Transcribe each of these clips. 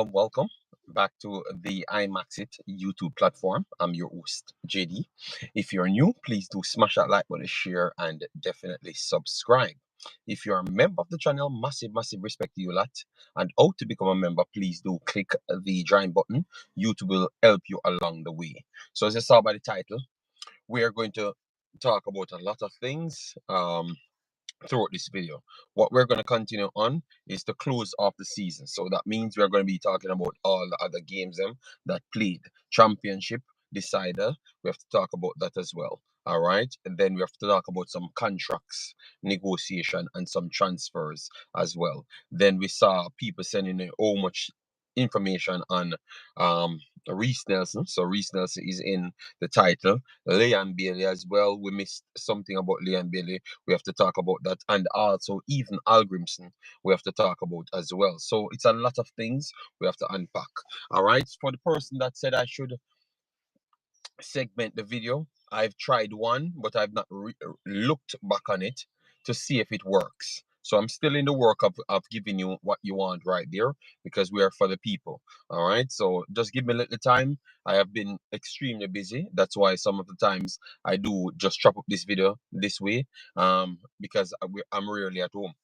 welcome back to the Imaxit YouTube platform. I'm your host, JD. If you're new, please do smash that like button, share, and definitely subscribe. If you're a member of the channel, massive respect to you lot. And how to become a member, please do click the join button. YouTube will help you along the way. So as you saw by the title, we are going to talk about a lot of things. Throughout this video. What we're going to continue on is to close off the season. So that means we're going to be talking about all the other games that played. Championship, decider, we have to talk about that as well. All right. And then we have to talk about some contracts, negotiation, and some transfers as well. Then we saw people sending in so much information on Reece Nelson. So Reece Nelson is in the title. Leon Bailey as well. We missed something about Leon Bailey. We have to talk about that. And also even Hallgrimsson we have to talk about as well. So it's a lot of things we have to unpack. All right. For the person that said I should segment the video, I've tried one, but I've not looked back on it to see if it works. So I'm still in the work of giving you what you want right there because we are for the people. All right. So just give me a little time. I have been extremely busy. That's why some of the times I do just chop up this video this way because I'm rarely at home.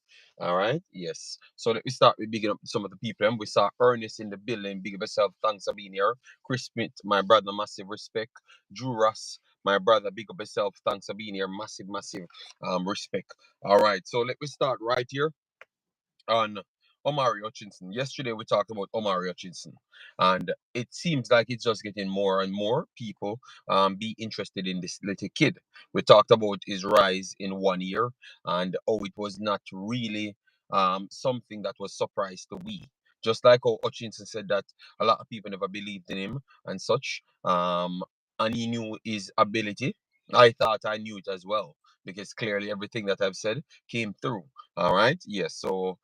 All right. Yes. So let me start with bigging up some of the people. We saw Ernest in the building. Big up yourself. Thanks for being here. Chris Smith, my brother, massive respect. Drew Ross, my brother, big up yourself. Thanks for being here. Massive respect. All right. So let me start right here on Omari Hutchinson. Yesterday we talked about Omari Hutchinson, and it seems like it's just getting more and more people be interested in this little kid. We talked about his rise in 1 year and how it was not really something that was surprise to we. Just like how Hutchinson said that a lot of people never believed in him and such, and he knew his ability. I thought I knew it as well because clearly everything that I've said came through. All right, yes. So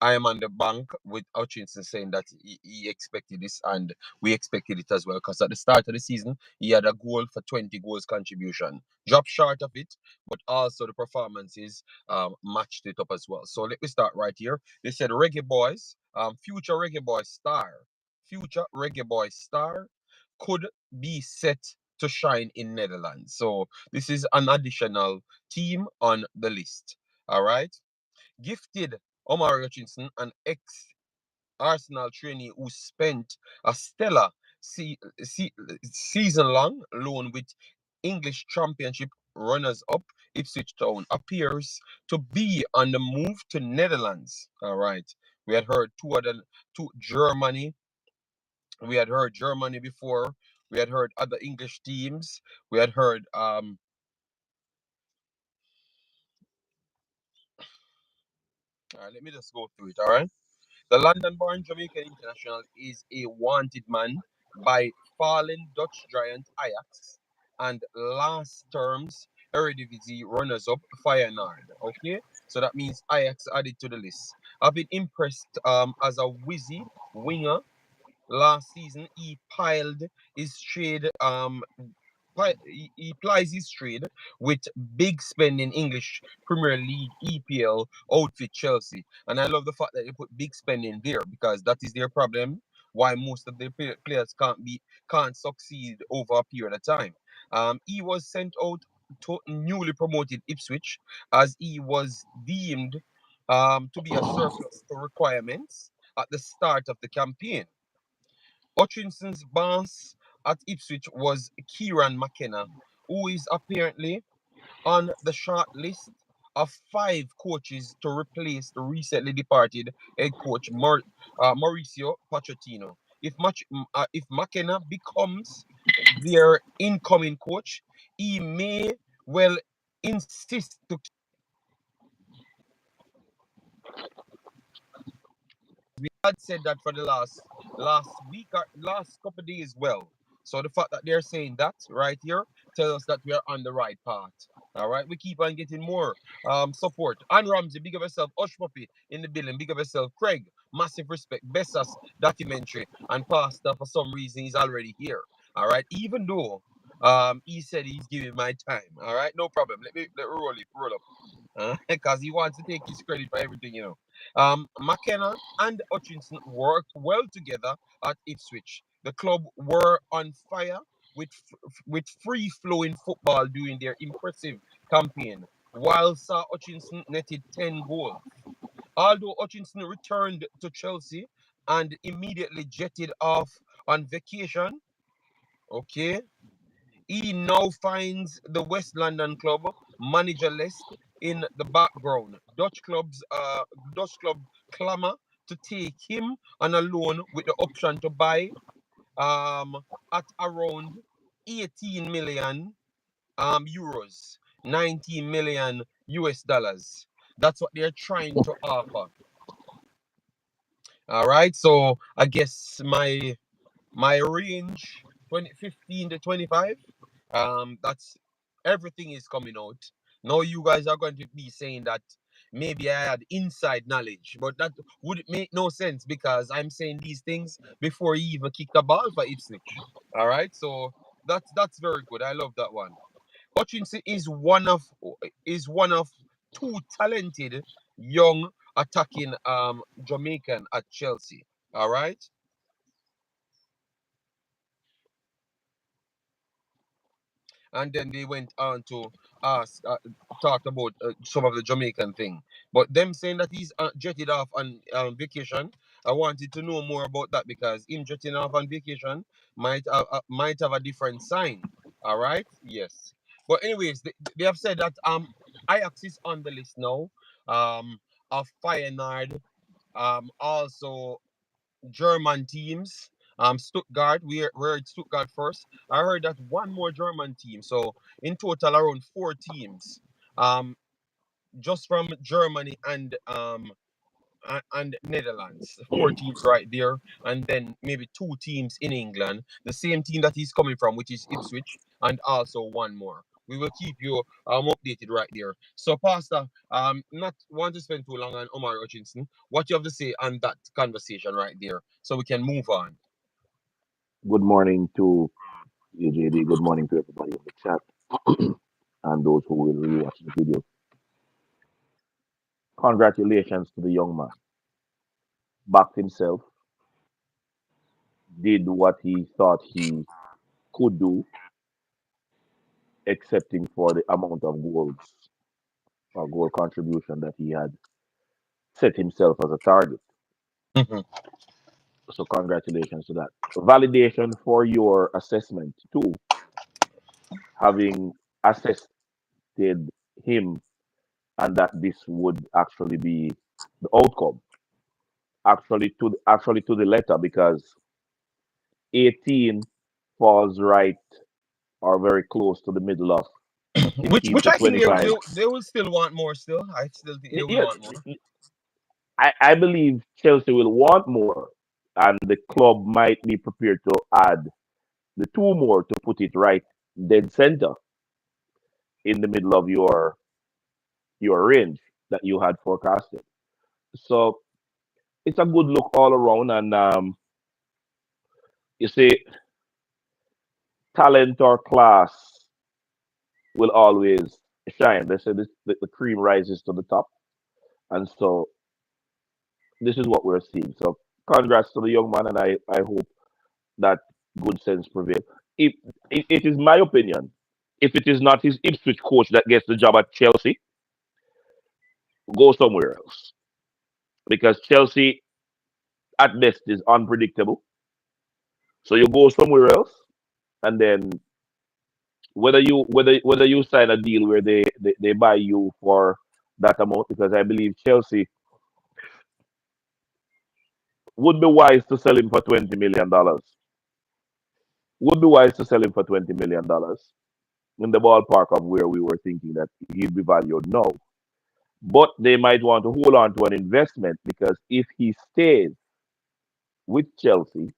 I am on the bank with Hutchinson saying that he expected this and we expected it as well because at the start of the season he had a goal for 20 goals contribution. Dropped short of it, but also the performances matched it up as well. So let me start right here. They said Reggae Boyz, future Reggae Boyz star could be set to shine in Netherlands. So this is an additional team on the list. All right. Gifted Omar Hutchinson, an ex Arsenal trainee who spent a stellar season long loan with English Championship runners up Ipswich Town, appears to be on the move to Netherlands. All right. We had heard two Germany. We had heard Germany before. We had heard other English teams. We had heard all right, let me just go through it, all right? The London-born Jamaican international is a wanted man by fallen Dutch giant Ajax and last term's Eredivisie runners-up Feyenoord. Okay, so that means Ajax added to the list. I've been impressed as a whizzy winger. Last season, he piled his trade he plies his trade with big spending English Premier League EPL outfit Chelsea. And I love the fact that they put big spending there because that is their problem. Why most of the players can't succeed over a period of time. He was sent out to newly promoted Ipswich as he was deemed to be a surplus to requirements at the start of the campaign. Hutchinson's boss at Ipswich was Kieran McKenna, who is apparently on the short list of 5 coaches to replace the recently departed head coach Mauricio Pochettino. If McKenna becomes their incoming coach, he may well insist to. We had said that for the last week or last couple of days. Well, so the fact that they're saying that right here tells us that we are on the right path. All right, we keep on getting more support. And Ramsey, big of yourself. Hush Puppy in the building, big of yourself. Craig, massive respect. Bessas documentary and Pastor for some reason he's already here. All right, even though he said he's giving my time. All right, no problem. Let me roll up. Because he wants to take his credit for everything. McKenna and Hutchinson worked well together at Ipswich. The club were on fire with free flowing football during their impressive campaign, while Sir Hutchinson netted 10 goals. Although Hutchinson returned to Chelsea and immediately jetted off on vacation, okay, he now finds the West London club managerless in the background. Dutch club clamour to take him on a loan with the option to buy um at around 18 million euros, 19 million US dollars. That's what they're trying to offer. All right, so I guess my range 2015 to 25. That's everything is coming out. Now you guys are going to be saying that maybe I had inside knowledge, but that would make no sense because I'm saying these things before he even kicked the ball for Ipswich. All right, so that's very good. I love that one. Hutchinson is one of two talented young attacking Jamaican at Chelsea. All right. And then they went on to ask, talk about some of the Jamaican thing. But them saying that he's jetted off on vacation, I wanted to know more about that because him jetting off on vacation might have a different sign. All right, yes. But anyways, they have said that Ajax is on the list now. Of Feyenoord, also German teams. Stuttgart, we're at Stuttgart first. I heard that one more German team. So in total, around four teams. Um, just from Germany and Netherlands. Four teams right there, and then maybe two teams in England. The same team that he's coming from, which is Ipswich, and also one more. We will keep you updated right there. So, Pastor, not want to spend too long on Omar Hutchinson. What you have to say on that conversation right there, so we can move on. Good morning to you, JD. Good morning to everybody in the chat and those who will rewatch the video. Congratulations to the young man. Backed himself, did what he thought he could do, excepting for the amount of goals or goal contribution that he had set himself as a target. Mhm. So, congratulations to that. Validation for your assessment, too, having assessed him and that this would actually be the outcome actually to the letter because 18 falls right or very close to the middle of Which 15 to I think they, 25. they they will still want more. Still, I still think they will Yeah, want more. I believe Chelsea will want more, and the club might be prepared to add the two more to put it right dead center in the middle of your range that you had forecasted. So it's a good look all around, and you see, talent or class will always shine. They say the cream rises to the top, and so this is what we're seeing. So congrats to the young man, and I hope that good sense prevail. If it is my opinion, if it is not his Ipswich coach that gets the job at Chelsea, go somewhere else because Chelsea at best is unpredictable. So you go somewhere else, and then whether you sign a deal where they buy you for that amount, because I believe Chelsea would be wise to sell him for $20 million. Would be wise to sell him for $20 million in the ballpark of where we were thinking that he'd be valued now. But they might want to hold on to an investment because if he stays with Chelsea,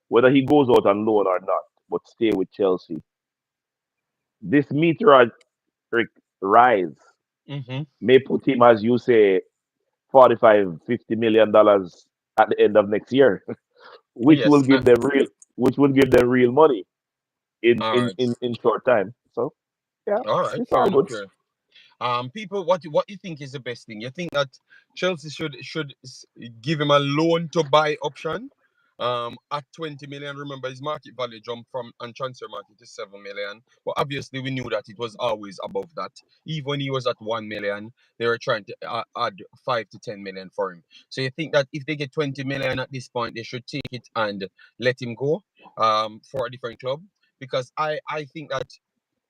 whether he goes out on loan or not, but stay with Chelsea, this meteoric rise Hmm. may put him, as you say, 45, $50 million at the end of next year, which will Yes. give them real money in All in right. in, in short time. So yeah, All right. it's Fair all enough. good. Fair. People, what you think is the best thing? You think that Chelsea should give him a loan to buy option, at 20 million. Remember, his market value jumped from on transfer market to 7 million. But obviously, we knew that it was always above that. Even when he was at 1 million, they were trying to add 5 to 10 million for him. So you think that if they get 20 million at this point, they should take it and let him go, for a different club? Because I think that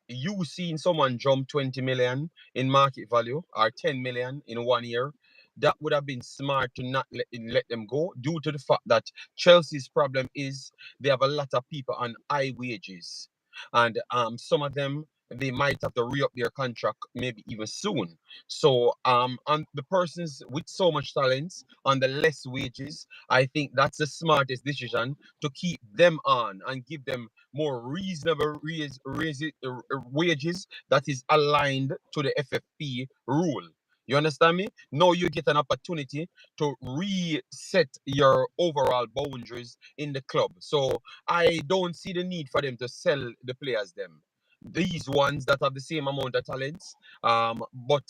you seeing someone jump 20 million in market value or 10 million in 1 year, that would have been smart to not let them go, due to the fact that Chelsea's problem is they have a lot of people on high wages. And some of them, they might have to re-up their contract maybe even soon. So on the persons with so much talents on the less wages, I think that's the smartest decision, to keep them on and give them more reasonable wages that is aligned to the FFP rule. You understand me? Now you get an opportunity to reset your overall boundaries in the club. So I don't see the need for them to sell the players them. These ones that have the same amount of talents, but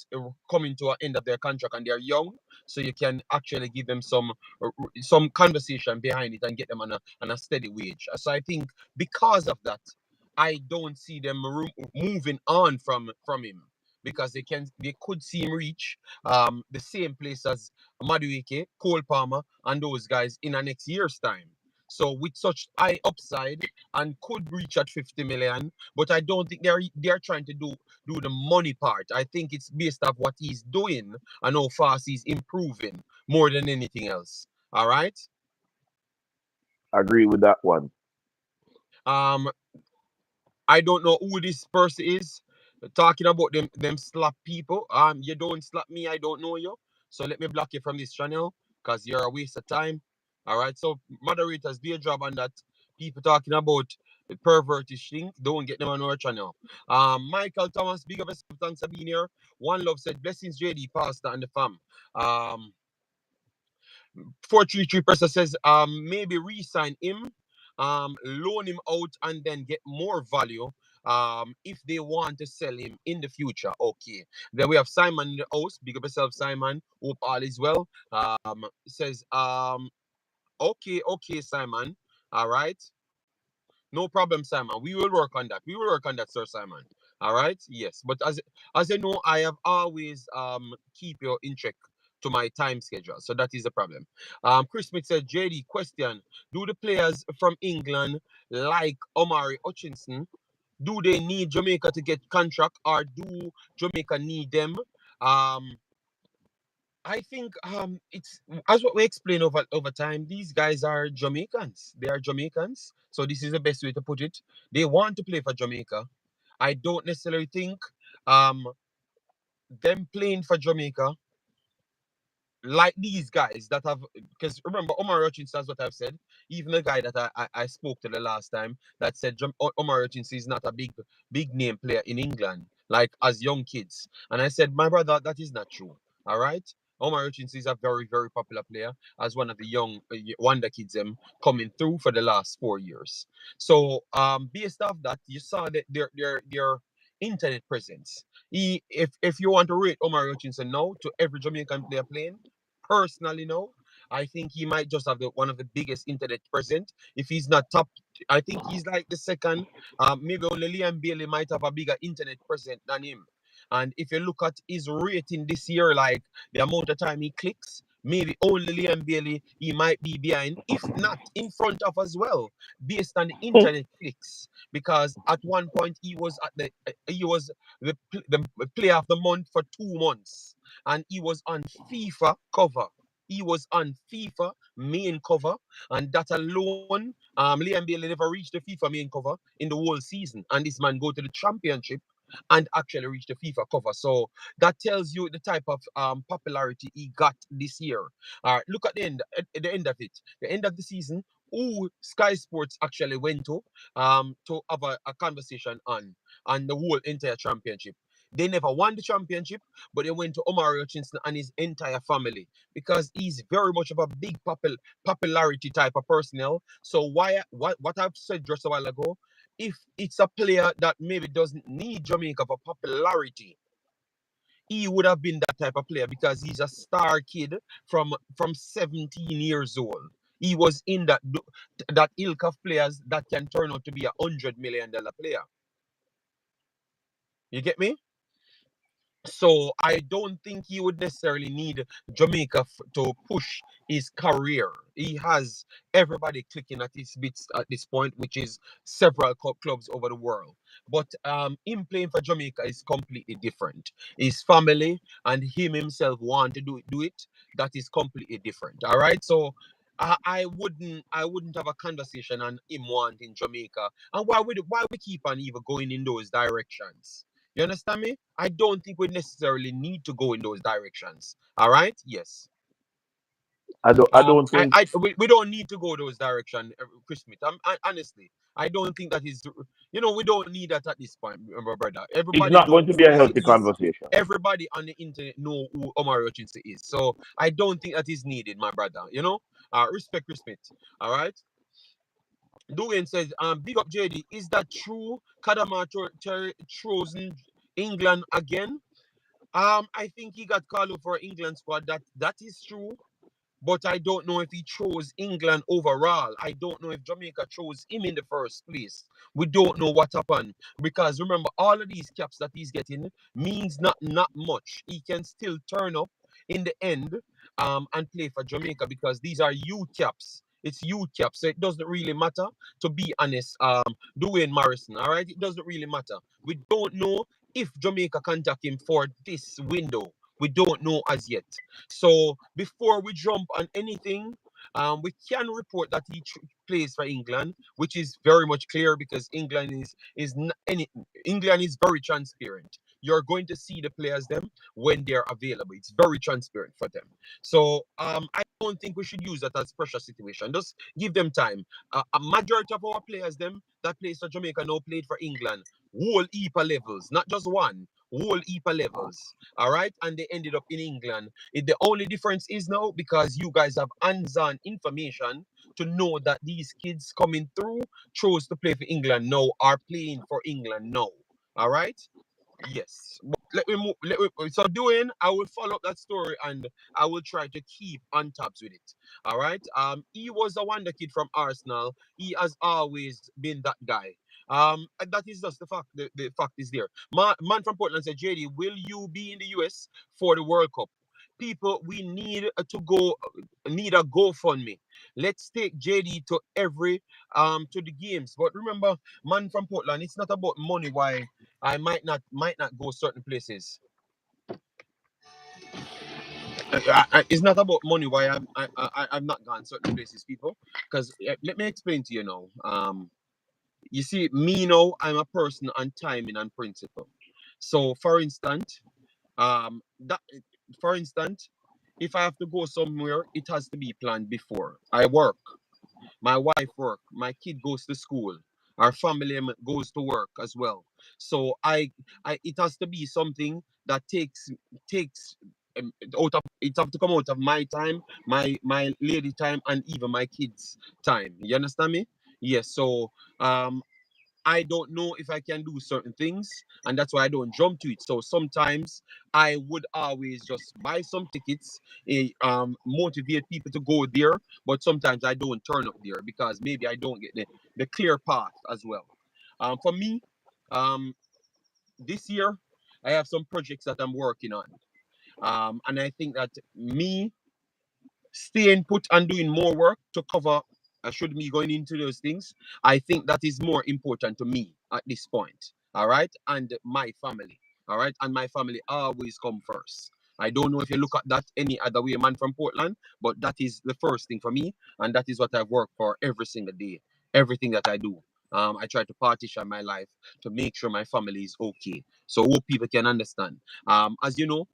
coming to an end of their contract and they're young, so you can actually give them some conversation behind it and get them on a steady wage. So I think because of that, I don't see them moving on from him, because they could see him reach the same place as Madueke, Cole Palmer, and those guys in the next year's time. So with such high upside, and could reach at 50 million, but I don't think they're trying to do the money part. I think it's based off what he's doing and how fast he's improving more than anything else. All right. Agree with that one. Um, I don't know who this person is talking about them slap people. You don't slap me, I don't know you. So let me block you from this channel, because you're a waste of time. All right. So moderators, do your job on that. People talking about the pervertish thing, don't get them on our channel. Michael Thomas, big up yourself, thanks for being here. One Love said blessings, JD, Pastor, and the fam. Um, 433 person says maybe re-sign him, loan him out, and then get more value if they want to sell him in the future. Okay. Then we have Simon in the house. Big up yourself, Simon. Hope all is well. Says okay, Simon. All right. No problem, Simon. We will work on that. We will work on that, Sir Simon. All right. Yes, but as you know, I have always keep you in check to my time schedule, so that is the problem. Chris Smith said, JD, question: do the players from England like Omari Hutchinson? Do they need Jamaica to get contract, or do Jamaica need them? Um, I think it's as what we explained over time. These guys are Jamaicans. They are Jamaicans. So this is the best way to put it. They want to play for Jamaica. I don't necessarily think um them playing for Jamaica, like these guys that have, because remember Omar Hutchinson, that's what I've said. Even the guy that I spoke to the last time, that said Omar Hutchinson is not a big name player in England, like as young kids. And I said, my brother, that is not true. All right. Omar Hutchinson is a very, very popular player, as one of the young wonder kids coming through for the last 4 years. So based off that, you saw that their internet presence. If you want to rate Omar Hutchinson now to every Jamaican player playing, personally, no. I think he might just have one of the biggest internet present. If he's not top, I think he's like the second. Maybe only Liam Bailey might have a bigger internet present than him. And if you look at his rating this year, like the amount of time he clicks, maybe only Liam Bailey he might be behind, if not in front of as well, based on the internet clicks. Because at one point he was the player of the month for 2 months, and he was on FIFA cover. He was on FIFA main cover, and that alone, Liam Bailey never reached the FIFA main cover in the whole season, and this man go to the championship and actually reach the FIFA cover. So that tells you the type of popularity he got this year. Look at the end of it, the end of the season. Who Sky Sports actually went to have a conversation on the whole entire championship. They never won the championship, but they went to Omar Hutchinson and his entire family, because he's very much of a big popularity type of personnel. So what I've said just a while ago, if it's a player that maybe doesn't need Jamaica for popularity, he would have been that type of player because he's a star kid from 17 years old. He was in that ilk of players that can turn out to be $100 million player. You get me? So I don't think he would necessarily need Jamaica to push his career. He has everybody clicking at his bits at this point, which is several clubs over the world. But him playing for Jamaica is completely different. His family and him himself want to do it. That is completely different. All right. So I wouldn't have a conversation on him wanting Jamaica. And why we keep on even going in those directions? You understand me? I don't think we necessarily need to go in those directions. All right? Yes. I don't think We don't need to go those direction, Chris Smith. Honestly, I don't think that is. We don't need that at this point, my brother. it's Everybody not know going to be who a he healthy is. conversation. Everybody on the internet know who Omari Hutchinson is. So I don't think that is needed, my brother. Respect, Chris Smith. All right. Dwayne says, big up JD. Is that true? Kadama chosen England again? I think he got called up for England squad. That is true. But I don't know if he chose England overall. I don't know if Jamaica chose him in the first place. We don't know what happened. Because remember, all of these caps that he's getting means not much. He can still turn up in the end and play for Jamaica because these are youth caps. It's youth caps. So it doesn't really matter, to be honest. Dwayne Morrison, all right? It doesn't really matter. We don't know if Jamaica contact him for this window. We don't know as yet. So before we jump on anything, we can report that he plays for England, which is very much clear because England is very transparent. You're going to see the players them when they're available. It's very transparent for them. So I don't think we should use that as pressure situation. Just give them time. A majority of our players them that plays for Jamaica now played for England. Whole heap of levels, not just one. Whole heap of levels. All right, and they ended up in England. The only difference is now because you guys have hands-on information to know that these kids coming through chose to play for England now are playing for England now. All right. Yes, but let me move. So doing, I will follow up that story and I will try to keep on tabs with it. All right. He was a wonder kid from Arsenal. He has always been that guy. And that is just the fact. The fact is there. Man from Portland said, JD, will you be in the US for the World Cup? People, we need a GoFundMe. Let's take JD to to the games. But remember, man from Portland, it's not about money. Why I might not go certain places. It's not about money. Why I've not gone certain places, people. Because let me explain to you now. You see, me now, I'm a person on timing and principle. So, that for instance, if I have to go somewhere, it has to be planned before. I work. My wife work, my kid goes to school, our family goes to work as well. So it has to be something that takes out of it have to come out of my time, my lady time, and even my kids' time. You understand me? Yes. So um I don't know if I can do certain things, and that's why I don't jump to it. So sometimes I would always just buy some tickets, motivate people to go there, but sometimes I don't turn up there because maybe I don't get the clear path as well. For me, um, this year I have some projects that I'm working on, and I think that me staying put and doing more work to cover should me going into those things, I think that is more important to me at this point. All right, and my family. All right, and my family always come first. I don't know if you look at that any other way, man from Portland, but that is the first thing for me, and that is what I work for every single day. Everything that I do, I try to partition my life to make sure my family is okay. So hope people can understand. As you know,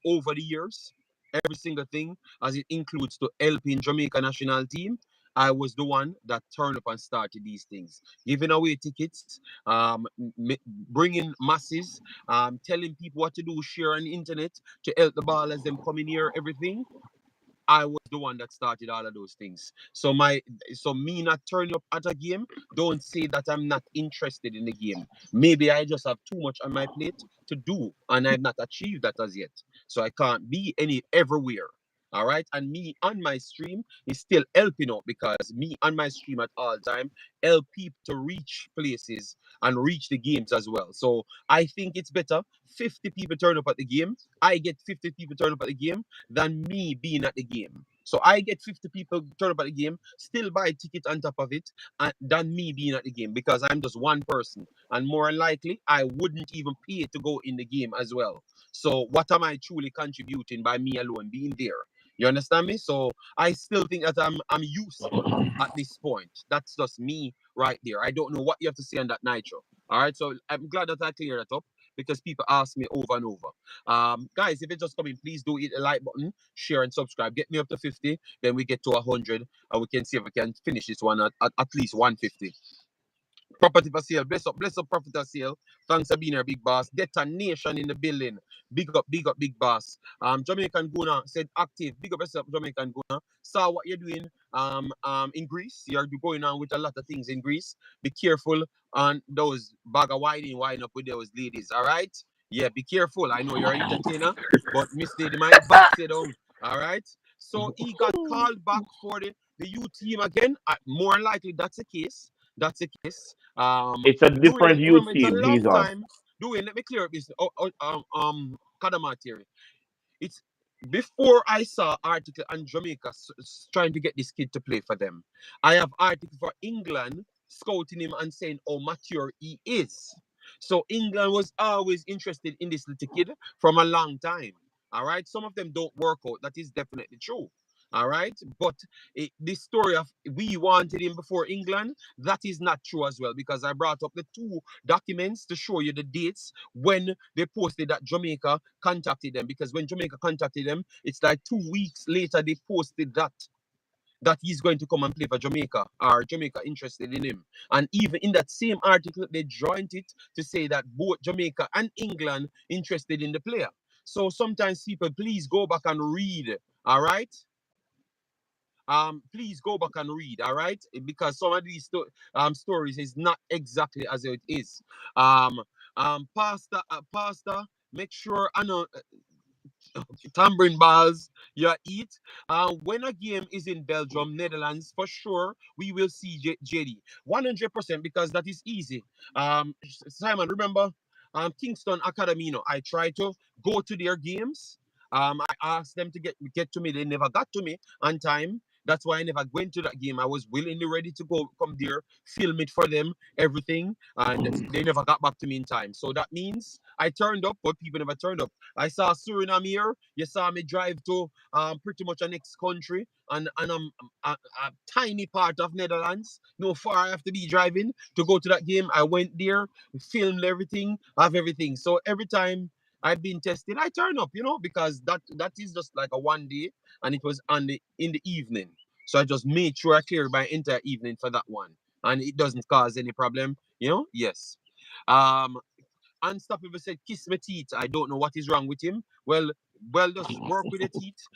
over the years, every single thing as it includes to helping Jamaica national team. I was the one that turned up and started these things, giving away tickets, bringing masses, telling people what to do, share on the internet to help the ballers them coming here, everything. I was the one that started all of those things. So me not turning up at a game, don't say that I'm not interested in the game. Maybe I just have too much on my plate to do, and I've not achieved that as yet. So I can't be any everywhere. All right, and me on my stream is still helping out because me on my stream at all time help people to reach places and reach the games as well. So I think it's better 50 people turn up at the game. I get 50 people turn up at the game than me being at the game. So I get 50 people turn up at the game, still buy a ticket on top of it, than me being at the game because I'm just one person. And more likely, I wouldn't even pay to go in the game as well. So what am I truly contributing by me alone being there? You understand me? So I still think that I'm useful at this point. That's just me right there. I don't know what you have to say on that, Nitro. All right, so I'm glad that I cleared that up because people ask me over and over. Guys, if you're just coming, please do hit the like button, share and subscribe. Get me up to 50, then we get to 100, and we can see if we can finish this one at least 150. Property for sale. Bless up, property for sale. Thanks for being here, big boss. Detonation in the building. Big up, big boss. Jamaican Guna said active. Big up yourself, Jamaican Guna. Saw what you're doing in Greece. You're going on with a lot of things in Greece. Be careful on those bag of wine up with those ladies. All right? Yeah, be careful. I know you're an entertainer, but Miss Lady might box you down. All right. So he got called back for the U team again. More likely that's the case. That's the case. It's a different youth Remember, it's a team. long He's on. time. Let me clear up this. Kadama theory. It's before I saw article on Jamaica trying to get this kid to play for them. I have article for England scouting him and saying how mature he is. So England was always interested in this little kid from a long time. All right. Some of them don't work out. That is definitely true. All right. But this story of we wanted him before England, that is not true as well because I brought up the two documents to show you the dates when they posted that Jamaica contacted them. Because when Jamaica contacted them, it's like 2 weeks later they posted that he's going to come and play for Jamaica or Jamaica interested in him. And even in that same article, they joined it to say that both Jamaica and England interested in the player. So sometimes people, please go back and read. All right. Please go back and read, all right, because some of these stories is not exactly as it is. Pastor, make sure I know tambourine balls you eat. When a game is in Belgium, Netherlands, for sure, we will see JD. 100% because that is easy. Simon, remember Kingston Academy, I try to go to their games. I asked them to get to me. They never got to me on time. That's why I never went to that game. I was willingly ready to go come there, film it for them, everything, and they never got back to me in time. So that means I turned up, but people never turned up. I saw Suriname here. You saw me drive to pretty much a next country, and I'm a tiny part of Netherlands. No far I have to be driving to go to that game. I went there, filmed everything, have everything. So every time I've been tested, I turn up, because that is just like a 1 day, and it was in the evening. So I just made sure I cleared my entire evening for that one, and it doesn't cause any problem. Yes. Um, Unstoppable said, kiss my teeth. I don't know what is wrong with him. Well, just work with the teeth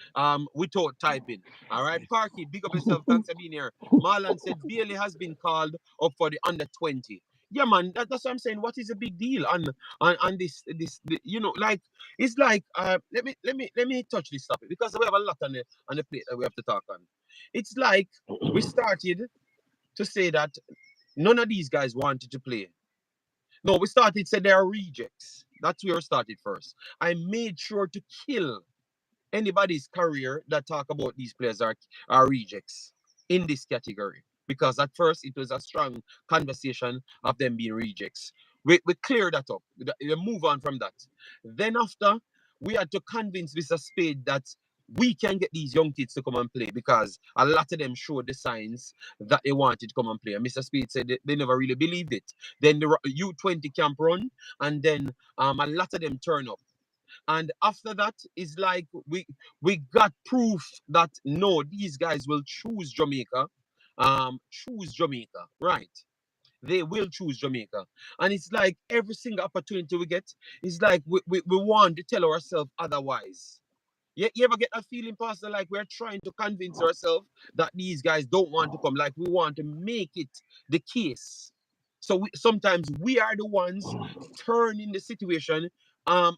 without typing. All right. Parky, big up yourself. Thanks for being here. Marlon said, Bailey has been called up for the under 20. Yeah, man, that's what I'm saying. What is the big deal on like it's like let me touch this topic because we have a lot on the plate that we have to talk on. It's like we started to say that none of these guys wanted to play. No, we started said they are rejects. That's where we started first. I made sure to kill anybody's career that talk about these players are rejects in this category. Because at first it was a strong conversation of them being rejects. We clear that up. We move on from that. Then after, we had to convince Mr. Spade that we can get these young kids to come and play because a lot of them showed the signs that they wanted to come and play. And Mr. Spade said they never really believed it. Then the U20 camp run, and then a lot of them turn up. And after that is like we got proof that no, these guys will choose Jamaica. Choose Jamaica, right? They will choose Jamaica. And it's like every single opportunity we get is like we want to tell ourselves otherwise. You ever get that feeling, Pastor, like we're trying to convince ourselves that these guys don't want to come, like we want to make it the case. So sometimes we are the ones turning the situation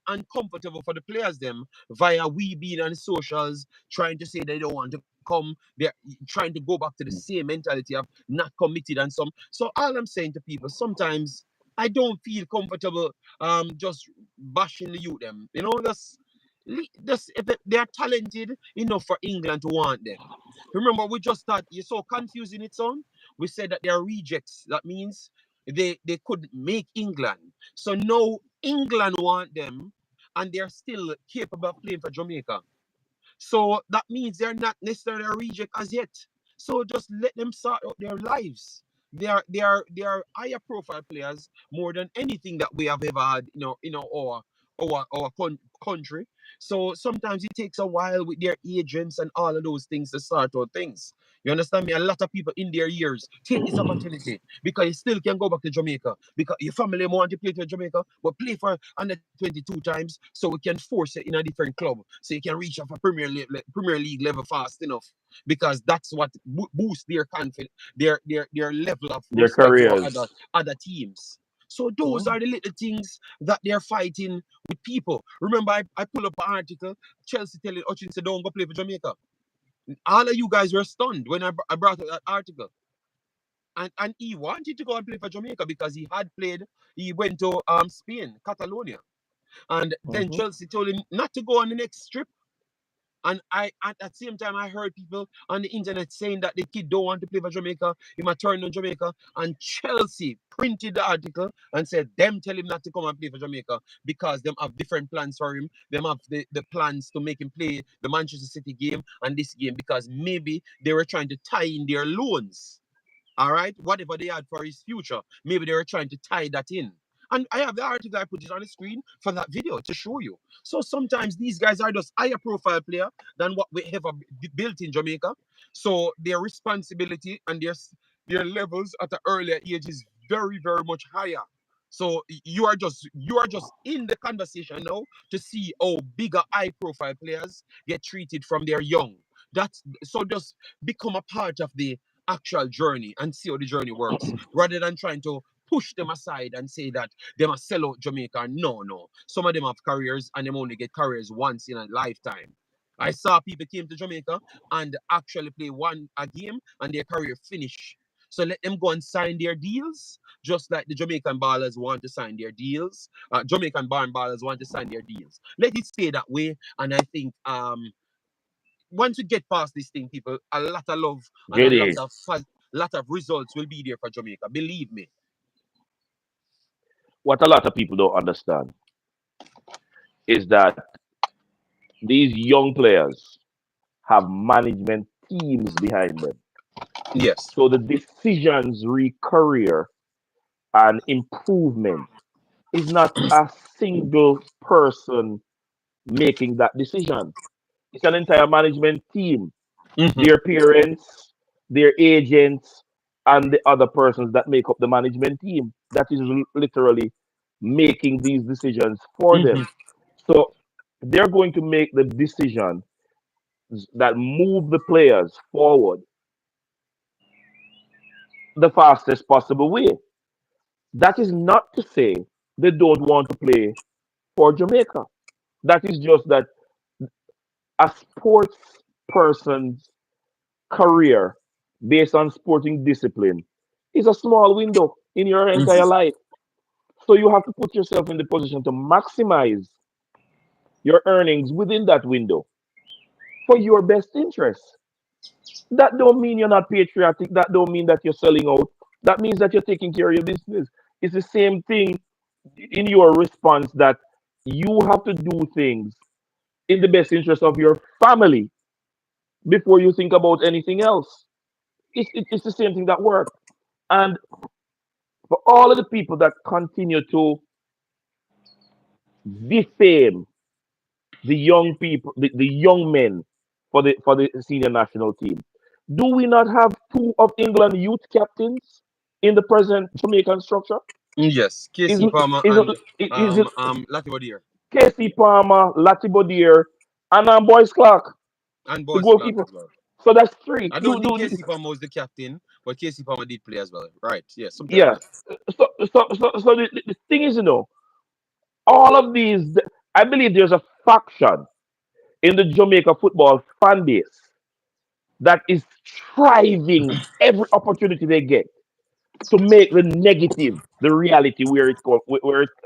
uncomfortable for the players them via we being on socials trying to say they don't want to come. They're trying to go back to the same mentality of not committed and some. So all I'm saying to people, sometimes I don't feel comfortable just bashing the youth them. Just if they are talented enough for England to want them. Remember, we just thought you're so confused in its own. We said that they are rejects. That means they could make England. So now England want them, and they're still capable of playing for Jamaica. So that means they're not necessarily a reject as yet. So just let them sort out their lives. They are higher profile players more than anything that we have ever had, our country. So sometimes it takes a while with their agents and all of those things to sort out things. You understand me? A lot of people in their years take this opportunity because you still can go back to Jamaica because your family want to play for Jamaica, but play for under 22 times so we can force it in a different club so you can reach up a Premier League level fast enough because that's what boosts their confidence, their level of Their respect for careers. other teams. So those Mhm. are the little things that they're fighting with people. Remember, I pull up an article, Chelsea telling Hutchinson don't go play for Jamaica. All of you guys were stunned when I brought up that article. And he wanted to go and play for Jamaica because he went to Spain, Catalonia. And then Mhm. Chelsea told him not to go on the next trip. And I at that same time I heard people on the internet saying that the kid don't want to play for Jamaica. He might turn on Jamaica. And Chelsea printed the article and said them tell him not to come and play for Jamaica because them have different plans for him. Them have the plans to make him play the Manchester City game and this game because maybe they were trying to tie in their loans. All right, whatever they had for his future, maybe they were trying to tie that in. And I have the article, I put it on the screen for that video to show you. So sometimes these guys are just higher profile player than what we ever built in Jamaica. So their responsibility and their levels at an earlier age is very, very much higher. So you are just in the conversation now to see how bigger high profile players get treated from their young. That's so just become a part of the actual journey and see how the journey works rather than trying to push them aside and say that they must sell out Jamaica. No, no. Some of them have careers and them only get careers once in a lifetime. I saw people came to Jamaica and actually play a game and their career finish. So let them go and sign their deals, just like the Jamaican ballers want to sign their deals. Jamaican barn ballers want to sign their deals. Let it stay that way, and I think once we get past this thing, people, a lot of love and JD, lot of results will be there for Jamaica. Believe me. what a lot of people don't understand is that these young players have management teams behind them. Yes. So the decisions re career and improvement is not a single person making that decision. It's an entire management team, Mm-hmm. their parents, their agents, and the other persons that make up the management team that is literally making these decisions for Mm-hmm. them. So they're going to make the decision that move the players forward the fastest possible way. That is not to say they don't want to play for Jamaica. That is just that a sports person's career based on sporting discipline is a small window in your entire Mm-hmm. life. So you have to put yourself in the position to maximize your earnings within that window for your best interest. That don't mean you're not patriotic. That don't mean that you're selling out. That means that you're taking care of your business. It's the same thing in your response that you have to do things in the best interest of your family before you think about anything else. It's the same thing that works. And for all of the people that continue to defame the young people, the young men for the senior national team, do we not have two of England youth captains in the present Jamaican structure? Yes. Is Casey Palmer is and is it Latimer dear. Casey Palmer, Lati Bodier, and Boyce Clark, And the Boys Clark goalkeeper. as well. So that's three. I don't think Casey Palmer was the captain, but Casey Palmer did play as well. Right. Yeah, something like Yeah. that. So the thing is, all of these, I believe there's a faction in the Jamaica football fan base that is striving every opportunity they get to make the negative the reality where it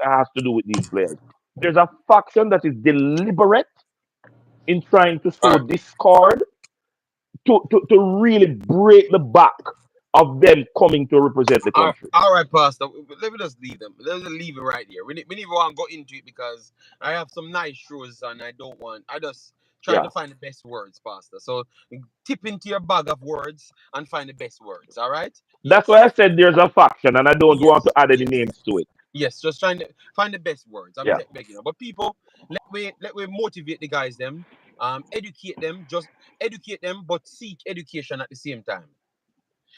has to do with these players. There's a faction that is deliberate in trying to All sow right. discord to really break the back of them coming to represent the country. All right, Pastor. Let me just leave them. Let me leave it right here. We need to want to go into it because I have some nice shows and I don't want. I just trying to Yeah. find the best words, Pastor. So tip into your bag of words and find the best words. All right. That's why I Yes. said there's a faction and I don't want to Yes. add any Yes. names to it. Yes. Just trying to find the best words. I'm Yeah. begging you. But people, let we motivate the guys. Them. Educate them. Just educate them, but seek education at the same time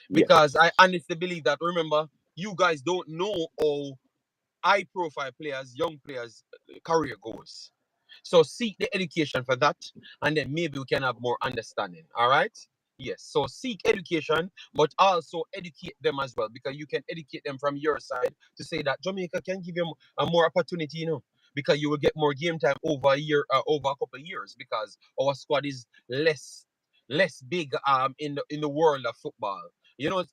Yes. because I honestly believe that. Remember, you guys don't know how high profile players, young players, career goes. So seek the education for that, and then maybe we can have more understanding. All right. Yes. So seek education, but also educate them as well, because you can educate them from your side to say that Jamaica can give you a more opportunity, because you will get more game time over a year, over a couple of years, because our squad is less big in the world of football.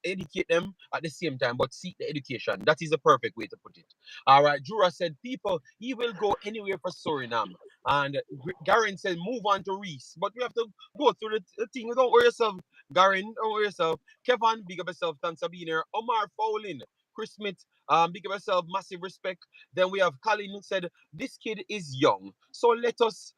Educate them at the same time, but seek the education. That is the perfect way to put it. All right. Jura said, people, he will go anywhere for Suriname. And Garin said, move on to Reiss. But we have to go through the thing. Don't worry yourself, Garin. Don't worry yourself. Kevin, big up yourself. Thanks for being here. Omar Fowlin. Chris Smith, big up yourself. Massive respect. Then we have Colin who said, this kid is young. So let us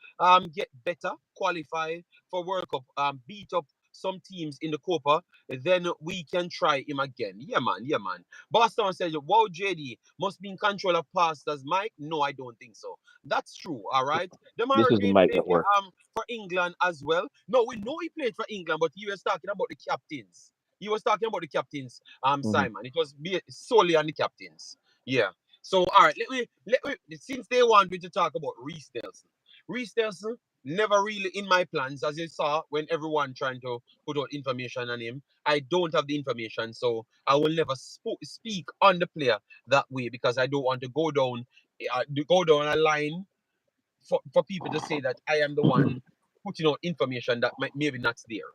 get better, qualify for World Cup, beat up some teams in the Copa, then we can try him again. Yeah, man. Yeah, man. Boston said, wow, JD must be in control of pastors. Mike? No, I don't think so. That's true. All right. This is the Demaragate mic played at work. for England as well. No, we know he played for England, but he was talking about the captains. He was talking about the captains, Mhm. Simon. It was solely on the captains. Yeah. So all right, since they want me to talk about Reece Nelson. Reece Nelson never really in my plans, as you saw when everyone trying to put out information on him. I don't have the information, so I will never speak on the player that way, because I don't want to go down a line for people to say that I am the one putting out information that maybe not there.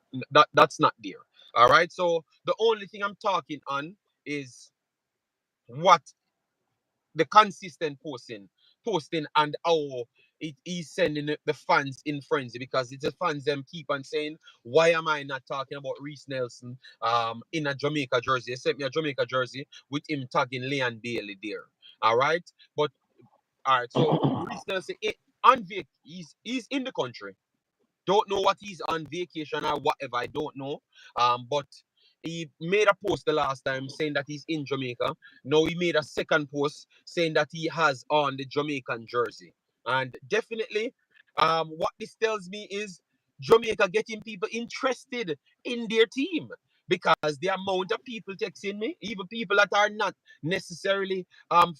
That's not there. All right. So the only thing I'm talking on is what the consistent posting, and how it is sending the fans in frenzy, because it's the fans them keep on saying, why am I not talking about Reece Nelson in a Jamaica jersey? They sent me a Jamaica jersey with him tagging Leon Bailey there. All right. But all right, so Reece Nelson on he's in the country. Don't know what he's on vacation or whatever. I don't know. But he made a post the last time saying that he's in Jamaica. Now he made a second post saying that he has on the Jamaican jersey. And definitely, what this tells me is Jamaica getting people interested in their team, because the amount of people texting me, even people that are not necessarily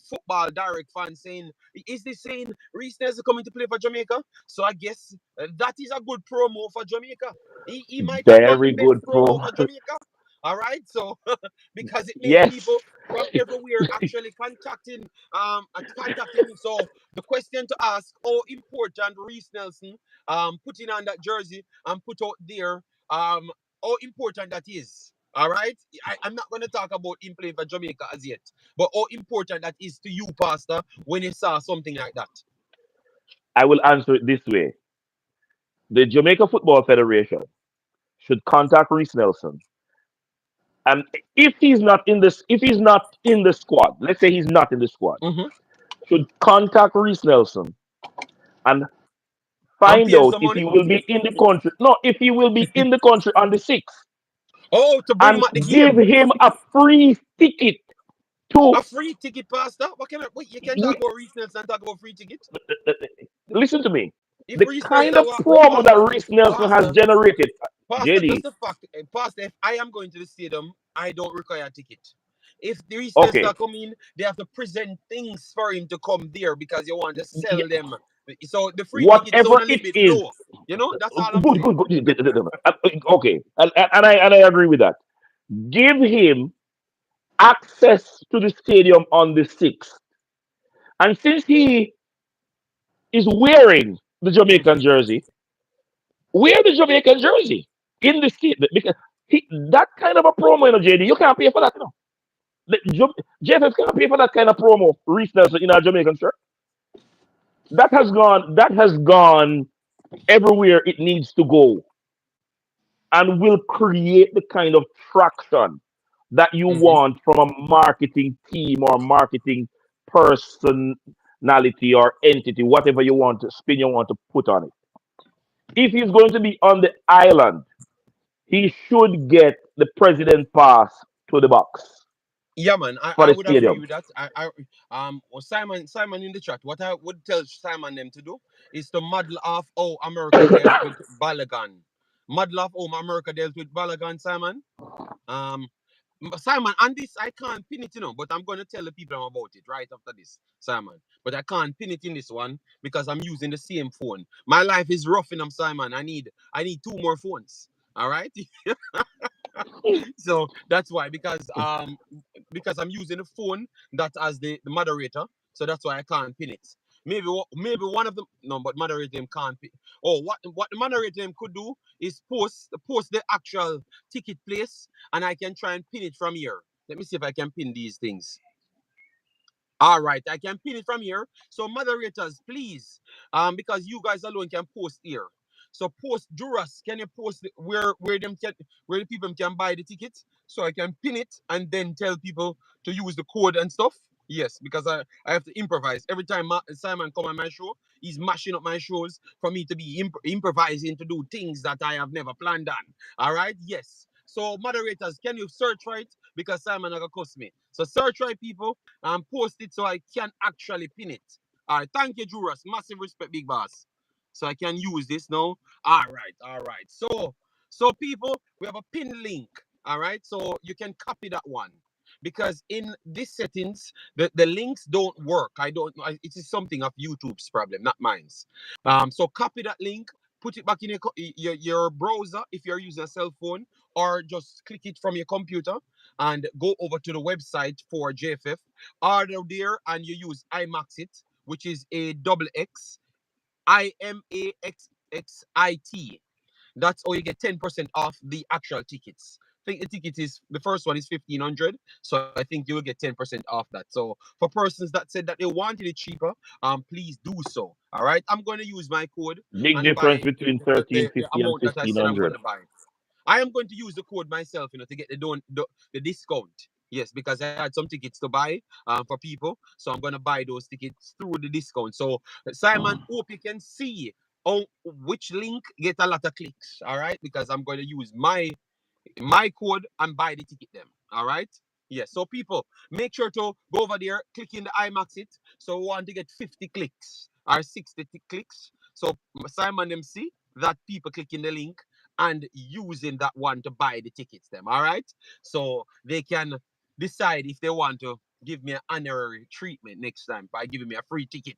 football direct fans, saying, is this saying Reece Nelson coming to play for Jamaica? So I guess that is a good promo for Jamaica. He might have done the Very best good promo pro. for Jamaica. All right. So because it make Yes. people from everywhere actually contacting him. So the question to ask, how important Reece Nelson putting on that jersey and put out there, how important that is. All right. I'm not going to talk about him playing for Jamaica as yet, but how important that is to you, Pastor, when you saw something like that. I will answer it this way. The Jamaica Football Federation should contact Reece Nelson. And if he's not in the squad, let's say he's not in the squad, Mm-hmm. should contact Reece Nelson and And find pay him out some if money. he will be in the country. No, if he will be in the country on the 6th, Oh, to bring him and at the give game. him a free ticket to A free ticket, Pastor? What you can talk about Reece Nelson and talk about free ticket? listen to me. If The Reece kind Nelson of promo that Pastor, Reece Nelson has Pastor, generated, Pastor, just JD. the fact, Pastor, if I am going to the stadium, I don't require a ticket. If the Reece Nelson Okay. are coming, they have to present things for him to come there, because you want to Yeah, sell them So the free ticket Whatever sound a little it bit is, low. That's all I'm good, saying. good, good. Okay, and I agree with that. Give him access to the stadium on the 6th. And since he is wearing the Mhm. Jamaican jersey, wear the Jamaican jersey in the stadium. Because that kind of a promo, JD, you can't pay for that, JFF can't pay for that kind of promo. Reece Nelson in a Jamaican shirt. That has gone everywhere it needs to go and will create the kind of traction that you Mhm. want from a marketing team or marketing personality or entity, whatever you want to spin you want to put on it. If he's going to be on the island, he should get the president pass to the box Yeah, man, I, for I the would agree stadium. with that. Well, Simon in the chat. What I would tell Simon them to do is to model off how America dealt with Balagan. Model off how America dealt with Balagan, Simon. Um, Simon, and this I can't pin it, but I'm gonna tell the people about it right after this, Simon. But I can't pin it in this one because I'm using the same phone. My life is rough enough, Simon. I need two more phones. All right. So that's why because I'm using the phone that as the moderator, so that's why I can't pin it. Maybe one of them no, but moderator him can't pin. Oh, what the moderator him could do is post the actual ticket place, and I can try and pin it from here. Let me see if I can pin these things. All right, I can pin it from here. So moderators, please, because you guys alone can post here. So post Duras, can you post where the people can buy the tickets? So I can pin it and then tell people to use the code and stuff. Yes, because I have to improvise every time Simon come on my show. He's mashing up my shows for me to be improvising to do things that I have never planned on. All right, yes. So moderators, can you search right because Simon gonna cost me. So search right, people, and post it so I can actually pin it. All right, thank you, Juras. Massive respect, big boss. So I can use this now. All right. So people, we have a pin link. All right, so you can copy that one because in this settings, the links don't work. I don't. It is something of YouTube's problem, not mine's. So copy that link. Put it back in your browser if you're using a cell phone, or just click it from your computer and go over to the website for JFF. Order there and you use Imaxit, which is a double X IMAXXIT. That's how you get 10% off the actual tickets. I think the ticket is the first one is 1,500, so I think you will get 10% off that. So for persons that said that they wanted it cheaper, please do so. All right, I'm going to use my code Big and difference buy between the 1350 and amount that I said I'm going 1500. to buy. I am going to use the code myself, to get the discount. Yes, because I had some tickets to buy for people, so I'm going to buy those tickets through the discount. So Simon, hope you can see which link get a lot of clicks. All right, because I'm going to use my code and buy the ticket them. All right. Yes. So people, make sure to go over there, click in the Imaxit. So we want to get 50 clicks or 60 clicks. So Simon MC that people clicking the link and using that one to buy the tickets them. All right. So they can decide if they want to give me an honorary treatment next time by giving me a free ticket.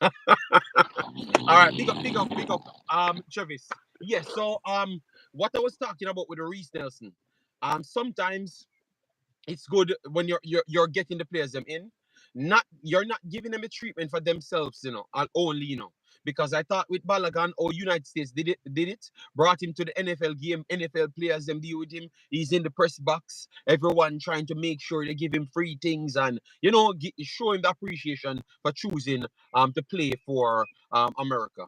All right, big up, Travis. Yes, so what I was talking about with the Reece Nelson, sometimes it's good when you're getting the players them in. Not you're not giving them a treatment for themselves, and only, because I thought with Balagan or United States did it, brought him to the NFL game, NFL players them deal with him. He's in the press box, everyone trying to make sure they give him free things and show him the appreciation for choosing to play for America.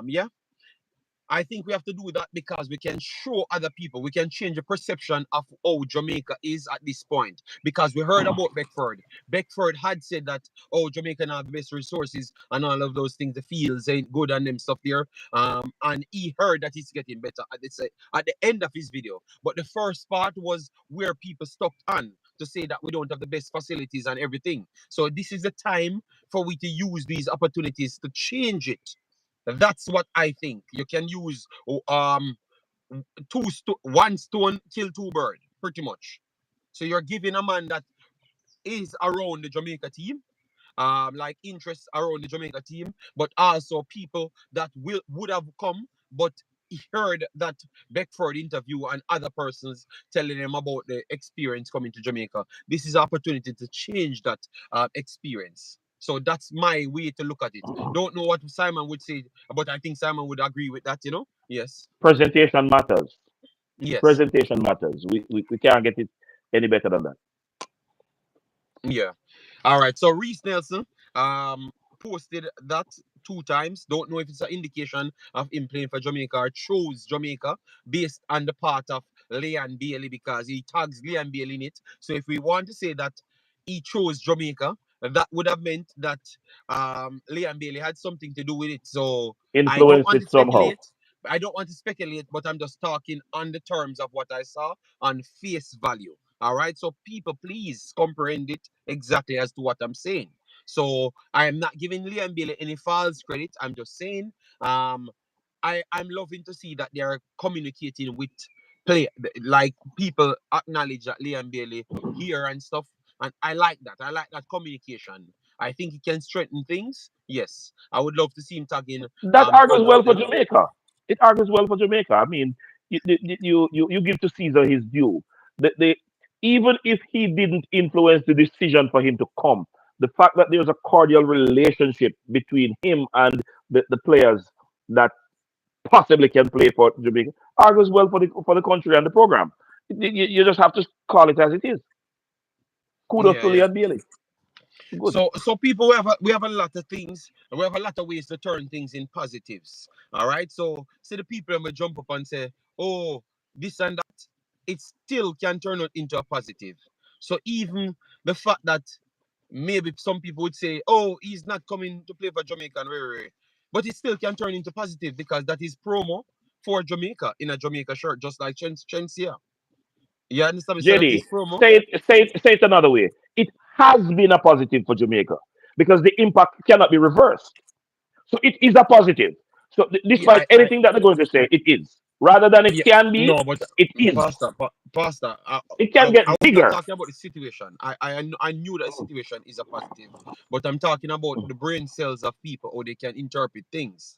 Yeah, I think we have to do that because we can show other people, we can change the perception of how Jamaica is at this point. Because we heard about Beckford. Beckford had said that, oh, Jamaica have the best resources and all of those things, the fields ain't good and them stuff there. And he heard that it's getting better at the end of his video. But the first part was where people stuck on to say that we don't have the best facilities and everything. So this is the time for we to use these opportunities to change it. That's what I think. You can use one stone kill two birds, pretty much. So you're giving a man that is around the Jamaica team, like interests around the Jamaica team, but also people that would have come, but he heard that Beckford interview and other persons telling them about the experience coming to Jamaica. This is an opportunity to change that experience. So that's my way to look at it. Don't know what Simon would say, but I think Simon would agree with that. Yes, Presentation matters. yes. Presentation matters. We can't get it any better than that. Yeah. All right. So Reece Nelson posted that 2 times. Don't know if it's an indication of him playing for Jamaica or chose Jamaica based on the part of Leon Bailey because he tags Leon Bailey in it. So if we want to say that he chose Jamaica, that would have meant that Leon Bailey had something to do with it. So I don't Influence want it to somehow. speculate. I don't want to speculate, but I'm just talking on the terms of what I saw on face value. All right. So people, please comprehend it exactly as to what I'm saying. So I am not giving Liam Bailey any false credit. I'm just saying, I'm loving to see that they are communicating with play, like people acknowledge that Liam Bailey here and stuff, and I like that. I like that communication. I think it can strengthen things. Yes, I would love to see him tagging That argues other well of for them. Jamaica. It argues well for Jamaica. I mean, you give to Caesar his due. The even if he didn't influence the decision for him to come, the fact that there's a cordial relationship between him and the players that possibly can play for Jamaica argues well for the country and the program. You just have to call it as it is. Kudos Yeah, to yeah. Leon Bailey. Good. So people, we have a lot of things, and we have a lot of ways to turn things in positives. All right. So say the people will jump up and say, "Oh, this and that," it still can turn it into a positive. So even the fact that maybe some people would say, "Oh, he's not coming to play for Jamaica," but it still can turn into positive because that is promo for Jamaica in a Jamaica shirt, just like Chen here. You understand me? So that JD, is promo. say it another way. It has been a positive for Jamaica because the impact cannot be reversed. So it is a positive. So Yeah, despite I anything that they're going to say, it is. Rather than it Yeah, can be, no, but it is. Pastor, It can I get was not bigger. talking about the situation. I knew that the situation is a positive, but I'm talking about the brain cells of people, or they can interpret things.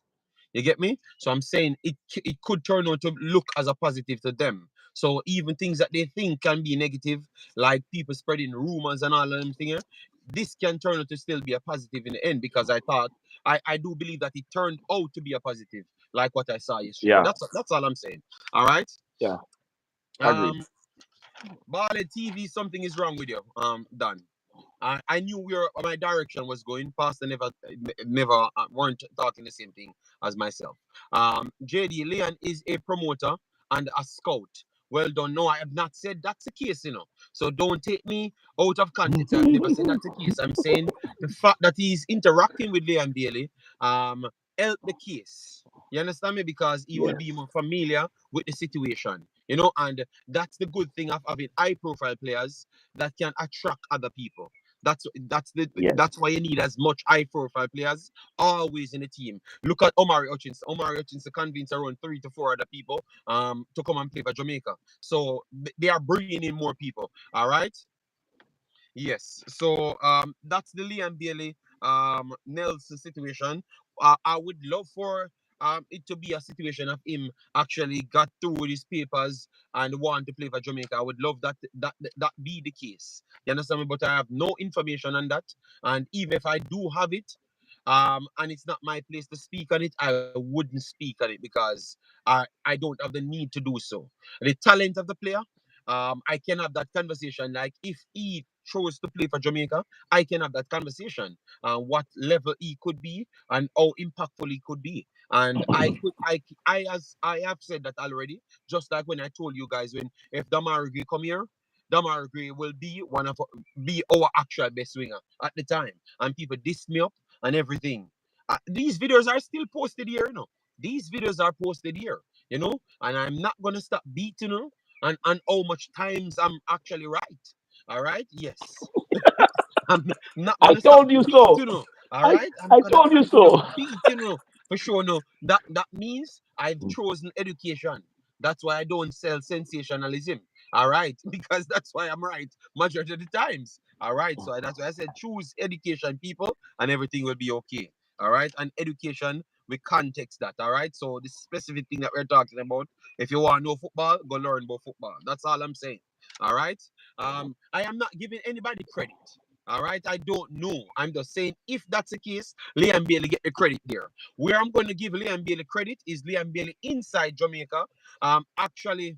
You get me? So I'm saying it could turn out to look as a positive to them. So even things that they think can be negative, like people spreading rumors and all them things, this can turn out to still be a positive in the end because I do believe that it turned out to be a positive, like what I saw yesterday. Yeah, That's all I'm saying. All right. yeah, agreed. Um, Barley TV, something is wrong with you. Done. I knew where my direction was going. Pastor never weren't talking the same thing as myself. JD Leon is a promoter and a scout. Well done. No, I have not said that's the case. So don't take me out of context. I've never said that's the case. I'm saying the fact that he's interacting with Leon Bailey help the case. You understand me? Because he will Yes, be more familiar with the situation. And that's the good thing of having high profile players that can attract other people. That's yes. why you need as much high profile players always in the team. Look at Omari Hutchinson. Omari Hutchinson convinced around 3 to 4 other people to come and play for Jamaica. So they are bringing in more people. All right. Yes. So that's the Liam Bailey Nelson situation. I would love for it to be a situation of him actually got through with his papers and want to play for Jamaica. I would love that be the case. You understand me? But I have no information on that. And even if I do have it, and it's not my place to speak on it, I wouldn't speak on it because I don't have the need to do so. The talent of the player, I can have that conversation. Like if he chose to play for Jamaica, I can have that conversation. What level he could be and how impactful he could be. And I have said that already. Just like when I told you guys, when if Damari Gray come here, Damari Gray will be our actual best winger at the time. And people diss me up and everything. These videos are still posted here. These videos are posted here. And I'm not gonna stop beating and how much times I'm actually right. All right. Yes. I'm not I gonna stop told you beat so. you know. All I right. I'm I gonna told you continue so. beat for sure. No, that means I've chosen education. That's why I don't sell sensationalism. All right, because that's why I'm right majority of the times. All right, so that's why I said choose education, people, and everything will be okay. All right, and education we context that. All right, so the specific thing that we're talking about. If you want to know football, go learn about football. That's all I'm saying. All right. I am not giving anybody credit. All right, I don't know. I'm just saying if that's the case, Liam Bailey get the credit there. Where I'm going to give Liam Bailey credit is Liam Bailey inside Jamaica. Actually,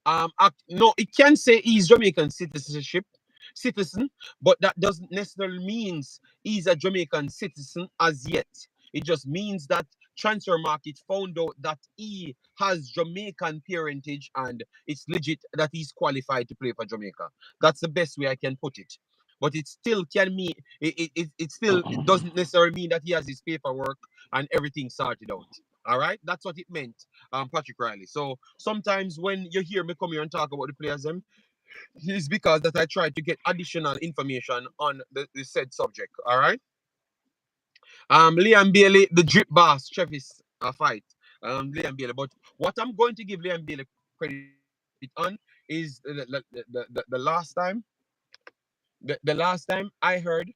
no, it can say he's Jamaican citizen, but that doesn't necessarily means he's a Jamaican citizen as yet. It just means that transfer market found out that he has Jamaican parentage and it's legit that he's qualified to play for Jamaica. That's the best way I can put it. But it still can mean it still it doesn't necessarily mean that he has his paperwork and everything sorted out. All right, that's what it meant, Patrick Riley. So sometimes when you hear me come here and talk about the players, them, it's because that I try to get additional information on the said subject. All right. Liam Bailey, the drip boss, Travis fight. Liam Bailey. But what I'm going to give Liam Bailey credit on is the last time, the last time I heard,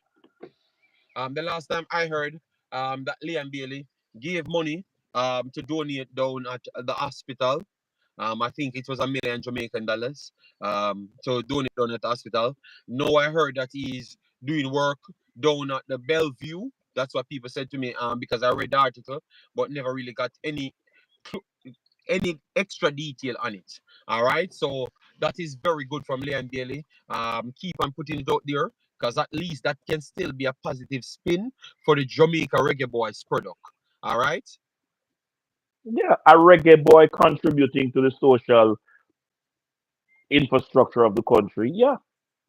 the last time I heard that Liam Bailey gave money to donate down at the hospital. I think it was $1 million Jamaican dollars. So donate down at the hospital. Now I heard that he's doing work down at the Bellevue. That's what people said to me. Because I read the article, but never really got any extra detail on it. All right, so that is very good from Leon Bailey. Keep on putting it out there because at least that can still be a positive spin for the Jamaica Reggae Boys product. All right. Yeah, a reggae boy contributing to the social infrastructure of the country. Yeah,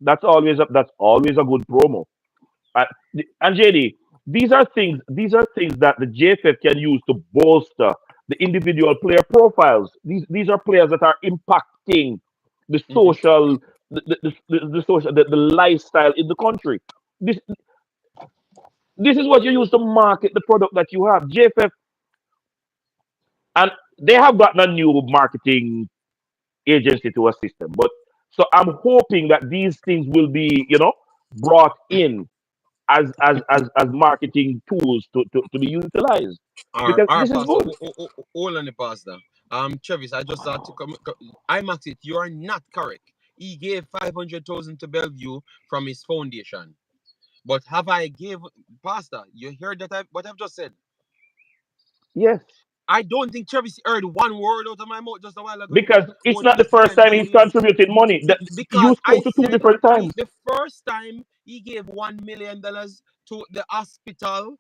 that's always a good promo. Uh, and JD, these are things that the JFF can use to bolster the individual player profiles. These are players that are impacting the Mm-hmm. social the lifestyle in the country. This this is what you use to market the product that you have. JFF, and they have gotten a new marketing agency to assist them. But so I'm hoping that these things will be, brought in as marketing tools to be utilized because Our this is pastor, good. hold on the pastor. Travis, I just had to come. Imaxit, you are not correct. He gave 500,000 to Bellevue from his foundation. But have I gave pastor? You heard that what I've just said? Yes, I don't think Travis heard one word out of my mouth just a while ago because it's about not the his first Liam time he's Bailey's contributed money. You because I spoke to two said different he times. the first time he gave $1 million to the hospital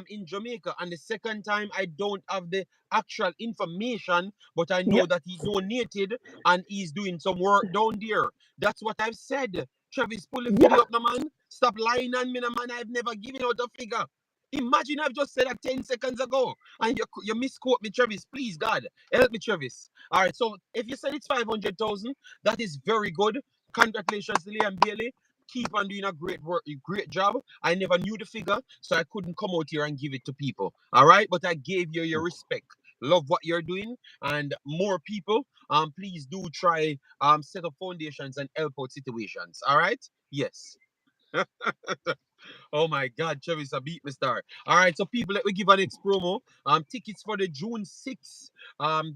in Jamaica, and the second time I don't have the actual information, but I Yeah, know that he donated and he's doing some work down there. That's what I've said. Travis, pull the yeah. video up, no man. Stop lying on me, no man. I've never given out a figure. Imagine I've just said that 10 seconds ago and you misquote me, Travis. Please, God, help me, Travis. All right, so if you said it's 500,000, that is very good. Congratulations to Liam Bailey. Keep on doing a great work, a great job. I never knew the figure, so I couldn't come out here and give it to people. All right, but I gave you your respect. Love what you're doing, and more people. Please do try set up foundations and help out situations. All right, yes. Oh my God, Travis, a beat me star. All right, so people, let me give an next promo. Tickets for the June 6th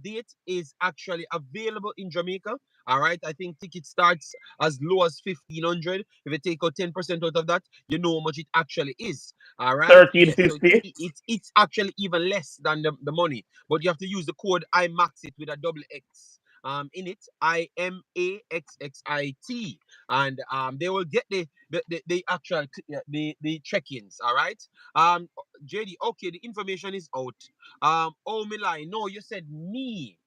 date is actually available in Jamaica. All right, I think ticket starts as low as 1,500. If you take out 10% out of that, you know how much it actually is. All right, thirteen yes, so fifty. it's actually even less than the money, but you have to use the code IMAXIT with a double X. In it, IMAXXIT, and they will get the actual the check-ins. All right. JD, okay, the information is out. Oh me lie. No, you said me.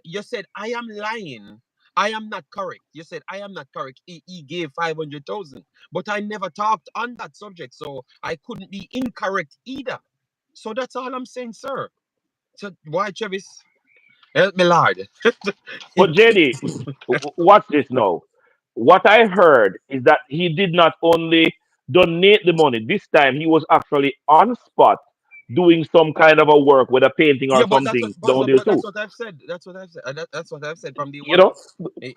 You said I am lying. I am not correct. You said I am not correct. He gave 500,000, but I never talked on that subject, so I couldn't be incorrect either. So that's all I'm saying, sir. So why, Travis? Help me, Lord. But JD, watch this now. What I heard is that he did not only donate the money. This time he was actually on spot doing some kind of a work with a painting Yeah, or but that's what, something down there that's too. what I've said. That's what I've said. That's what I've said from day You one. know, Eh,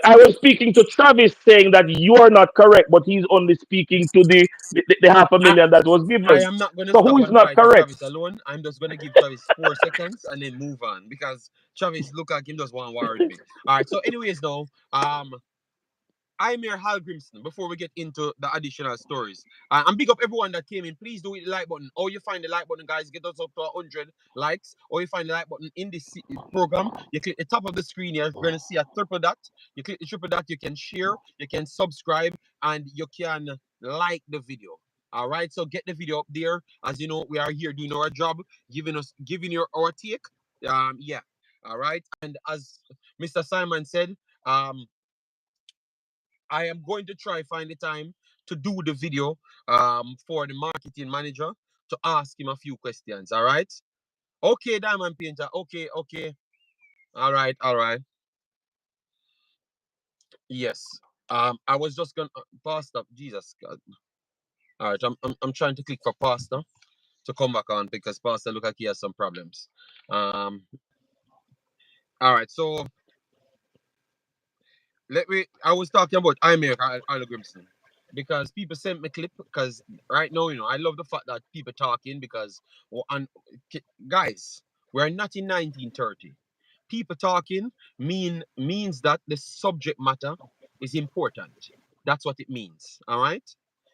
I was speaking to Travis saying that you are not correct, but he's only speaking to the half a I, million that was I given. am not going to So stop who is and not fight for correct? Travis alone. I'm just going to give Travis 4 seconds and then move on because Travis look like him just want to war with me. All right. So, anyways, now, I'm your Hallgrimsson. Before we get into the additional stories, and big up everyone that came in. Please do hit the like button. Or you find the like button, guys. Get us up to 100 likes. Or you find the like button in this program. You click the top of the screen here. You're gonna see a triple dot. You click the triple dot. You can share. You can subscribe, and you can like the video. All right. So get the video up there. As you know, we are here doing our job, giving your our take. Yeah. All right. And as Mr. Simon said, um I am going to try find the time to do the video for the marketing manager to ask him a few questions. All right. Okay, Diamond Painter. Okay, okay. All right, all right. Yes. I was just gonna Pastor. Jesus God. All right. I'm trying to click for Pastor to come back on because Pastor look like he has some problems. Um. All right. So let me. I was talking about Hallgrimsson because people sent me clip because right now I love the fact that people talking because and guys, we're not in 1930. People talking means that the subject matter is important. That's what it means. All right.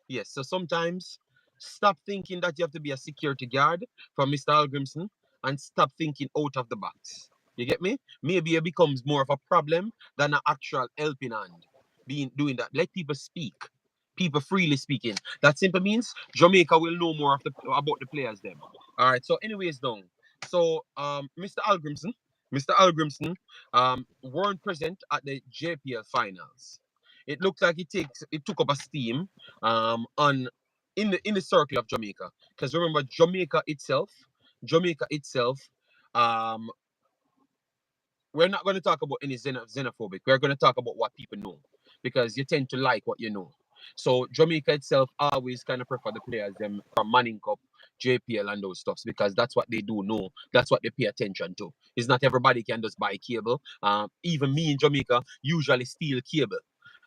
Yes. So sometimes stop thinking that you have to be a security guard for Mr. Hallgrimsson and stop thinking out of the box. You get me? Maybe it becomes more of a problem than an actual helping hand being doing that. Let people speak. People freely speaking. That simply means Jamaica will know more of about the players them. All right. So, anyways, down. So, Mr. Algrimson, weren't present at the JPL finals. It looks like it took up a steam on in the circle of Jamaica. Because remember, Jamaica itself, um, we're not going to talk about any xenophobic. We're going to talk about what people know because you tend to like what you know. So Jamaica itself always kind of prefer the players them from Manning Cup, JPL, and those stuffs because that's what they do know. That's what they pay attention to. It's not everybody can just buy cable. Even me in Jamaica usually steal cable.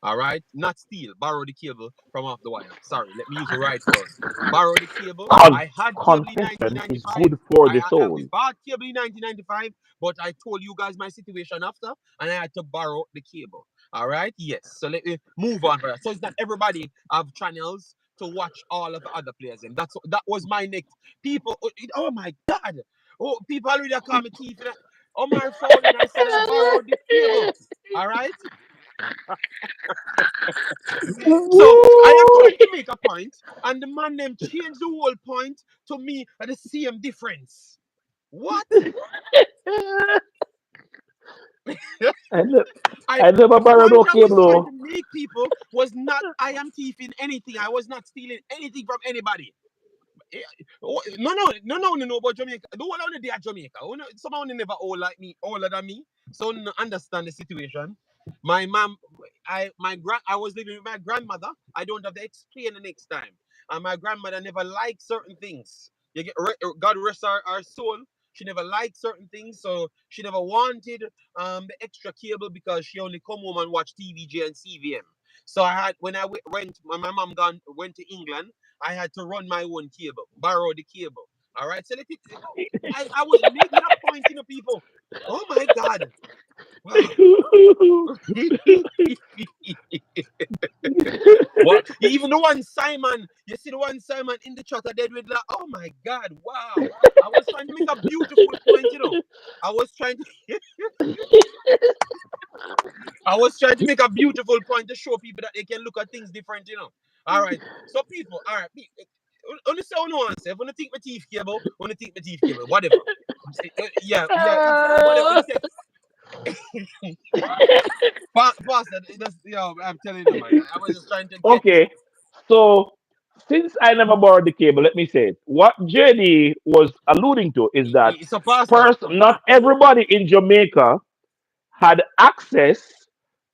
All right, not steal, borrow the cable from off the wire. Sorry, let me use the right word. Borrow the cable. Con- I had cable in Confession is 1995. good for the We soul. bought cable in 1995, but I told you guys my situation after, and I had to borrow the cable. All right, yes. So let me move on for that. So it's not everybody have channels to watch all of the other players, and that was my next. People, oh my God, oh people already call me thief. Omar phone, and I said I borrowed the cable. All right. So I am Woo! trying to make a point, and the man them change the whole point to me at the same difference. What? I, ne- I I never the borrowed point no I was cable. trying to Oh. make people was not I am thieving anything. I was not stealing anything from anybody. Eh, no, no, no, no, no, no, about Jamaica. The one only they at Jamaica. Someone never old like me, older than me. So no understand the situation. My mom, I was living with my grandmother. I don't have to explain the next time. And my grandmother never liked certain things. God rest our soul. She never liked certain things, so she never wanted the extra cable because she only come home and watch TVJ and CVM. So I had when I went when my mom went to England, I had to run my own cable, borrow the cable. All right. So I was making a point, people. Oh my God. Wow. What? Even the one Simon, you see the one Simon in the chat I did with that. Oh my God. Wow. I was trying to make a beautiful point. I was trying to I was trying to make a beautiful point to show people that they can look at things different. All right. So people, all right. Only say no answer. If you think my teeth cable, only think my teeth cable, whatever. Yeah, yeah, it's whatever. Only say Pastor, I'm telling you, man. I was just trying to get the. Okay, so since I never borrowed the cable, let me say it. What JD was alluding to is that It's a pastor. first, not everybody in Jamaica had access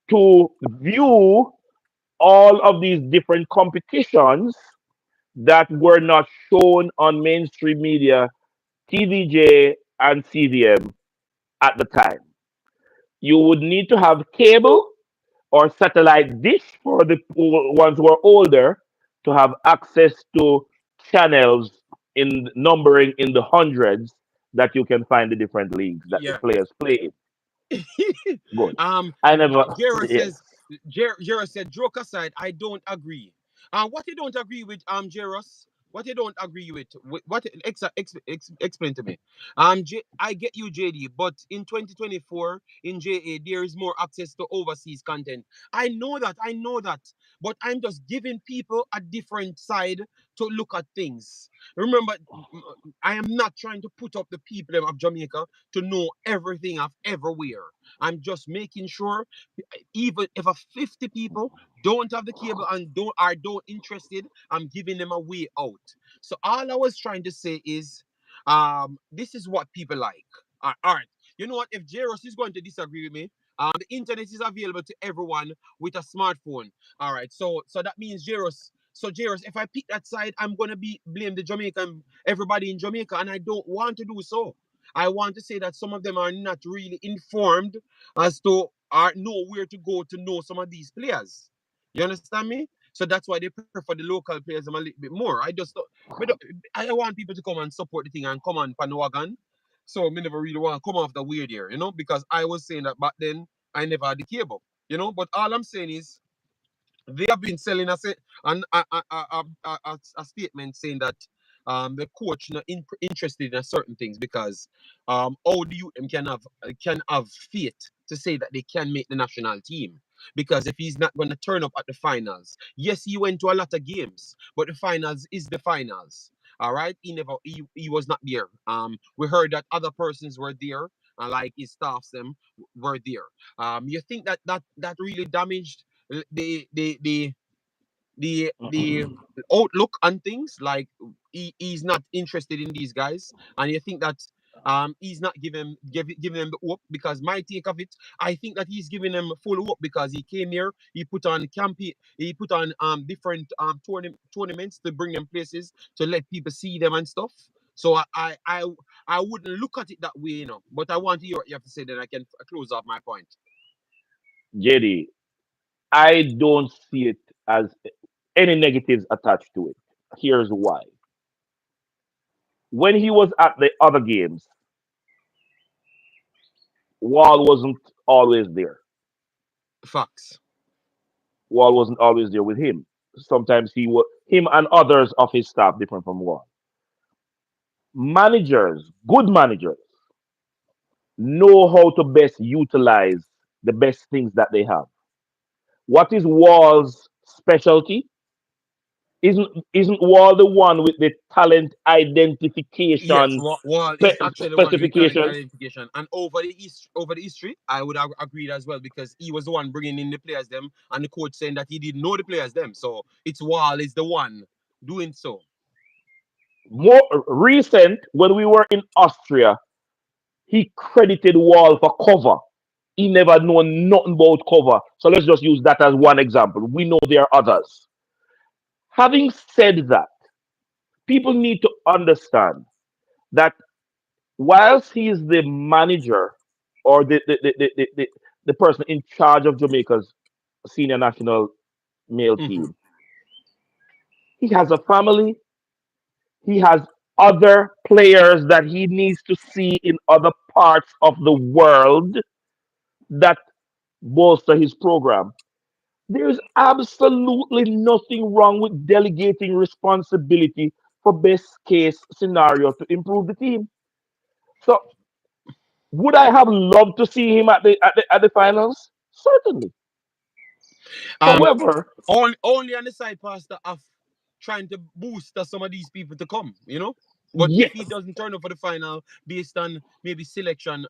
to view all of these different competitions that were not shown on mainstream media, TVJ and CVM at the time. You would need to have cable or satellite dish for the ones who are older to have access to channels in numbering in the hundreds that you can find the different leagues that the Yeah. players play in. Good. um, I never, Jera yes. says, Jera said, joke aside, I don't agree. What you don't agree with, Jaros? What you don't agree with? What explain to me? I get you, JD, but in 2024 in JA there is more access to overseas content. I know that, but I'm just giving people a different side to look at things. Remember, I am not trying to put up the people of Jamaica to know everything of everywhere. I'm just making sure, even if a 50 people don't have the cable and don't interested, I'm giving them a way out. So all I was trying to say is, this is what people like. All right. You know what? If Jairus is going to disagree with me, the internet is available to everyone with a smartphone. All right. So that means Jairus. So Jairus, if I pick that side, I'm gonna be blame the Jamaican, everybody in Jamaica, and I don't want to do so. I want to say that some of them are not really informed as to or know where to go to know some of these players. You understand me? So that's why they prefer the local players a little bit more. I want people to come and support the thing and come on Panawagan. So me never really want to come off the weird here, because I was saying that back then I never had the cable, But all I'm saying is they have been selling a statement saying that the coach not interested in certain things because how the youth them can have faith to say that they can make the national team, because if he's not going to turn up at the finals, yes, he went to a lot of games, but the finals is the finals. All right, he was not there. We heard that other persons were there, like his staffs them were there. You think that really damaged the outlook on things, like he's not interested in these guys, and you think that he's not giving them the hope, because my take of it, I think that he's giving them full hope because he came here, he put on different tournaments to bring them places to let people see them and stuff. So I wouldn't look at it that way, but I want to hear what you have to say, then I can close off my point. JD, I don't see it as any negatives attached to it. Here's why. When he was at the other games, Wall wasn't always there. Facts. Wall wasn't always there with him. Sometimes him and others of his staff different from Wall. Managers, good managers, know how to best utilize the best things that they have. What is Wall's specialty? Isn't Wall the one with the talent Yes, identification Wall is actually the one with talent specifications? identification, and over the history, I would have agreed as well, because he was the one bringing in the players them, and the coach saying that he didn't know the players them. So it's Wall is the one doing so. More recent, when we were in Austria, he credited Wall for cover. He never known nothing about cover. So let's just use that as one example. We know there are others. Having said that, people need to understand that whilst he is the manager or the person in charge of Jamaica's senior national male Mhm. team, he has a family, he has other players that he needs to see in other parts of the world that bolster his program. There's absolutely nothing wrong with delegating responsibility for best case scenario to improve the team. So would I have loved to see him at the finals? Certainly. Um, However, only on the side, Pastor, of trying to boost some of these people to come. But if he yes, doesn't turn up for the final based on maybe selection,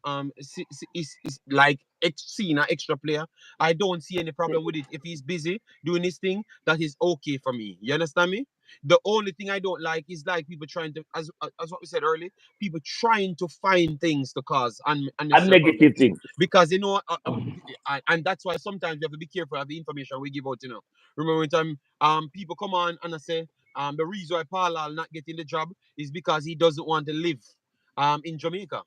is like seeing an extra player, I don't see any problem with it. If he's busy doing his thing, that is okay for me. You understand me? The only thing I don't like is like people trying to, as what we said earlier, people trying to find things to cause a unnecessary negative problems, thing. because and that's why sometimes you have to be careful of the information we give out. Remember when time people come on and I say, the reason why Paul not getting the job is because he doesn't want to live in Jamaica.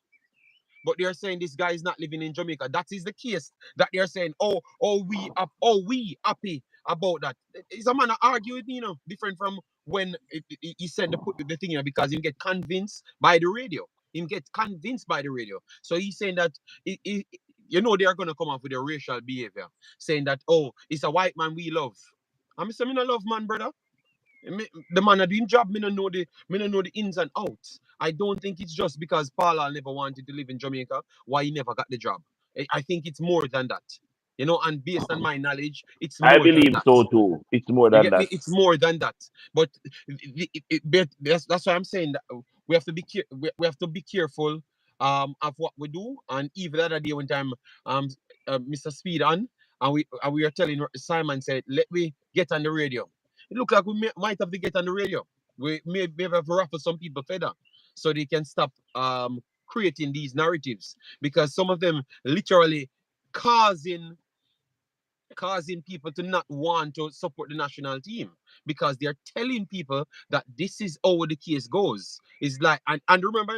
But they're saying this guy is not living in Jamaica. That is the case that they're saying, we happy about that. It's a man that argue with me, different from when he said to put the thing in because he get convinced by the radio. Him get convinced by the radio. So he's saying that they're gonna come up with a racial behavior, saying that it's a white man we love. I'm saying, I love man, brother. The man are doing job. Me no know the ins and outs. I don't think it's just because Paula never wanted to live in Jamaica why he never got the job. I think it's more than that. And based on my knowledge, it's I more than believe that. so too. It's more You than get me? that. It's more than that. But that's why I'm saying that we have to be we have to be careful of what we do. And even the other day one time Mr. Speed on and we are telling Simon said let we get on the radio. It looked like we might have to get on the radio. We may have to ruffle some people feather so they can stop creating these narratives because some of them literally causing people to not want to support the national team because they're telling people that this is how the case goes. It's like, and remember,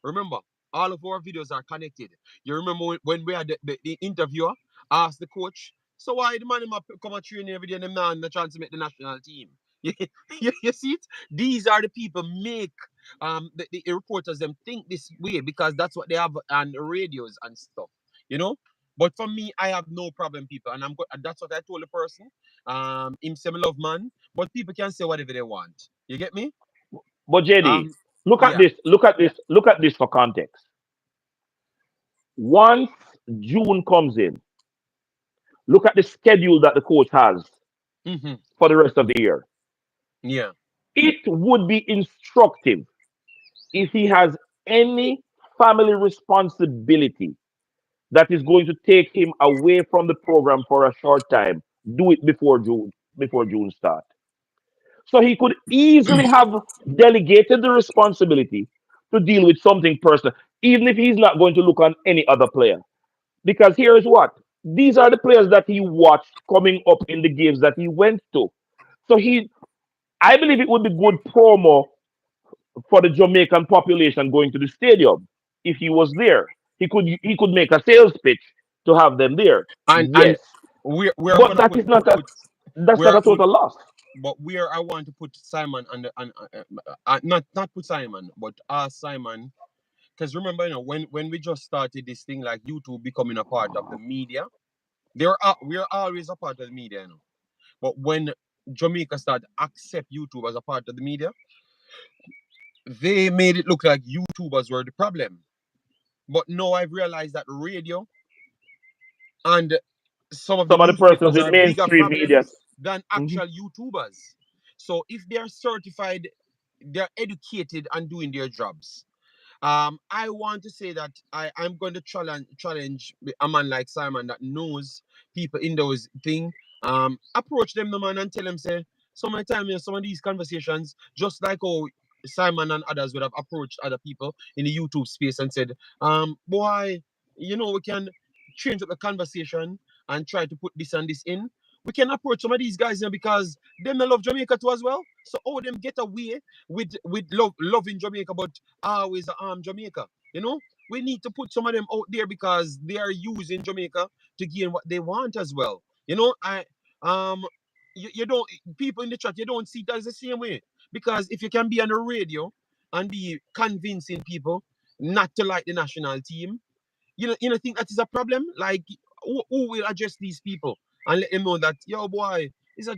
remember, all of our videos are connected. You remember when we had the interviewer asked the coach, so why the man him come and train every day and them now and trying to make the national team? You see it? These are the people make the reporters them think this way because that's what they have on the radios and stuff. You know, but for me, I have no problem, people, and that's what I told the person. Him say me love man, but people can say whatever they want. You get me? But JD, Um, look at yeah. this. Look at this. Look at this for context. Once June comes in, look at the schedule that the coach has Mm-hmm. for the rest of the year. Yeah. It would be instructive if he has any family responsibility that is going to take him away from the program for a short time. Do it before June start. So he could easily have delegated the responsibility to deal with something personal, even if he's not going to look on any other player. Because here's what these are the players that he watched coming up in the games that he went to. So I believe it would be good promo for the Jamaican population going to the stadium if he was there. He could make a sales pitch to have them there. And Yes, we're but gonna that's not we're a total loss. but where I want to put Simon on the not put Simon, but ask Simon. Because remember, when we just started this thing like YouTube becoming a part of the media, we are always a part of the media, But when Jamaica started accept YouTube as a part of the media, they made it look like YouTubers were the problem. But now I've realized that radio and some of the Some of the persons newspapers in are bigger mainstream media. problems than Mhm. actual YouTubers. So if they are certified, they're educated and doing their jobs. I want to say that I'm going to challenge a man like Simon that knows people in those things. Approach them, the man, and tell them, say, some of the time, some of these conversations, just like how Simon and others would have approached other people in the YouTube space and said, boy, we can change up the conversation and try to put this and this in. We can approach some of these guys because them they love Jamaica too as well. So them get away with loving Jamaica, but always Jamaica. We need to put some of them out there because they are using Jamaica to gain what they want as well. I um you don't people in the chat you don't see it as the same way because if you can be on the radio and be convincing people not to like the national team, you know think that is a problem. Like who will address these people and let them know that yo boy, it's a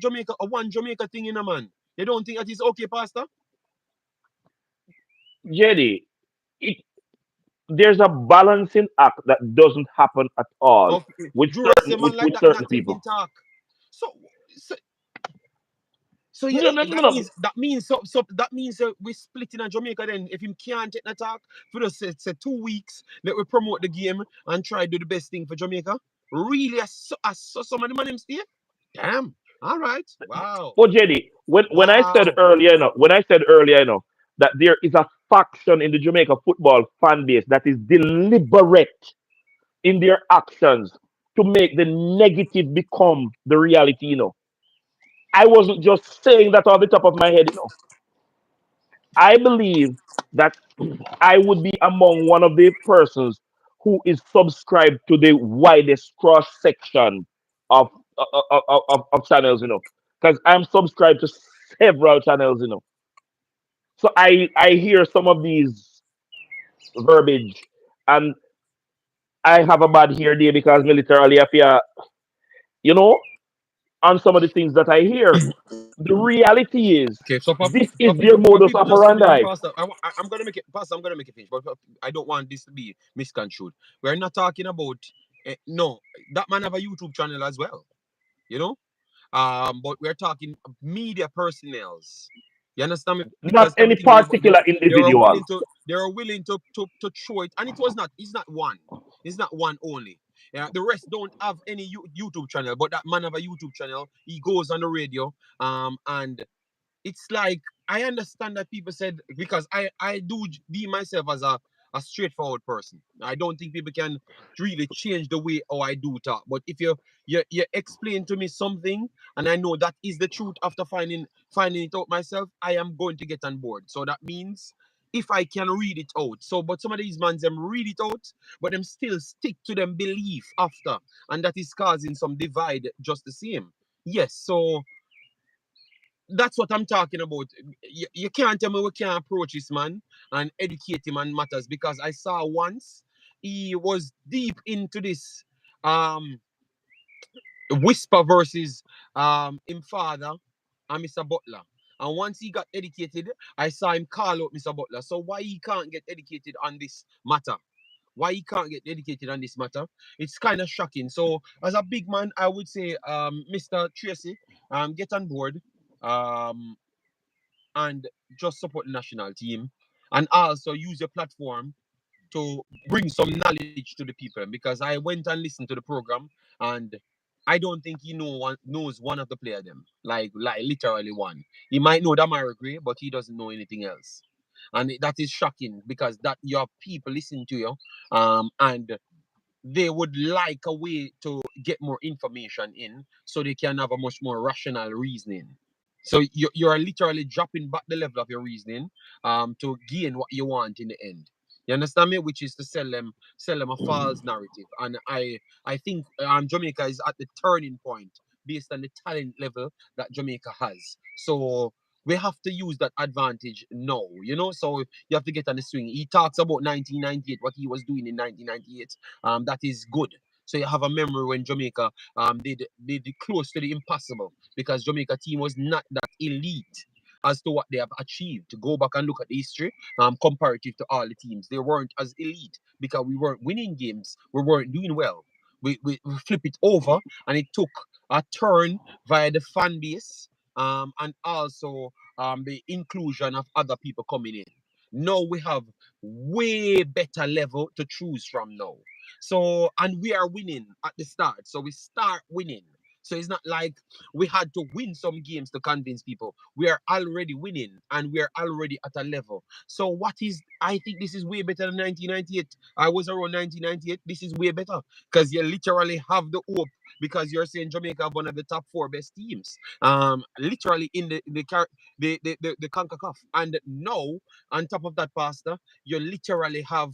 one Jamaica thing in a man. You don't think that is okay, Pastor? JD, it, there's a balancing act that doesn't happen at all Okay. with Jura say certain man like with that certain not taking people. talk. So so, so yeah, No, no, no, that no. means that means we split in a Jamaica then. If him can't take the talk for the say 2 weeks, let we promote the game and try to do the best thing for Jamaica. Really, I saw some of the man him stay. Damn. All right. Wow. But JD, when I said Wow. earlier, that there is a faction in the Jamaica football fan base that is deliberate in their actions to make the negative become the reality. I wasn't just saying that off the top of my head. I believe that I would be among one of the persons who is subscribed to the widest cross section of of channels, because I'm subscribed to several channels, So I hear some of these verbiage, and I have a bad hair day because me literally I feel, you know, on some of the things that I hear. The reality is, Okay, so this for is their people, modus just to be, and operandi. Pastor, I'm gonna make it, Pastor. I'm gonna make it finish, but I don't want this to be misconstrued. We're not talking about no, that man have a YouTube channel as well, you know. But we're talking media personnels. You understand me? Not Because any everything they do, particular they were willing individual. to to throw it, and it was not. It's not one. It's not one only. Yeah, the rest don't have any YouTube channel, but that man have a YouTube channel. He goes on the radio, and it's like I understand that people said because I do deem myself as a straightforward person. I don't think people can really change the way how I do talk. But if you explain to me something and I know that is the truth after finding it out myself, I am going to get on board. So that means if I can read it out. So but some of these man them read it out, but them still stick to them belief after, and that is causing some divide just the same. Yes, so that's what I'm talking about. You can't tell me we can't approach this man and educate him on matters because I saw once he was deep into this um whisper versus him father and Mr. Butler. And once he got educated, I saw him call out Mr. Butler. So why he can't get educated on this matter? Why he can't get educated on this matter? It's kind of shocking. So as a big man, I would say, Mr. Tracy, get on board. Um, and just support the national team and also use your platform to bring some knowledge to the people because I went and listened to the program and I don't think he knows one of the player them like literally one. He might know Damari Gray, but he doesn't know anything else, and that is shocking because that you have people listening to you, and they would like a way to get more information in so they can have a much more rational reasoning. So you're literally dropping back the level of your reasoning to gain what you want in the end. You understand me? Which is to sell them a false narrative. And I think Jamaica is at the turning point based on the talent level that Jamaica has. So we have to use that advantage now, So you have to get on the swing. He talks about 1998, what he was doing in 1998. That is good. So you have a memory when Jamaica did close to the impossible because Jamaica team was not that elite as to what they have achieved. To go back and look at the history, comparative to all the teams, they weren't as elite because we weren't winning games, we weren't doing well. We flip it over, and it took a turn via the fan base, and also the inclusion of other people coming in. Now we have way better level to choose from now. So, and we are winning at the start. So we start winning. So it's not like we had to win some games to convince people. We are already winning and we are already at a level. So I think this is way better than 1998. I was around 1998. This is way better because you literally have the hope because you're saying Jamaica have one of the top four best teams. Literally in the Concacaf. And now, on top of that, Pastor, you literally have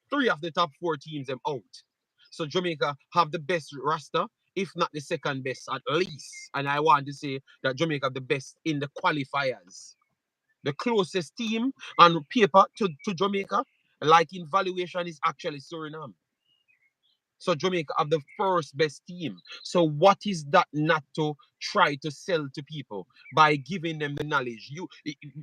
three of the top four teams them out. So Jamaica have the best roster, if not the second best at least. And I want to say that Jamaica have the best in the qualifiers. The closest team on paper to Jamaica, like in valuation, is actually Suriname. So Jamaica have the first best team. So what is that not to try to sell to people by giving them the knowledge?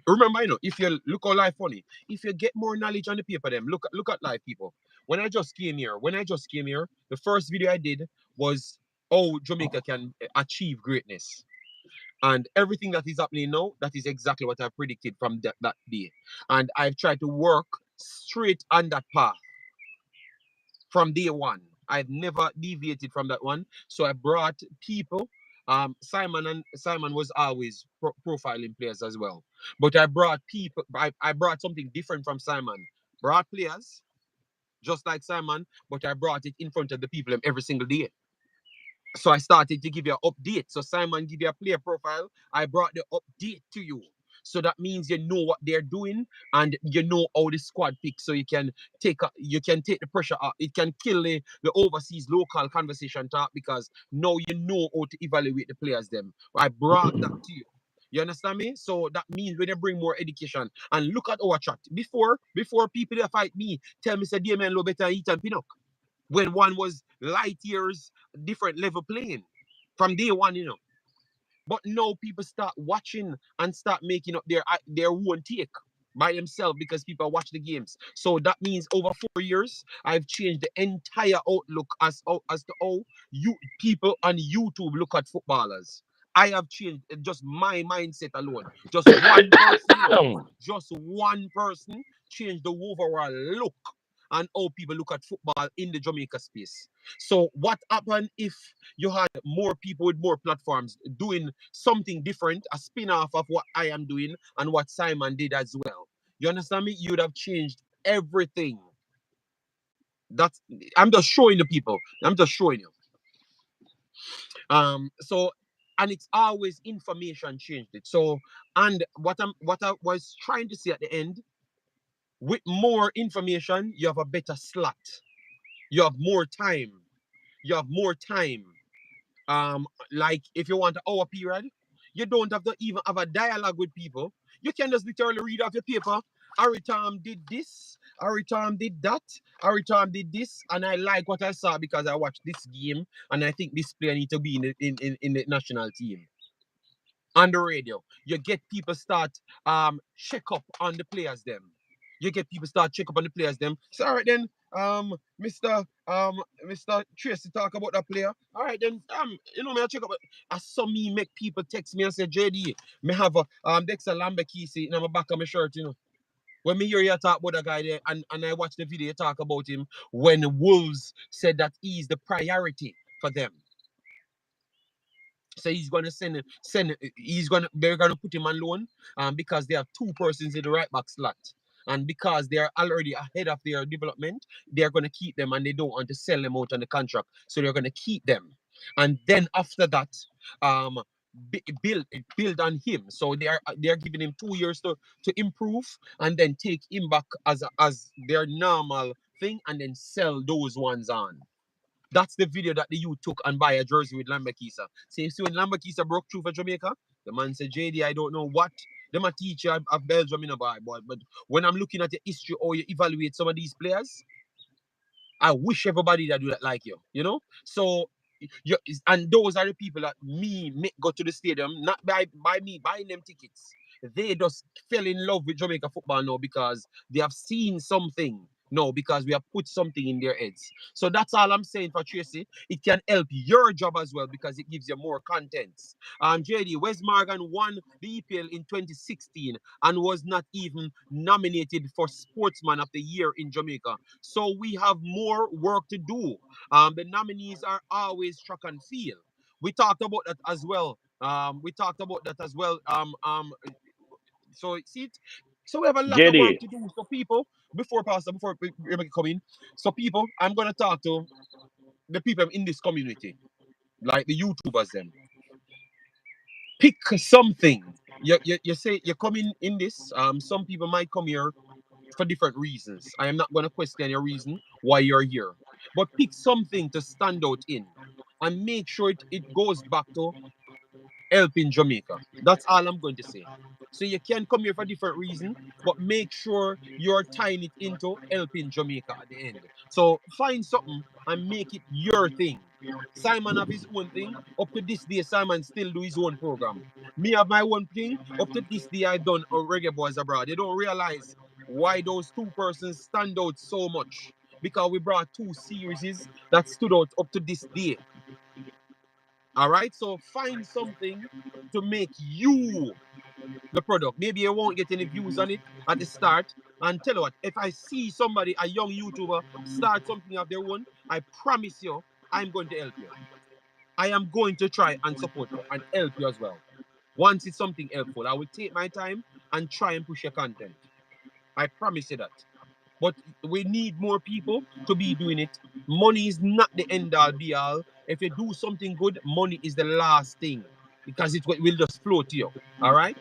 Remember, if you look at life funny, if you get more knowledge on the paper, them look at life, people. When I just came here, the first video I did was how Jamaica can achieve greatness. And everything that is happening now, that is exactly what I predicted from that day. And I've tried to work straight on that path from day one. I've never deviated from that one. So I brought people. Simon was always profiling players as well. But I brought people. I brought something different from Simon. Brought players just like Simon, but I brought it in front of the people every single day. So I started to give you an update. So Simon give you a player profile. I brought the update to you. So that means you know what they're doing and you know how the squad picks. So you can take the pressure out. It can kill the overseas local conversation talk because now you know how to evaluate the players them. I brought that to you. You understand me? So that means when you bring more education and look at our chat. Before people that fight me tell me say Damien Low better eat and Pinnock when one was light years different level playing from day one, you know. But now people start watching and start making up their own take by themselves because people watch the games. So that means over 4 years, I've changed the entire outlook as to how you people on YouTube look at footballers. I have changed just my mindset alone. Just one person, you know, just one person changed the overall look and how people look at football in the Jamaica space. So what happened if you had more people with more platforms doing something different, a spin-off of what I am doing and what Simon did as well? You understand me? You would have changed everything. That's I'm just showing the people. I'm just showing you. So and it's always information changed it. So and what I was trying to say at the end, with more information, you have a better slot. You have more time. You have more time. Like if you want an hour period, you don't have to even have a dialogue with people. You can just literally read off your paper. Aritam did this, Aritam did that, Aritam did this, and I like what I saw because I watched this game and I think this player need to be in the national team. On the radio, you get people start check up on the players them. You get people start check up on the players them. So all right then, Mr. Tracy talk about that player. All right then, you know me I check up. I saw me make people text me and say JD, me have a Dexter Lambert in my back of my shirt, you know. When me hear you talk about that guy there, and I watch the video you talk about him when Wolves said that he's the priority for them. So he's gonna they're gonna put him on loan because they have two persons in the right back slot. And because they're already ahead of their development, they're gonna keep them and they don't want to sell them out on the contract. So they're gonna keep them. And then after that, um build on him. So they're giving him 2 years to improve and then take him back as their normal thing and then sell those ones on. That's the video that the youth took and buy a jersey with Lambakisa. So you see when Lambakisa broke through for Jamaica, the man said, JD, I don't know what. Them a teacher of Belgium in a boy, but when I'm looking at the history or you evaluate some of these players, I wish everybody that do that like you, you know? So you, and those are the people that me make go to the stadium, not by me buying them tickets. They just fell in love with Jamaica football now because they have seen something. No, because we have put something in their heads. So that's all I'm saying for Tracy. It can help your job as well because it gives you more contents. JD, Wes Morgan won the EPL in 2016 and was not even nominated for Sportsman of the Year in Jamaica. So we have more work to do. The nominees are always track and field. We talked about that as well. We talked about that as well. So see it. So we have a lot of work JD, to do. So people, before we come in, so people, I'm gonna talk to the people in this community, like the YouTubers. Them pick something. You say you're coming in this. Some people might come here for different reasons. I am not going to question your reason why you're here. But pick something to stand out in and make sure it goes back to helping Jamaica. That's all I'm going to say. So you can come here for different reasons, but make sure you're tying it into helping Jamaica at the end. So find something and make it your thing. Simon have his own thing. Up to this day, Simon still do his own program. Me have my own thing. Up to this day, I done a Reggae Boyz abroad. They don't realize why those two persons stand out so much. Because we brought two series that stood out up to this day. All right, so find something to make you the product. Maybe you won't get any views on it at the start. And tell you what, if I see somebody, a young YouTuber, start something of their own, I promise you, I'm going to help you. I am going to try and support you and help you as well. Once it's something helpful, I will take my time and try and push your content. I promise you that. But we need more people to be doing it Money is not the end all be all. If you do something good, money is the last thing because it will just flow to you. All right.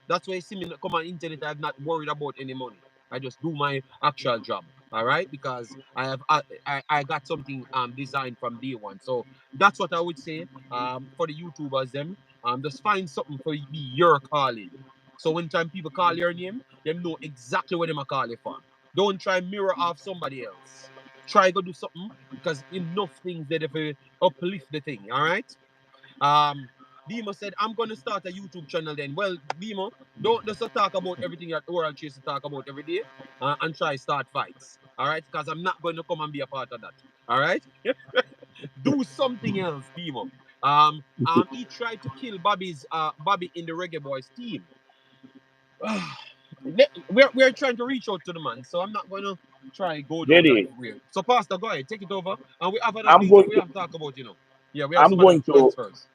That's why you see me come on internet. I'm not worried about any money. I just do my actual job. All right, because I got something designed from day one. So that's what I would say for the YouTubers them just find something for be your calling. So when time people call your name, them know exactly what them are calling for. Don't try mirror off somebody else. Try go do something because enough things that if uplift the thing. All right. Um, Bimo said, I'm going to start a YouTube channel then. Well, Bimo, don't just talk about everything that the world chase to talk about every day and try start fights. All right? Because I'm not going to come and be a part of that. All right? Do something else, Bimo. He tried to kill Bobby in the Reggae Boys team. we're trying to reach out to the man, so I'm not going to try go down that JD, way. So, Pastor, go ahead, take it over. And we have other I'm things that going we to have to talk about. Yeah, we have I'm some other going to transfers.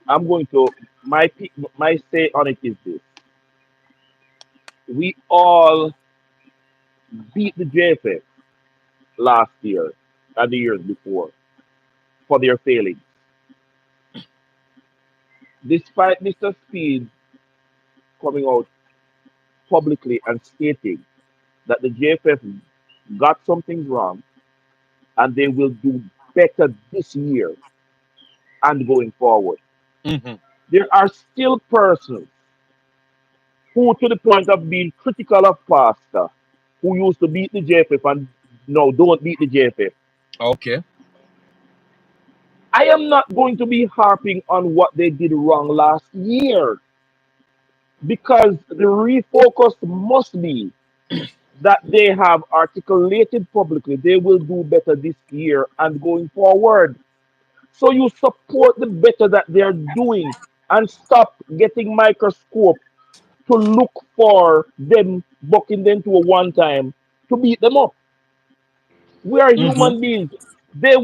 I'm going to my say on it is this. We all beat the JFF last year and the years before for their failings. Despite Mr. Speed coming out publicly and stating that the JFF got some things wrong and they will do better this year and going forward. Mm-hmm. There are still persons who, to the point of being critical of Pastor, who used to beat the JFF and now don't beat the JFF. Okay. I am not going to be harping on what they did wrong last year because the refocus must be that they have articulated publicly they will do better this year and going forward. So you support the better that they're doing and stop getting microscope to look for them bucking them to a one time to beat them up. We are Mm-hmm. human beings. There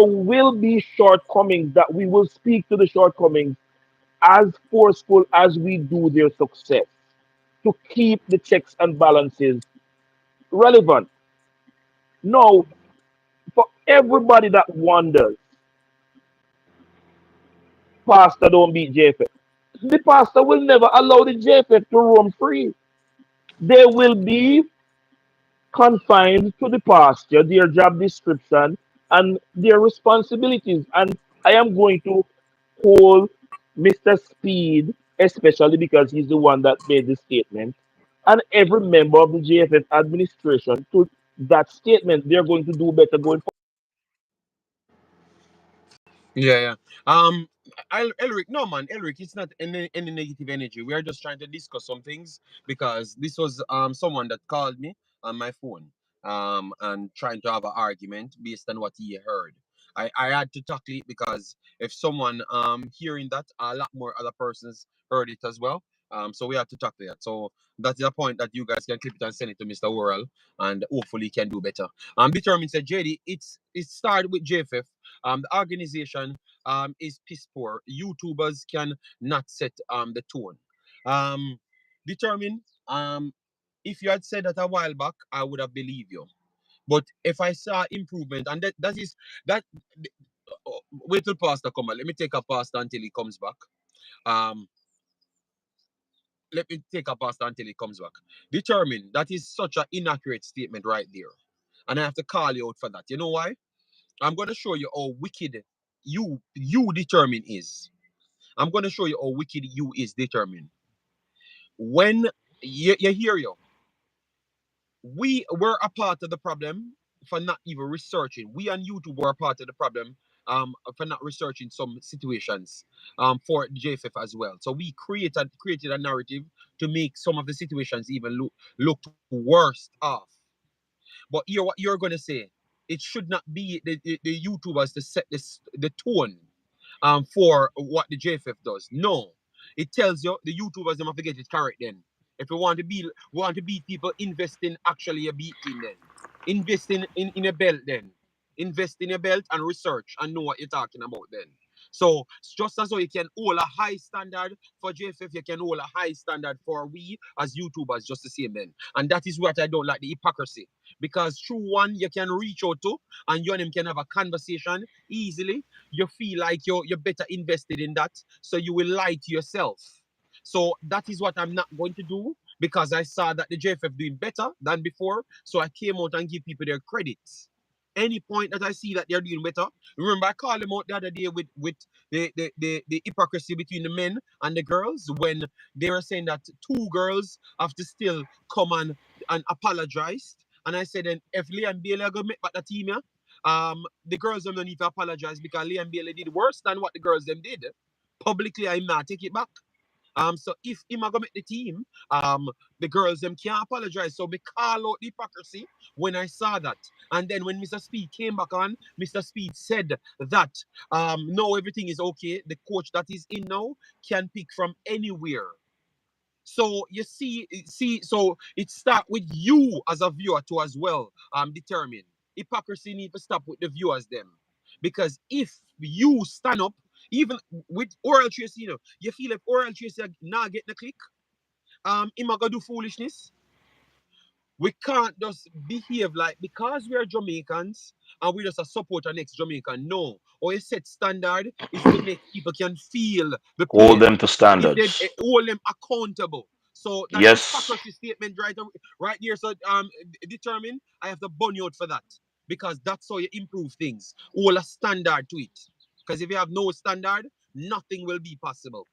will be shortcomings that we will speak to the shortcomings as forceful as we do their success to keep the checks and balances relevant. Now, for everybody that wonders, pastor don't beat JFF. The pastor will never allow the JFF to roam free. They will be confined to the pasture, their job description, and their responsibilities. And I am going to hold Mr. Speed, especially because he's the one that made the statement, and every member of the JFF administration to that statement. They're going to do better going forward. Yeah, yeah. Elric, no man, Elric, it's not any negative energy. We are just trying to discuss some things because this was someone that called me on my phone and trying to have an argument based on what he heard. I had to tackle it because if someone hearing that, a lot more other persons heard it as well. So we have to tackle that. So that's the point that you guys can clip it and send it to Mr. Worrell and hopefully he can do better. Determined said JD, it started with JFF. The organization is piss poor. YouTubers can not set the tone. Um, determine if you had said that a while back, I would have believed you. But if I saw improvement, and that is that. Wait till Pastor come on. Let me take a Pastor until he comes back. Um, let me take a Pastor until he comes back. Determine that is such an inaccurate statement right there, and I have to call you out for that. You know why? I'm going to show you how wicked you determine is. I'm going to show you how wicked you is determined. When you hear you, we were a part of the problem for not even researching. We and YouTube were a part of the problem for not researching some situations for JFF as well. So we created a narrative to make some of the situations even look worse off. But what you're going to say, it should not be the YouTubers to set the tone for what the JFF does. No, it tells you the YouTubers them have to get it correct then. If you want to beat people, invest in actually a beat team then. Invest in a belt then. Invest in a belt and research and know what you're talking about then. So just as though you can hold a high standard for JFF, you can hold a high standard for we as YouTubers, just the same then. And that is what I don't like, the hypocrisy. Because through one you can reach out to and you and him can have a conversation easily. You feel like you're better invested in that. So you will lie to yourself. So that is what I'm not going to do because I saw that the JFF doing better than before. So I came out and give people their credits. Any point that I see that they're doing better. Remember, I called them out the other day with the hypocrisy between the men and the girls when they were saying that two girls have to still come and apologize. And I said, then if Liam Bailey are going to make back the team, yeah, the girls don't need to apologize because Liam Bailey did worse than what the girls them did. Publicly, I'm not take it back. So if him gonna make the team, the girls them can't apologize. So me call out the hypocrisy when I saw that. And then when Mr. Speed came back on, Mr. Speed said that no, everything is okay. The coach that is in now can pick from anywhere. So you see, so it start with you as a viewer too as well. Determine hypocrisy need to stop with the viewers them, because if you stand up, even with Oral Tracy, you feel if Oral Tracy not getting a click, him a go do foolishness. We can't just behave like because we are Jamaicans and we just a support our next Jamaican. No. Or a set standard is to make people can feel the Hold pain. them to If they standards. hold them accountable. So that Yes. hypocrisy statement right here. So determine I have to burn you out for that. Because that's how you improve things. Hold a standard to it. Because if you have no standard, nothing will be possible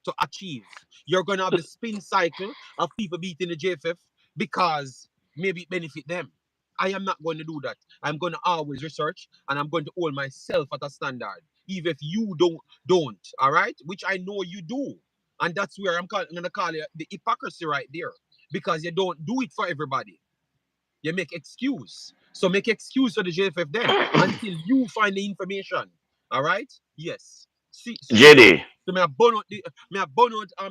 to achieve. You're gonna have the spin cycle of people beating the JFF because maybe it benefit them. I am not going to do that. I'm going to always research and I'm going to hold myself at a standard, even if you don't. All right, which I know you do, and that's where I'm going to call it the hypocrisy right there, because you don't do it for everybody. You make excuse. So make excuse for the JFF then until you find the information. All right. Yes. See. So JD, me a burn out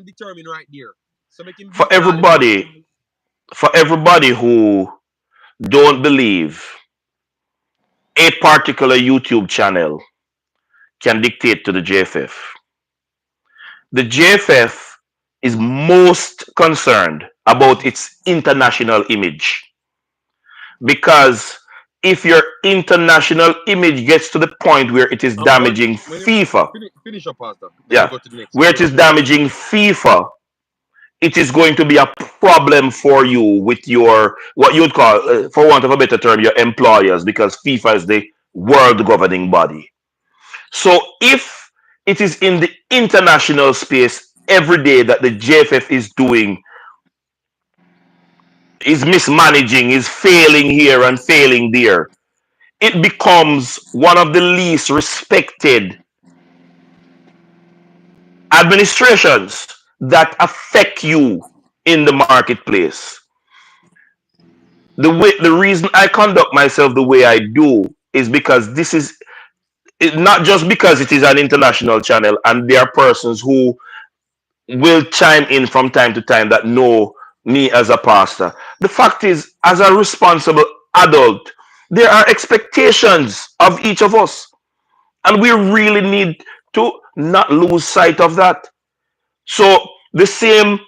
determined right there. So make him for beat me all him want. everybody who don't believe a particular YouTube channel can dictate to the JFF. The JFF is most concerned about its international image, because if your international image gets to the point where it is I'm done. damaging When you FIFA, finish your pastor, then we yeah, go to the next. where it is damaging FIFA, it is going to be a problem for you with your what you would call, for want of a better term, your employers, because FIFA is the world governing body. So if it is in the international space every day that the JFF is doing, is mismanaging, is failing here and failing there, it becomes one of the least respected administrations that affect you in the marketplace. The reason I conduct myself the way I do is because this is not just because it is an international channel and there are persons who will chime in from time to time that know me as a pastor. The fact is, as a responsible adult, there are expectations of each of us, and we really need to not lose sight of that. So, the same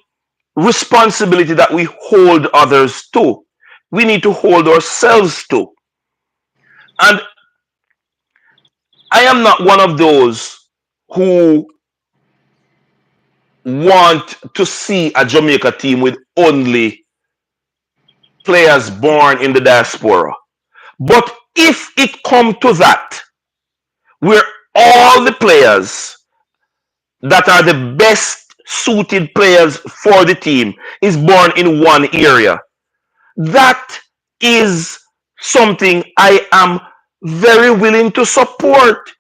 responsibility that we hold others to, we need to hold ourselves to. And I am not one of those who want to see a Jamaica team with only players born in the diaspora. But if it come to that, where all the players that are the best suited players for the team is born in one area, that is something I am very willing to support.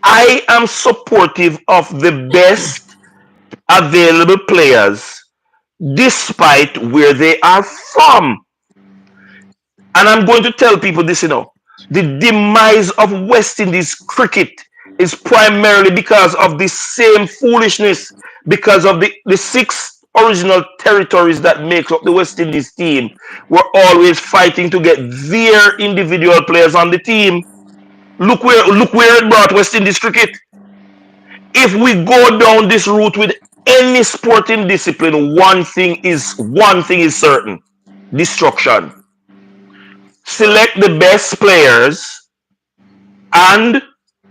I am supportive of the best available players despite where they are from. And I'm going to tell people this, the demise of West Indies cricket is primarily because of the same foolishness, because of the six original territories that make up the West Indies team were always fighting to get their individual players on the team. Look where it brought West Indies cricket. if we go down this route with any sporting discipline, one thing is certain: destruction. Right. Select the best players and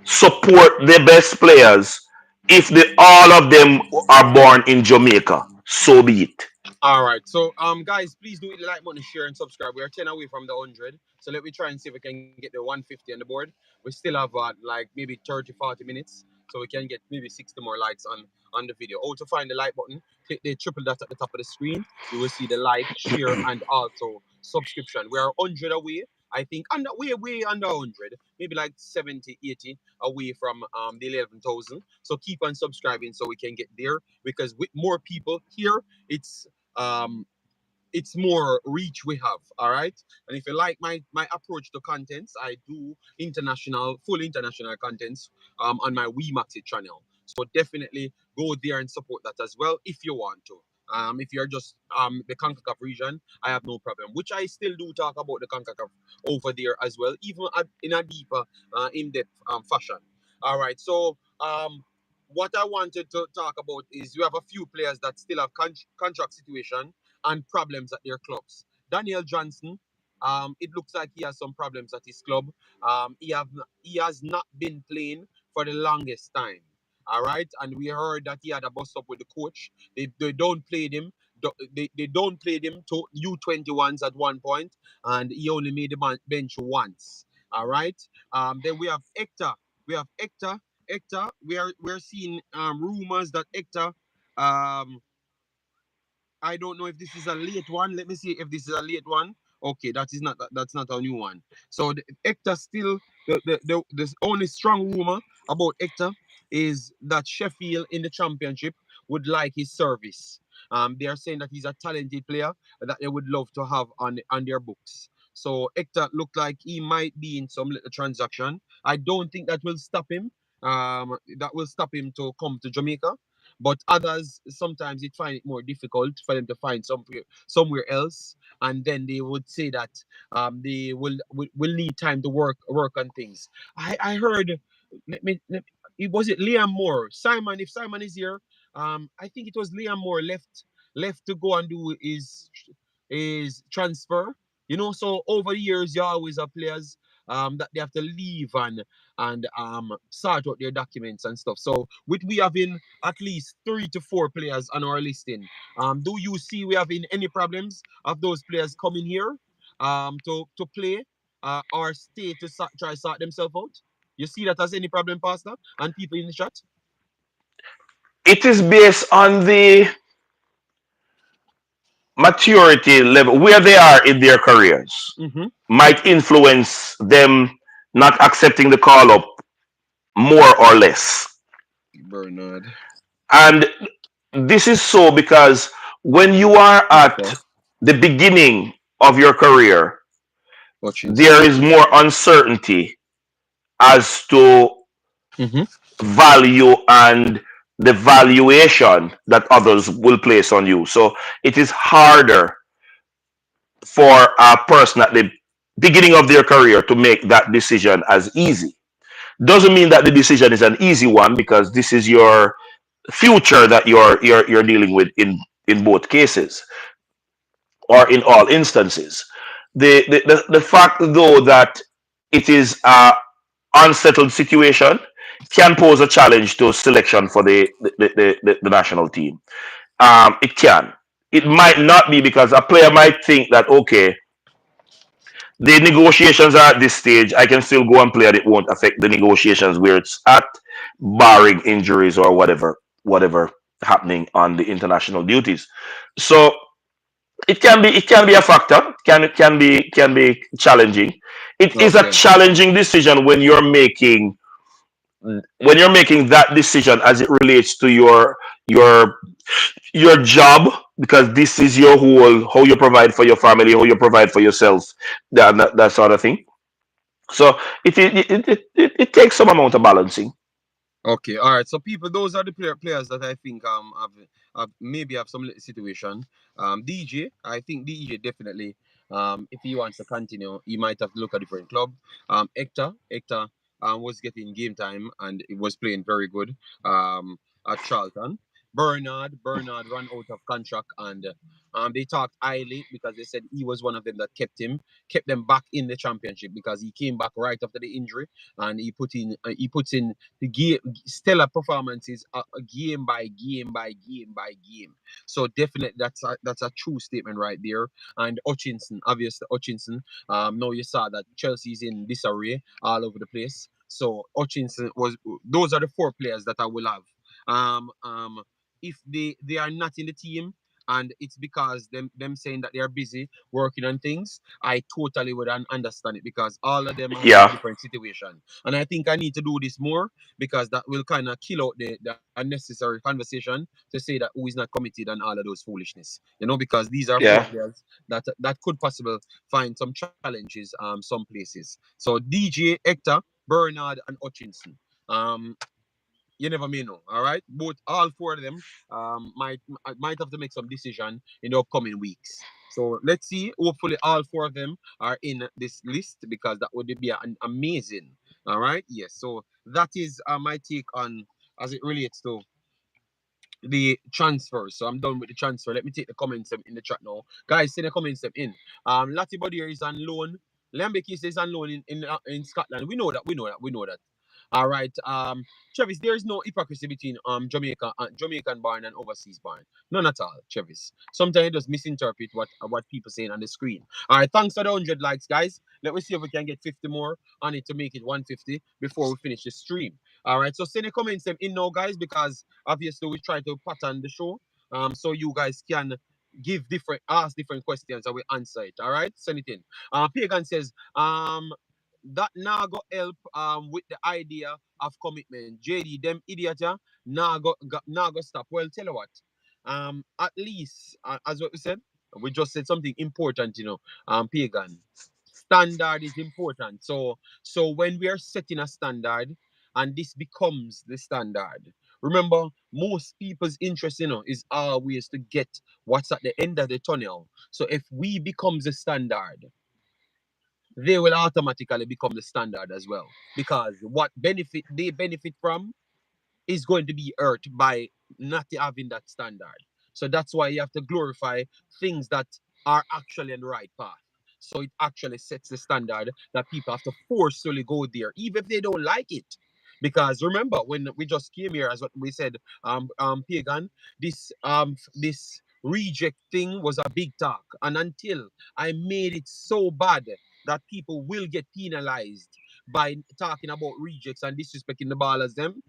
support the best players. If all of them are born in Jamaica, so be it. All right. So, guys, please do hit the like button, share, and subscribe. We are 10 away from the 100. So let me try and see if we can get the 150 on the board. We still have like maybe 30, 40 minutes. So we can get maybe 60 more likes on the video. Oh, to find the like button, click the triple dot at the top of the screen. You will see the like, share, and also subscription. We are 100 away. I think under way under 100, maybe like 70, 80 away from the 11,000. So keep on subscribing so we can get there, because with more people here, it's um it's more reach we have. All right. And if you like my approach to contents, I do full international contents on my Wemaxit channel. So definitely go there and support that as well if you want to. If you're just the Concacaf region, I have no problem. Which I still do talk about the Concacaf over there as well, even in a deeper, in-depth fashion. All right. So what I wanted to talk about is you have a few players that still have contract situation and problems at their clubs. Daniel Johnson, it looks like he has some problems at his club. He has not been playing for the longest time. All right, and we heard that he had a bust up with the coach. They don't play him. They don't play him to U21s at one point, and he only made the bench once. All right. Then we have Hector. We have Hector. Hector. We're seeing rumors that Hector um I don't know if this is a late one. Let me see if this is a late one. Okay, that's not a new one. So Hector still the only strong rumor about Hector is that Sheffield in the championship would like his service. They are saying that he's a talented player that they would love to have on their books. So Hector looked like he might be in some little transaction. I don't think that will stop him. That will stop him to come to Jamaica, but others sometimes it find it more difficult for them to find somewhere else, and then they would say that they will need time to work on things. I heard, it was it Liam Moore, Simon. If Simon is here, I think it was Liam Moore left to go and do his transfer. So over the years, you always have players that they have to leave and sort out their documents and stuff. So with we having at least 3 to 4 players on our listing, do you see we having any problems of those players coming here to play or stay to try sort themselves out? You see that as any problem, Pastor, and people in the chat? It is based on the maturity level where they are in their careers, Mm-hmm. might influence them not accepting the call up more or less. Bernard. And this is so because when you are Okay. at the beginning of your career, there Hutchinson. is more uncertainty as to Mm-hmm. value and the valuation that others will place on you. So it is harder for a person at the beginning of their career to make that decision as easy. Doesn't mean that the decision is an easy one, because this is your future that you're dealing with in both cases or in all instances. The fact though that it is a unsettled situation can pose a challenge to selection for the national team. It can. It might not be, because a player might think that, okay, the negotiations are at this stage, I can still go and play and it won't affect the negotiations where it's at, barring injuries or whatever happening on the international duties. So it can be a factor, can be challenging. It is a Okay. challenging decision when you're making that decision as it relates to your your job, because this is your whole, how you provide for your family, how you provide for yourself, that sort of thing. So it takes some amount of balancing. Okay, all right. So people, those are the players that I think have maybe have some little situation. DJ, I think DJ definitely. If he wants to continue, he might have to look at a different club. Hector, was getting game time and it was playing very good um, at Charlton. Bernard ran out of contract and they talked highly because they said he was one of them that kept them back in the championship because he came back right after the injury and he puts in the game stellar performances game by game by game by game. So definitely that's a true statement right there. And Hutchinson, obviously Hutchinson. Now you saw that Chelsea's in disarray all over the place. So Hutchinson was those are the four players that I will have. Um, um, if they are not in the team and it's because them saying that they are busy working on things, I totally would understand it because all of them has got Yeah. different situation. And I think I need to do this more because that will kind of kill out the unnecessary conversation to say that who is not committed and all of those foolishness. Because these are four Yeah. players that could possibly find some challenges some places. So DJ, Hector, Bernard, and Hutchinson. Um, you never may know. All right, both all four of them might have to make some decision in the upcoming weeks. So let's see. Hopefully, all four of them are in this list because that would be an amazing. All right, yes. So that is my take on as it relates to the transfer. So I'm done with the transfer. Let me take the comments in the chat now. Guys, send the comments in. Lati Bodier is on loan. Lambekis is on loan in Scotland. We know that. All right. Travis, there is no hypocrisy between Jamaican born and overseas born. None at all, Travis. Sometimes you just misinterpret what people saying on the screen. All right, thanks for the 100 likes, guys. Let me see if we can get 50 more on it to make it 150 before we finish the stream. All right, so send the comments them in now, guys, because obviously we try to pattern the show so you guys can ask different questions and we answer it. All right, send it in. Pagan says that now go help with the idea of commitment. JD, them idiot now go stop. Well, tell you what, at least as what we said, we just said something important, Pagan. Standard is important. So when we are setting a standard and this becomes the standard, remember most people's interest, is always to get what's at the end of the tunnel. So if we becomes the standard, they will automatically become the standard as well. Because what benefit they benefit from is going to be hurt by not having that standard. So that's why you have to glorify things that are actually on the right path. So it actually sets the standard that people have to forcefully go there, even if they don't like it. Because remember, when we just came here, as what we said, Pagan, this reject thing was a big talk. And until I made it so bad that people will get penalized by talking about rejects and disrespecting the ballers them,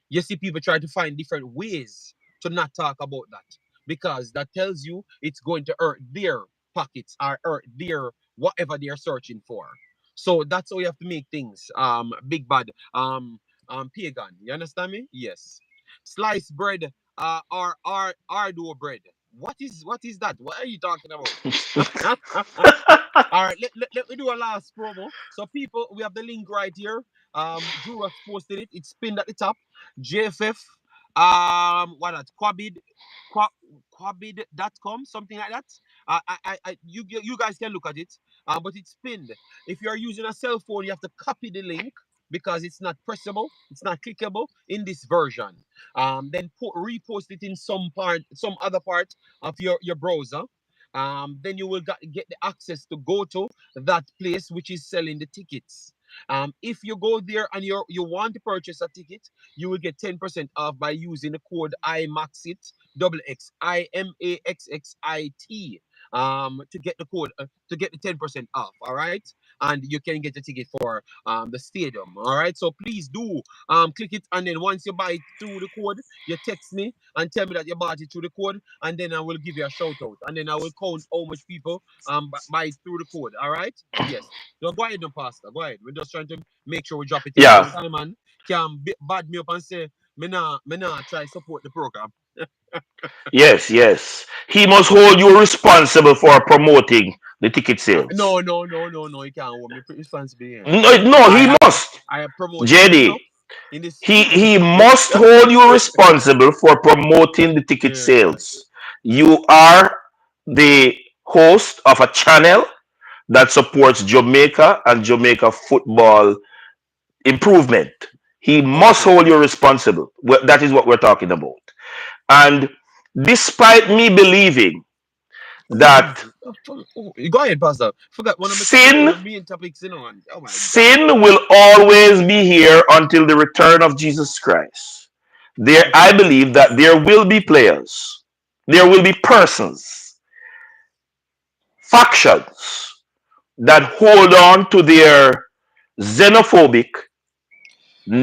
you see people try to find different ways to not talk about that because that tells you it's going to hurt their pockets or hurt their whatever they are searching for. So that's how you have to make things big bad pagan. You understand me? Yes. Sliced bread or ardo bread. What is that? What are you talking about? All right, let me do a last promo. So, people, we have the link right here. Drew has posted it. It's pinned at the top. JFF, what that? Quabid.com, something like that. You guys can look at it. But it's pinned. If you are using a cell phone, you have to copy the link because it's not pressable, it's not clickable in this version. Then repost it in some other part of your browser, then you will get the access to go to that place which is selling the tickets. If you go there and you want to purchase a ticket, you will get 10% off by using the code IMAXIT, double XIMAXXIT, to get the code to get the 10% off. All right, and you can get the ticket for the stadium. All right, so please do click it, and then once you buy it through the code, you text me and tell me that you bought it through the code, and then I will give you a shout out, and then I will count how much people buy it through the code. All right, yes. No, go ahead, no, Pastor. Go ahead. We're just trying to make sure we drop it in. So Yeah. Simon can bad me up and say, me nah try support the program. Yes, yes. He must hold you responsible for promoting the ticket sales. No, no, no, no, no. You can't hold me responsible here. No, no, I he have must. I have promoted it JD, enough in this. he must hold you responsible for promoting the ticket Yeah. sales. You are the host of a channel that supports Jamaica and Jamaica football improvement. He must Okay. hold you responsible. That is what we're talking about. And despite me believing Oh, that go ahead, Pastor. Forgot one of my topic, one sin of the main topics, and oh my God. sin will always be here until the return of Jesus Christ. There, I Okay. believe that there will be players, there will be persons, factions that hold on to their xenophobic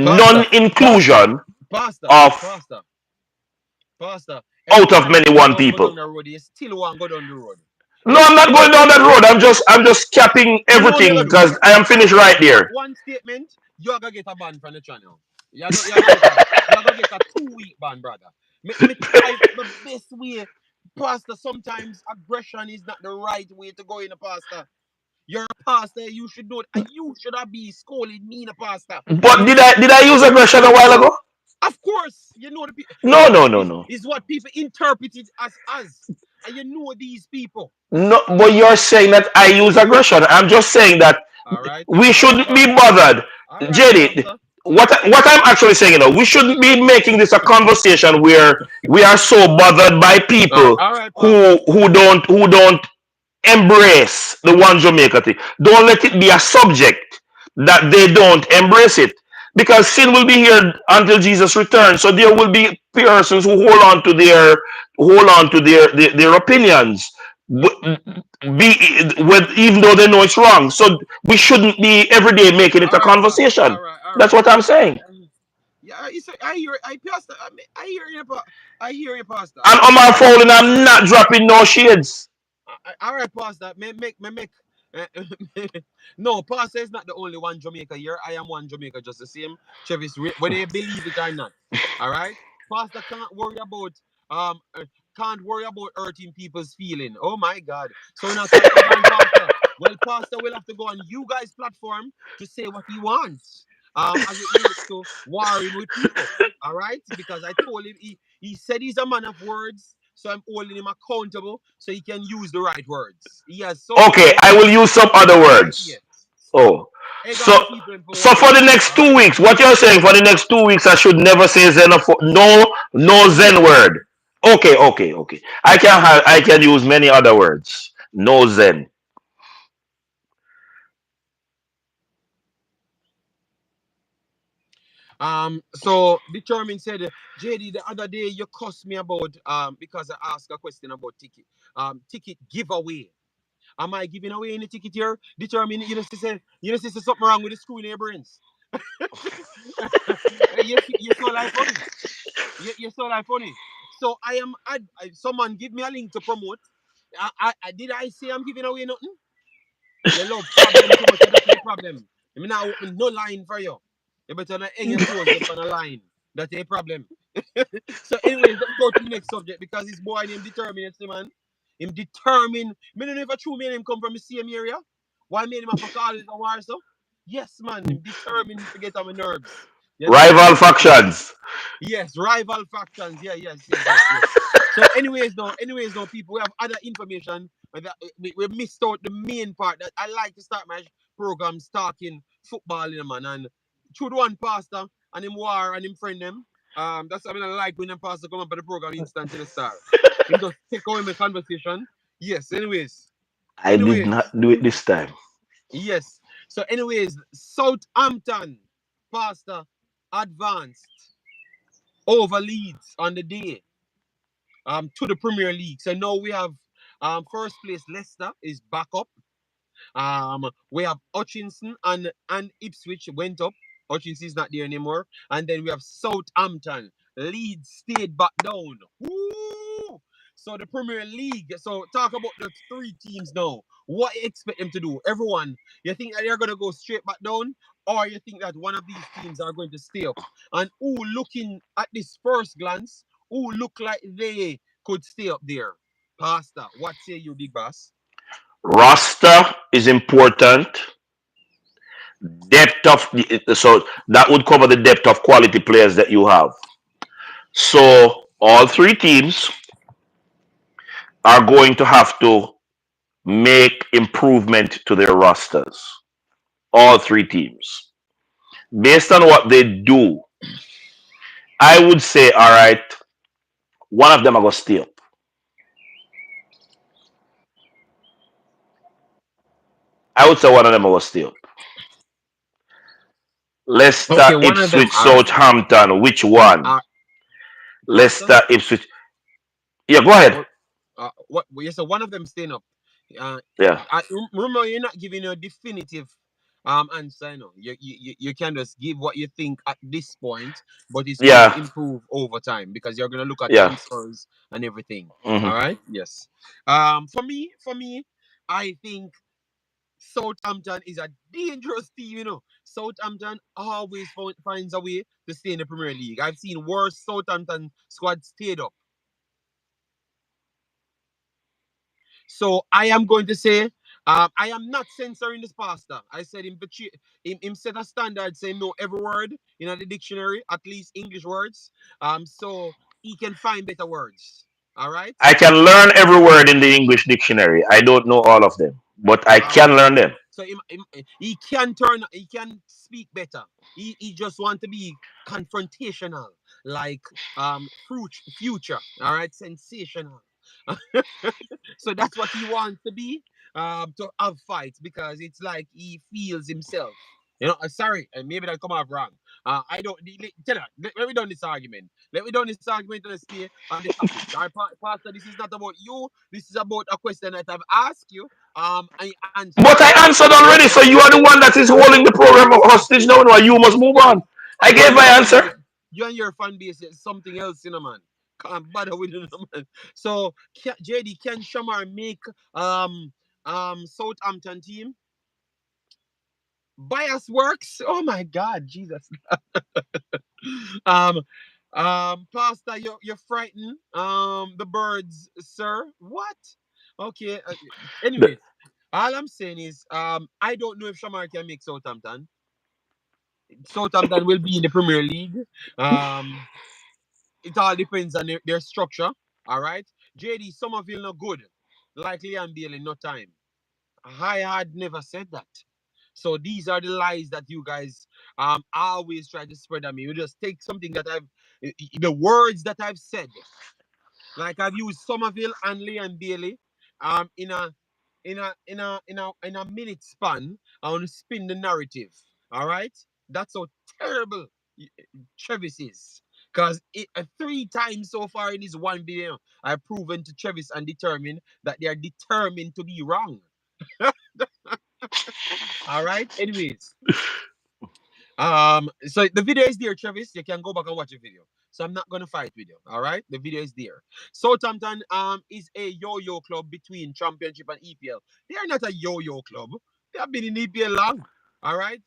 Pastor, Pastor, non-inclusion Pastor, of Pastor, Pastor. out Every of time you many say one don't go down people. the road, you still want to go down the road. No, You I'm not still going want to go down down that the road. road. I'm just capping You know what you're everything gonna do? because I am finished right there. One statement, you're gonna get a ban from the channel. You're gonna get a 2 week ban, brother. Me try my best way. Pastor, sometimes aggression is not the right way to go in a pastor. You're a pastor, you should know it. And you should not be scolding me in a pastor. But You did I use aggression a while ago? of course, you know the people. No, no, no, no. Is what people interpret it as. And you know these people. No, but you're saying that I use aggression. I'm just saying that All right, we all right, shouldn't be Pastor. bothered. All right, JD, Pastor. what I'm actually saying, we shouldn't be making this a conversation where we are so bothered by people All right, who Pastor. who don't embrace the one Jamaica thing. Don't let it be a subject that they don't embrace it. Because sin will be here until Jesus returns. So there will be persons who hold on to their opinions. Even though they know it's wrong. So we shouldn't be every day making it All a right, Pastor. conversation. All That's right, what I'm Pastor. saying. Yeah, I hear, Pastor. I hear you, I hear you, Pastor. And Omar Fowling, I'm not dropping no shades. All right, Pastor. Make. eh, no, Pastor is not the only one Jamaica here. I am one Jamaica, just the same. Chevis, whether you believe it or not. All right, Pastor can't worry about hurting people's feeling. Oh my God! So we're not talking about Pastor. Well, Pastor will have to go on you guys' platform to say what he wants. As it relates to warring with people. All right, because I told him he said he's a man of words, so I'm holding him accountable so he can use the right words. He has so many Okay, I words. will use some other All right, words. yes. So Oh, egg so on the people for so war. for the next All two right. weeks, what you're saying for the next 2 weeks, I should never say no Zen Yes. word. Okay, okay, okay. I can use many other words. No Zen. So determined said, JD, the other day you cussed me about because I asked a question about ticket giveaway. Am I giving away any ticket here? Determine say something wrong with the screw in your brains. You so like funny. You so like funny. So someone give me a link to promote. Did I say I'm giving away nothing? You love problem too much. That's your problem. I mean, I open no line for you. You better not hang your phones up on a line. That's your problem. So, anyways, let's go to the next subject because this boy named determined, man. Him determined. Me don't know if a true man him come from the same area. Why made him have to call it a war, so? Yes, man. Him determined to get on my nerves. You Rival understand? factions. Yes, rival factions. Yeah, yes. So, anyways, though, people, we have other information. We missed out the main part that I like to start my programs talking football, man. And through the one pastor and him war and him friend them. That's what I like when them pastor come up at the program instant in the star. Him just take away my conversation. Yes, I did anyways, not do it this time. yes. So, anyways, Southampton pastor advanced over Leeds on the day to the Premier League. So now we have first place Leicester is back up. We have Hutchinson and Ipswich went up. Hutchinson is not there anymore. And then we have Southampton. Leeds stayed back down. Woo! So the Premier League. So talk about the three teams now. What you expect them to do? Everyone, you think that they're gonna go straight back down, or you think that one of these teams are going to stay up? And who looking at this first glance, who look like they could stay up there? Pastor, what say you, big boss? Roster is important. Depth of so that would cover the depth of quality players that you have. So all three teams are going to have to make improvement to their rosters. All three teams. based on what they do, I would say, all right, one of them are gonna stay up. I would say one of them are gonna stay up. Leicester, Okay, one of them. Ipswich, All right. Southampton. Which one? Uh, Pastor. Leicester, Ipswich. Yeah, go ahead. What? What? You said one of them staying up. Uh, Yeah, remember, you're not giving a definitive answer. You know, you can just give what you think at this point, but it's going to yeah, improve over time because you're going to look at yeah. transfers and everything. Hmm. All right. Yes. For me, I think Southampton is a dangerous team. You know, Southampton always finds a way to stay in the Premier League. I've seen worse Southampton squad stayed up. So I am going to say, I am not censoring this pastor. I said him set a standard saying no every word in the dictionary, at least English words. So he can find better words. All right. I can learn every word in the English dictionary. I don't know all of them, but I All can right. learn them. So he can speak better. He just want to be confrontational, like future. All right, sensational. So that's what he wants to be, to have fights because it's like he feels himself. You know, sorry, and maybe that come off wrong. I don't tell her. Let me done this argument. Let me done this argument and stay on the topic. All right, Pastor, this is not about you. This is about a question that I've asked you. And you answer But it. I answered already, so you are the one that is holding the program hostage now. No, you must move on. I You gave and my your fan answer. base, you and your fan base is something else, you know, man. Can't bother with it, man. So, JD, can Shamar make Southampton team? Bias works. Oh my God, Jesus. Um, Pastor, you're frightened. The birds, sir. What? Okay. The- Anyways, all I'm saying is, I don't know if Shamar can make Southampton. Southampton will be in the Premier League. Um, it all depends on their structure. All right. JD, Somerville not good. Likely and Bailey, no time. I had never said that. So these are the lies that you guys always try to spread on me. You just take something that the words that I've said, like I've used Somerville and Lee and Bailey, in a minute span. I want to spin the narrative. All right, that's how terrible Travis is. Because three times so far in this one video, I've proven to Travis and determined that they are determined to be wrong. All right. Anyways, so the video is there, Travis. You can go back and watch the video. So I'm not gonna fight with you. All right, the video is there. Southampton is a yo-yo club between Championship and EPL. They are not a yo-yo club. They have been in EPL long. All right.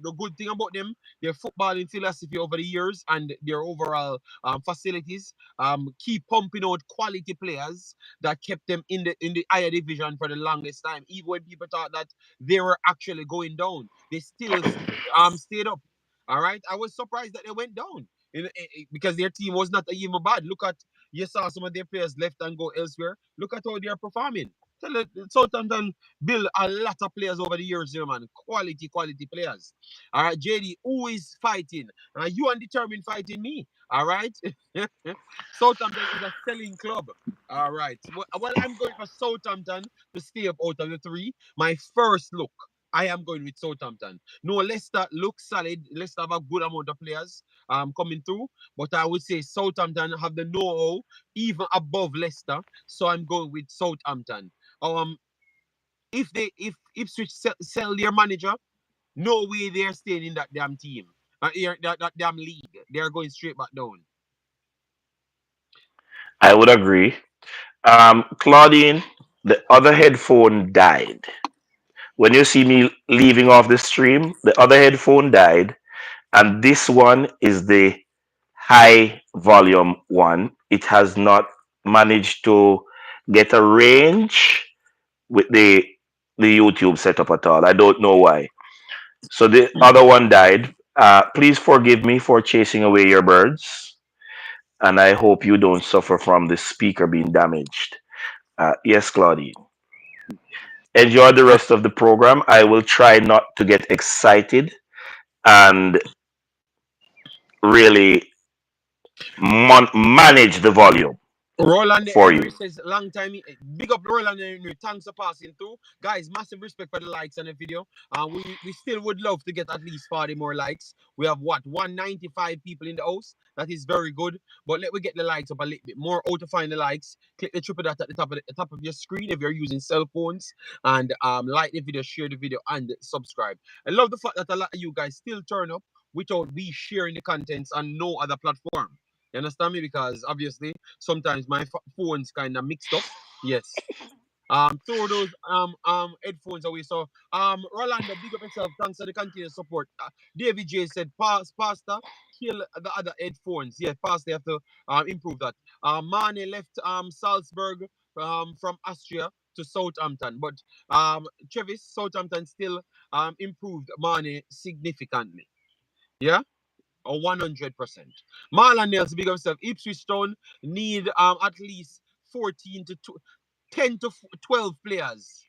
The good thing about them, their footballing philosophy over the years and their overall facilities keep pumping out quality players that kept them in the higher division for the longest time. Even when people thought that they were actually going down, they still stayed up. All right, I was surprised that they went down because their team was not even bad. Look at you saw some of their players left and go elsewhere. Look at how they are performing. Southampton build a lot of players over the years, you know, man. Quality players. All right, JD, who is fighting? You undetermined fighting me. All right. Southampton is a selling club. All right. Well, I'm going for Southampton to stay up out of the three. My first look. I am going with Southampton. No, Leicester looks solid. Leicester have a good amount of players coming through, but I would say Southampton have the know-how even above Leicester. So I'm going with Southampton. Um, if Ipswich sell their manager, no way they're staying in that damn team. That damn league. They're going straight back down. I would agree. Claudine, the other headphone died. When you see me leaving off the stream, the other headphone died, and this one is the high volume one. It has not managed to get a range with the YouTube setup at all. I don't know why. So the other one died. Please forgive me for chasing away your birds, and I hope you don't suffer from the speaker being damaged. Yes, Claudine. Enjoy the rest of the program. I will try not to get excited and really manage the volume Roland for Henry you. says, long time. Big up Roland Henry. Thanks for passing through. Guys, massive respect for the likes on the video. We still would love to get at least 40 more likes. We have what? 195 people in the house. That is very good. But let me get the likes up a little bit more. How to find the likes? Click the triple dot at the top of your screen if you're using cell phones. And like the video, share the video, and subscribe. I love the fact that a lot of you guys still turn up without we sharing the contents on no other platform. You understand me? Because obviously sometimes my phone's kind of mixed up. Yes. Throw those headphones away. So Rolando, big up yourself. Thanks for the continued support. David J said, Pastor, kill the other headphones. Yeah, Pastor, you have to improve that. Mane left Salzburg from Austria to Southampton, but Travis Southampton still improved Mane significantly. Yeah, 100%. Marlon Nails, big up himself. Ipswich Town need at least 14 to 10 to 12 players.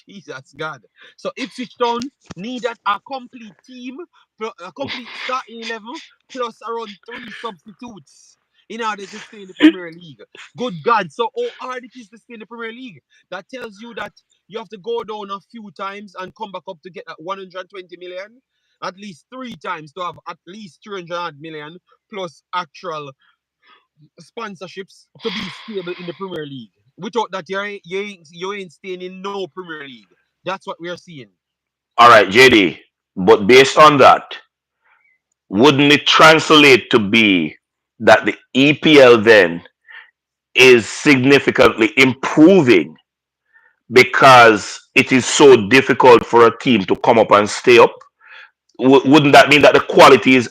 Jesus God. So Ipswich Town needed a complete team, a complete starting 11, plus around 3 substitutes in order to stay in the Premier League. Good God. So how hard it is to stay in the Premier League? That tells you that you have to go down a few times and come back up to get that 120 million. At least 3 times to have at least 300 million plus actual sponsorships to be stable in the Premier League. Without that, you ain't staying in no Premier League. That's what we are seeing. All right, JD. But based on that, wouldn't it translate to be that the EPL then is significantly improving because it is so difficult for a team to come up and stay up? Wouldn't that mean that the quality is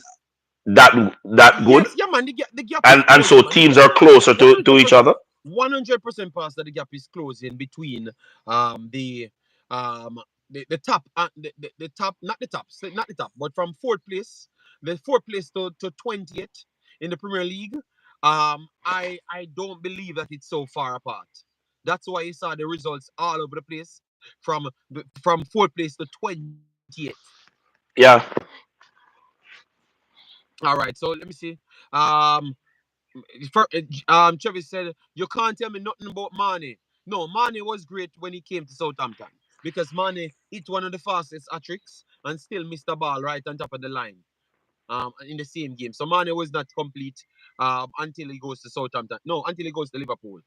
that good, Yes, yeah, man. The gap is and closing, so man. The teams gap are closer to each 100%, other? 100% past that the gap is closing um the um the top the top, not the top, but from fourth place, the fourth place to 20th in the Premier League. I don't believe that it's so far apart. That's why you saw the results all over the place from fourth place to 20th. Yeah. All right, so let me see. Um, Travis said, "You can't tell me nothing about Mane." No, Mane was great when he came to Southampton because Mane hit one of the fastest hat tricks and still missed the ball right on top of the line. In the same game. So Mane was not complete until he goes to Southampton. No, until he goes to Liverpool.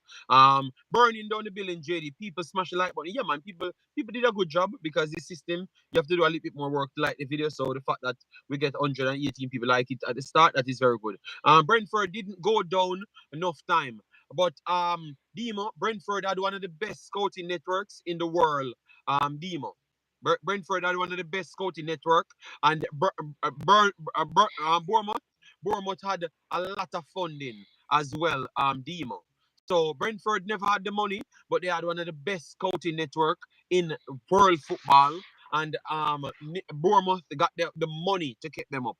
Burning down the building, JD. People smash the like button. Yeah, man. People did a good job because this system you have to do a little bit more work to like the video. So the fact that we get 118 people like it at the start, that is very good. Brentford didn't go down enough time. But Demo, Brentford had one of the best scouting networks in the world. Demo. Brentford had one of the best scouting network, and Bournemouth, Bournemouth had a lot of funding as well. Demo. So Brentford never had the money, but they had one of the best scouting network in world football. And Bournemouth got the money to keep them up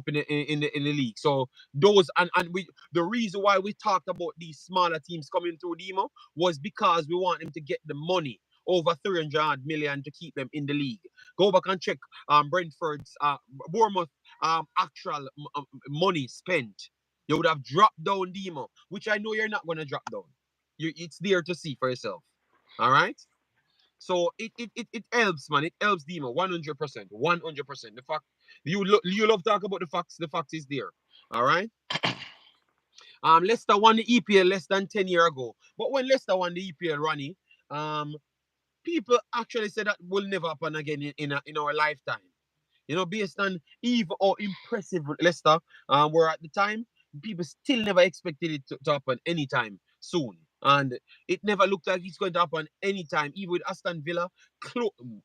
in the league. So those and we the reason why we talked about these smaller teams coming through Demo was because we want them to get the money over 300 million to keep them in the league. Go back and check Brentford's Bournemouth actual money spent. You would have dropped down Demo, which I know you're not gonna drop down. It's there to see for yourself. All right. So it helps, man. It helps Demo 100%. 100%. The fact you love talk about the facts. The fact is there. All right. Leicester won the EPL less than 10 years ago. But when Leicester won the EPL, Ronnie, um, people actually say that will never happen again in our lifetime. Based on even how impressive Leicester were at the time, people still never expected it to happen anytime soon. And it never looked like it's going to happen anytime, even with Aston Villa,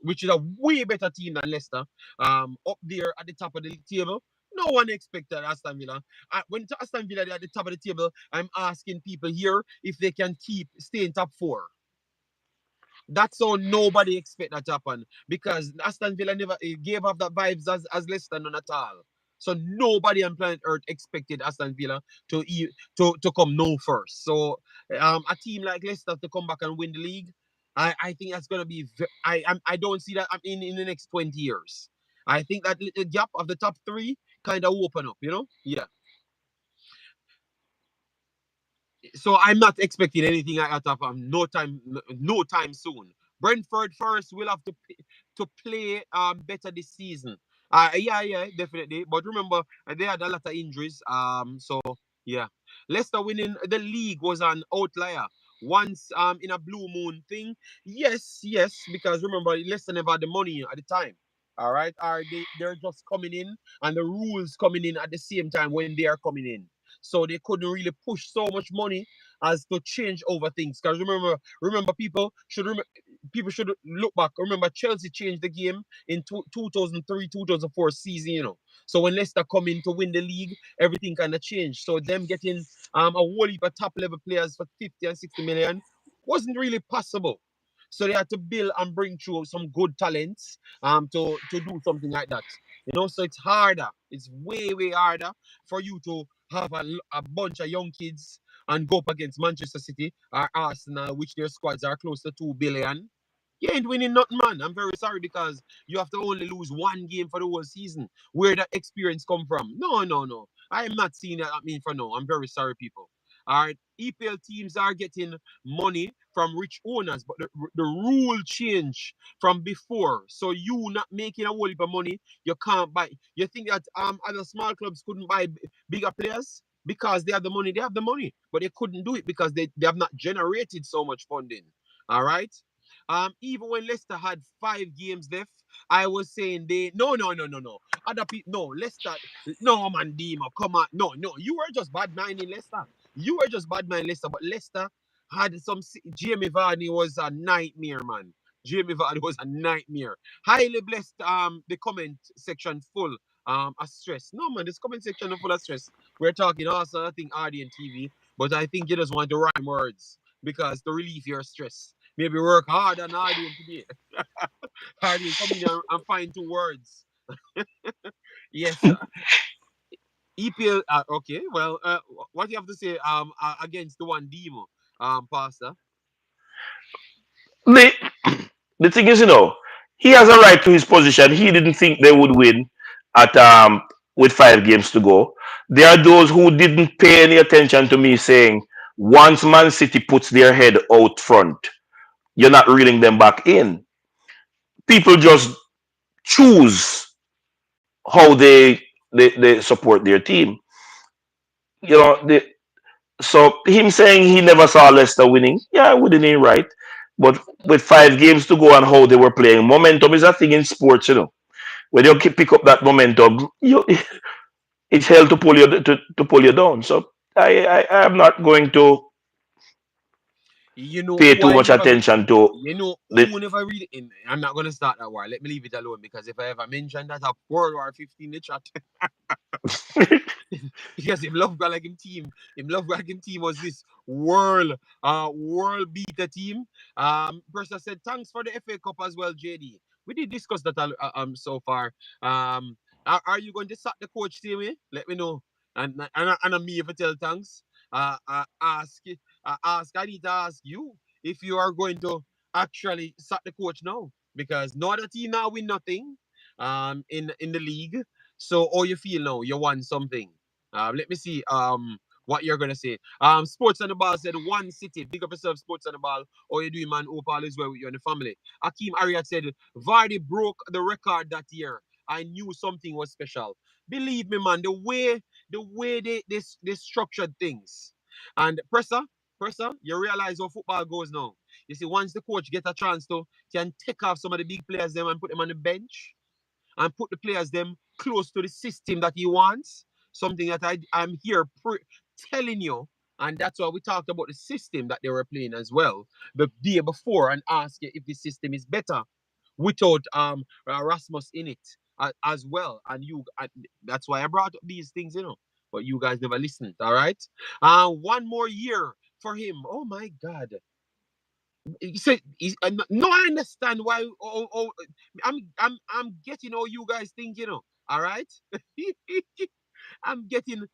which is a way better team than Leicester, up there at the top of the table. No one expected Aston Villa. When Aston Villa are at the top of the table, I'm asking people here if they can stay in top four. That's how nobody expect that to happen because Aston Villa never gave off that vibes as Leicester none at all. So nobody on planet Earth expected Aston Villa to come no first. So a team like Leicester to come back and win the league, I think that's gonna be. I don't see that in the next 20 years. I think that little gap of the top three kind of open up, Yeah. So I'm not expecting anything like that of no time soon. Brentford first will have to play better this season. Yeah, definitely. But remember, they had a lot of injuries. So yeah, Leicester winning the league was an outlier. Once in a blue moon thing, yes, because remember Leicester never had the money at the time. All right, are they're just coming in and the rules coming in at the same time when they are coming in. So they couldn't really push so much money as to change over things. Because remember, people should look back. Remember, Chelsea changed the game in 2003, 2004 season. So when Leicester come in to win the league, everything kind of changed. So them getting a whole heap of top level players for 50 and 60 million wasn't really possible. So they had to build and bring through some good talents to do something like that. So it's harder. It's way harder for you to have a bunch of young kids and go up against Manchester City or Arsenal, which their squads are close to 2 billion. You ain't winning nothing, man. I'm very sorry because you have to only lose one game for the whole season. Where that experience come from? No. I am not seeing that mean for no. I'm very sorry, people. All right, EPL teams are getting money from rich owners, but the rule change from before. So you not making a whole heap of money, you can't buy. You think that other small clubs couldn't buy bigger players? Because they have the money, but they couldn't do it because they have not generated so much funding. All right. Even when Leicester had 5 games left, I was saying they no. Other people no Leicester, no man, Dima, come on. No, you were just bad minding Leicester. You were just bad minding Leicester, but Leicester had Jamie Vardy was a nightmare, man. Jamie Vardy was a nightmare. Highly blessed the comment section full of stress. No man, this comment section is full of stress. We're talking also, I think, RD and TV, but I think you just want to rhyme words because to relieve your stress. Maybe work hard on RD and today. RD come in and find 2 words. Yes, EPL. Okay, well, what do you have to say against the one demo, Pastor? The the thing is, he has a right to his position. He didn't think they would win at with 5 games to go. There are those who didn't pay any attention to me saying once Man City puts their head out front, you're not reeling them back in. People just choose how they support their team. You know, so him saying he never saw Leicester winning, yeah, wouldn't he right? But with 5 games to go and how they were playing, momentum is a thing in sports. When you pick up that momentum, it's hell to pull you down. So I am not going to You know pay who too I much never read. attention to You know the. who never read it. I'm not gonna start that war. Let me leave it alone because if I ever mention that a World War 15 in the chat, because him love go like him team. Him love go like him team was this world beater team. Person said thanks for the FA Cup as well, JD. We did discuss that so far. Are you going to sack the coach same way? Let me know. And me if I tell thanks. I need to ask you if you are going to actually sack the coach now because no other team now win nothing in the league. So how you feel now? You won something. Let me see what you're gonna say. Sports on the Ball said one city. Big up yourself, Sports on the Ball. How you doing, man? Hope all is well with you and the family. Akeem Ariat said Vardy broke the record that year. I knew something was special. Believe me, man, the way they structured things. And Presser, you realize how football goes now. You see, once the coach get a chance to can take off some of the big players them and put them on the bench and put the players them close to the system that he wants. Something that I'm here telling you, and that's why we talked about the system that they were playing as well the day before and ask you if the system is better without Rasmus in it as well. And that's why I brought up these things. But you guys never listened. All right. One more year for him. Oh my God. He said, "No, I understand why. I'm getting all you guys think. All right, I'm getting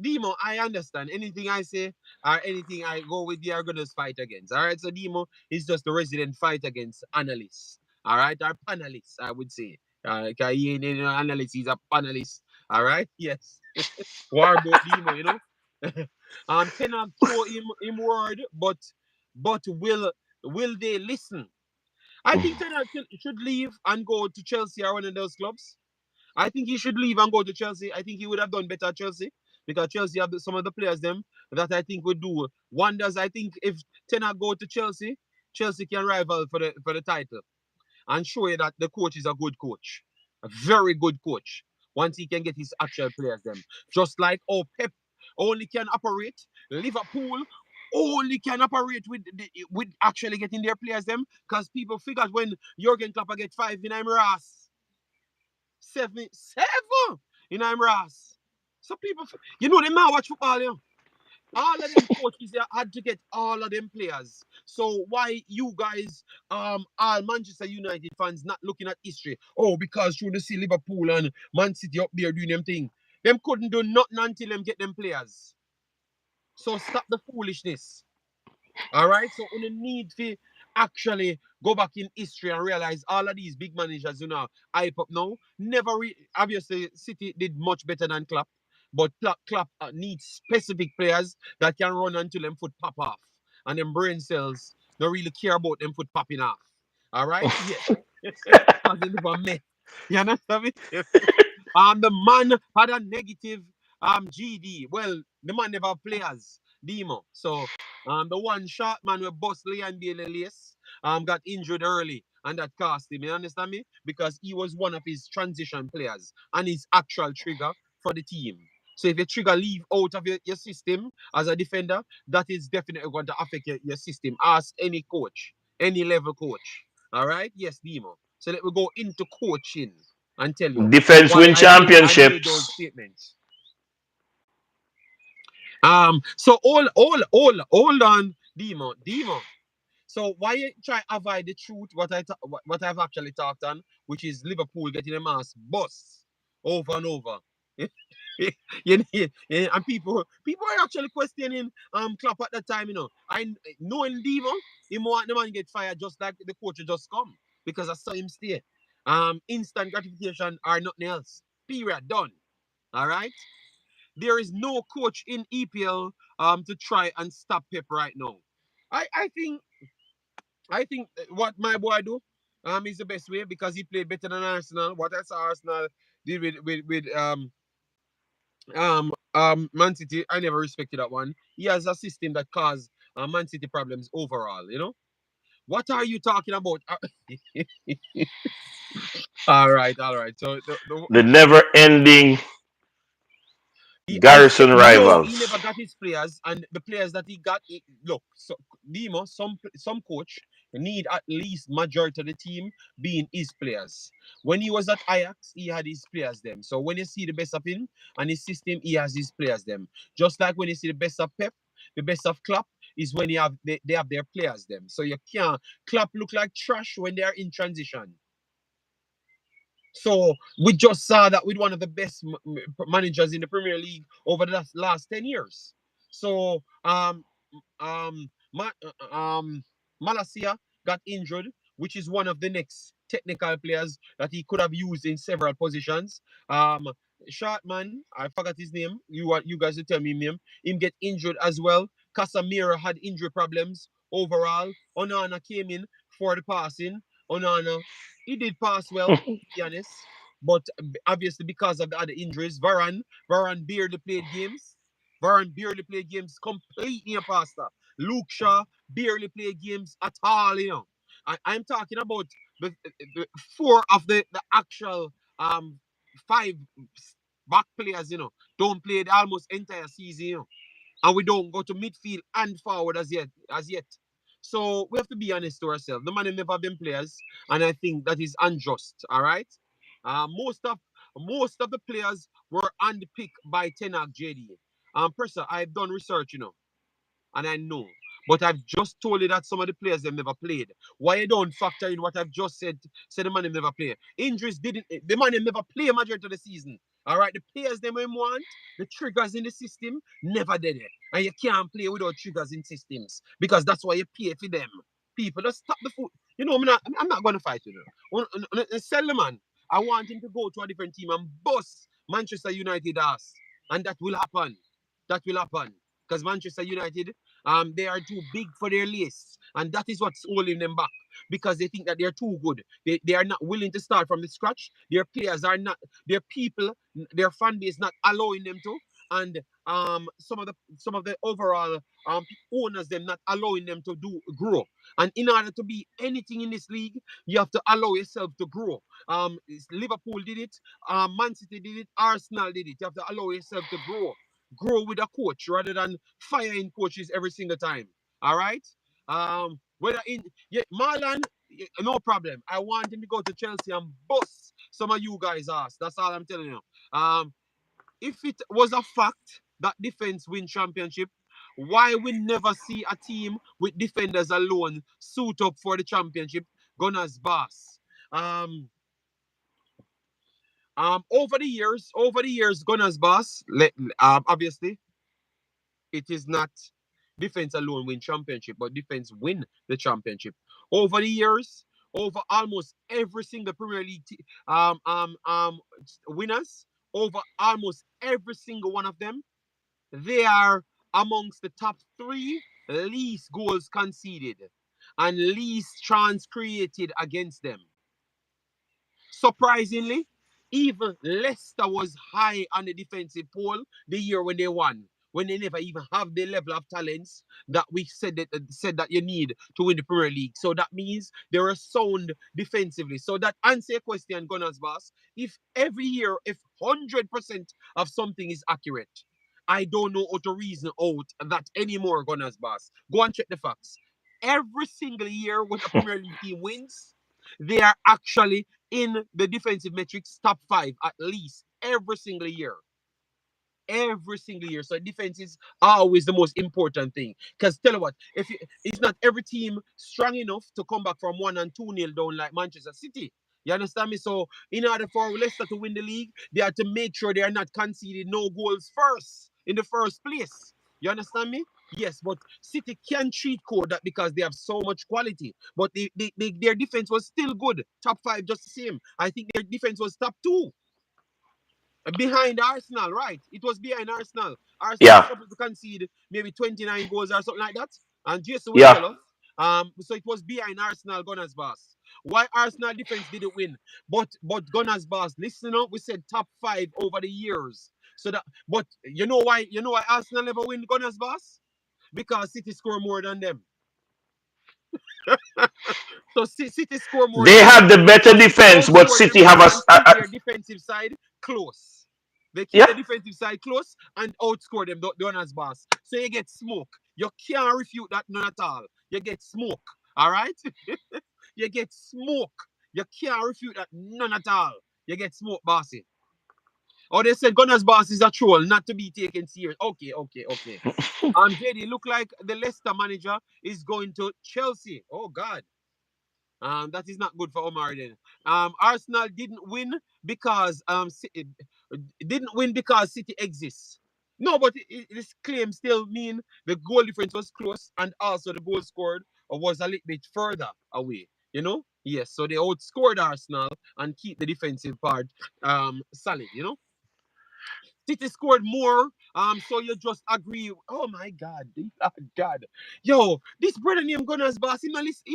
Demo. I understand anything I say or anything I go with. They are gonna fight against. All right, so Demo is just a resident fight against analysts. All right, or panelists, I would say. Because he ain't an analyst, he's a panelist. All right? Yes. War about Demo, Ten Hag throw him word, but will they listen? I think Ten Hag should leave and go to Chelsea or one of those clubs. I think he should leave and go to Chelsea. I think he would have done better at Chelsea because Chelsea have some of the players them that I think would do wonders. I think if Ten Hag go to Chelsea, Chelsea can rival for the title and show you that the coach is a good coach, a very good coach. Once he can get his actual players them, just like Pep only can operate, Liverpool only can operate with actually getting their players them because people figured when Jurgen Klopp get 5 in Ross. Seven in Ross. So people, they might watch football, all of them coaches they had to get all of them players. So why you guys, all Manchester United fans not looking at history? Oh, because you see Liverpool and Man City up there doing them thing. Them couldn't do nothing until them get them players. So stop the foolishness. All right, so we need to actually go back in history and realize all of these big managers, hype up now. Obviously, City did much better than Klopp, but Klopp needs specific players that can run until them foot pop off, and them brain cells don't really care about them foot popping off. All right, yes, because they never met. You understand me? The man had a negative GD. Well, the man never have players, Demo. So the one shot man with Bosley and Bailey Lace got injured early, and that cost him. You understand me? Because he was one of his transition players and his actual trigger for the team. So if your trigger leave out of your system as a defender, that is definitely going to affect your system. Ask any coach, any level coach. All right? Yes, Demo. So let me go into coaching and tell you Defense why win I made those championships. statements. So hold on, Demo. So why you try avoid the truth? What I've actually talked on, which is Liverpool getting a mass bus over and over. And people are actually questioning Klopp at that time. I knowing Demo, he want the man get fired just like the coach just come because I saw him stay. Instant gratification or nothing else. Period. Done. All right. There is no coach in EPL to try and stop Pep right now. I I think I think what my boy do is the best way because he played better than Arsenal. What I saw Arsenal did with Man City, I never respected that one. He has a system that caused Man City problems overall. What are you talking about? All right, all right. So The never ending I Garrison no, he never rivals. got his players, and the players that he got, look, so Demo, some coach need at least majority of the team being his players. When he was at Ajax, he had his players them. So when you see the best of him and his system, he has his players them. Just like when you see the best of Pep, the best of Klopp is when they have their players them. So you can't Klopp look like trash when they are in transition. So we just saw that with one of the best managers in the Premier League over the last 10 years. So um, Malasia got injured, which is one of the next technical players that he could have used in several positions. Shortman, I forgot his name. You guys will tell me his name. Him get injured as well. Casemiro had injury problems overall. Onana came in for the passing. Onana, he did pass well, to be honest. But obviously because of the other injuries, Varane barely played games. Varane barely played games completely a pasta. Luke Shaw barely played games at all. I'm talking about the four of the actual five back players, don't play the almost entire season. And we don't go to midfield and forward as yet. So we have to be honest to ourselves. The man have never been players, and I think that is unjust. All right. Most of the players were unpicked by Ten Hag JD. Presser, I've done research, and I know. But I've just told you that some of the players them never played. Why you don't factor in what I've just said? Said the man them never play. Injuries didn't. The man them never play majority of the season. All right, the players them want the triggers in the system never did it, and you can't play without triggers in systems because that's why you pay for them. People just stop the foot. I'm not going to fight with you. Sell the man. I want him to go to a different team and bust Manchester United ass. And that will happen. That will happen. Because Manchester United, they are too big for their lists. And that is what's holding them back. Because they think that they're too good. They are not willing to start from the scratch. Their players are not, their people, their fan base not allowing them to. And some of the overall owners them not allowing them to do grow. And in order to be anything in this league, you have to allow yourself to grow. Liverpool did it, Man City did it, Arsenal did it. You have to allow yourself to grow. Grow with a coach rather than firing coaches every single time. All right. Whether in yeah, Marlon, no problem. I want him to go to Chelsea and bust some of you guys' ass. That's all I'm telling you. If it was a fact that defense win championship, why we never see a team with defenders alone suit up for the championship? Gunners boss. Um, over the years, Gunners boss. Obviously, it is not defense alone win championship, but defense win the championship. Over the years, over almost every single Premier League winners, over almost every single one of them, they are amongst the top three least goals conceded and least chance created against them. Surprisingly, even Leicester was high on the defensive poll the year when they won, when they never even have the level of talents that we said that you need to win the Premier League. So that means they were sound defensively. So that answer your question, Gunners boss. If every year, if 100% of something is accurate, I don't know how to reason out that anymore, Gunners boss. Go and check the facts. Every single year when a Premier League team wins, they are actually in the defensive metrics top five at least every single year. Every single year. So defense is always the most important thing. Because tell you what, if you, it's not every team strong enough to come back from 1 and 2 nil down like Manchester City. You understand me? So in order for Leicester to win the league, they have to make sure they are not conceding no goals first in the first place. You understand me? Yes, but City can cheat code that because they have so much quality. But their defense was still good. Top five, just the same. I think their defense was top two. Behind Arsenal, right? It was behind Arsenal. Arsenal was Yeah, supposed to concede maybe 29 goals or something like that. And Jason will yeah. tell us. So it was behind Arsenal Gunners boss. Why Arsenal defense didn't win? But Gunners boss, listen up, we said top five over the years. So that but you know why Arsenal never win Gunners boss? Because City score more than them. So City score more They than have them. the better So City defense, but outscore them City have and keep their defensive side close. They keep yeah. the defensive side close and outscore them, the runners boss. So you get smoke. You can't refute that none at all. You get smoke. All right? You get smoke. You can't refute that none at all. You get smoke, bossy. Oh, they said Gunners boss is a troll, not to be taken serious. Okay, okay, okay. JD, look like the Leicester manager is going to Chelsea. Oh God. That is not good for Omar then. Arsenal didn't win because City exists. No, but this claim still mean the goal difference was close and also the goal scored was a little bit further away. You know? Yes, so they outscored Arsenal and keep the defensive part solid, you know? City scored more. So you just agree. Oh my God. Oh God. Yo, this brother named Gunners boss, he not listening,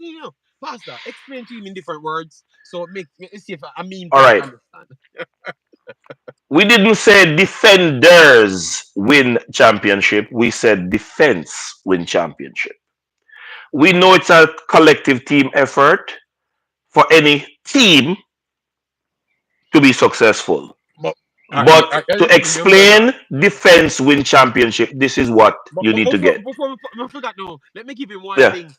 you know. Pastor, explain to him in different words. So make see if a meme All can right. understand. We didn't say defenders win championship. We said defense win championship. We know it's a collective team effort for any team to be successful. But But to listen, me heard that. explain defense win championship, this is what But, you but need to before get. before I forgot now, let me give him one Yeah. thing.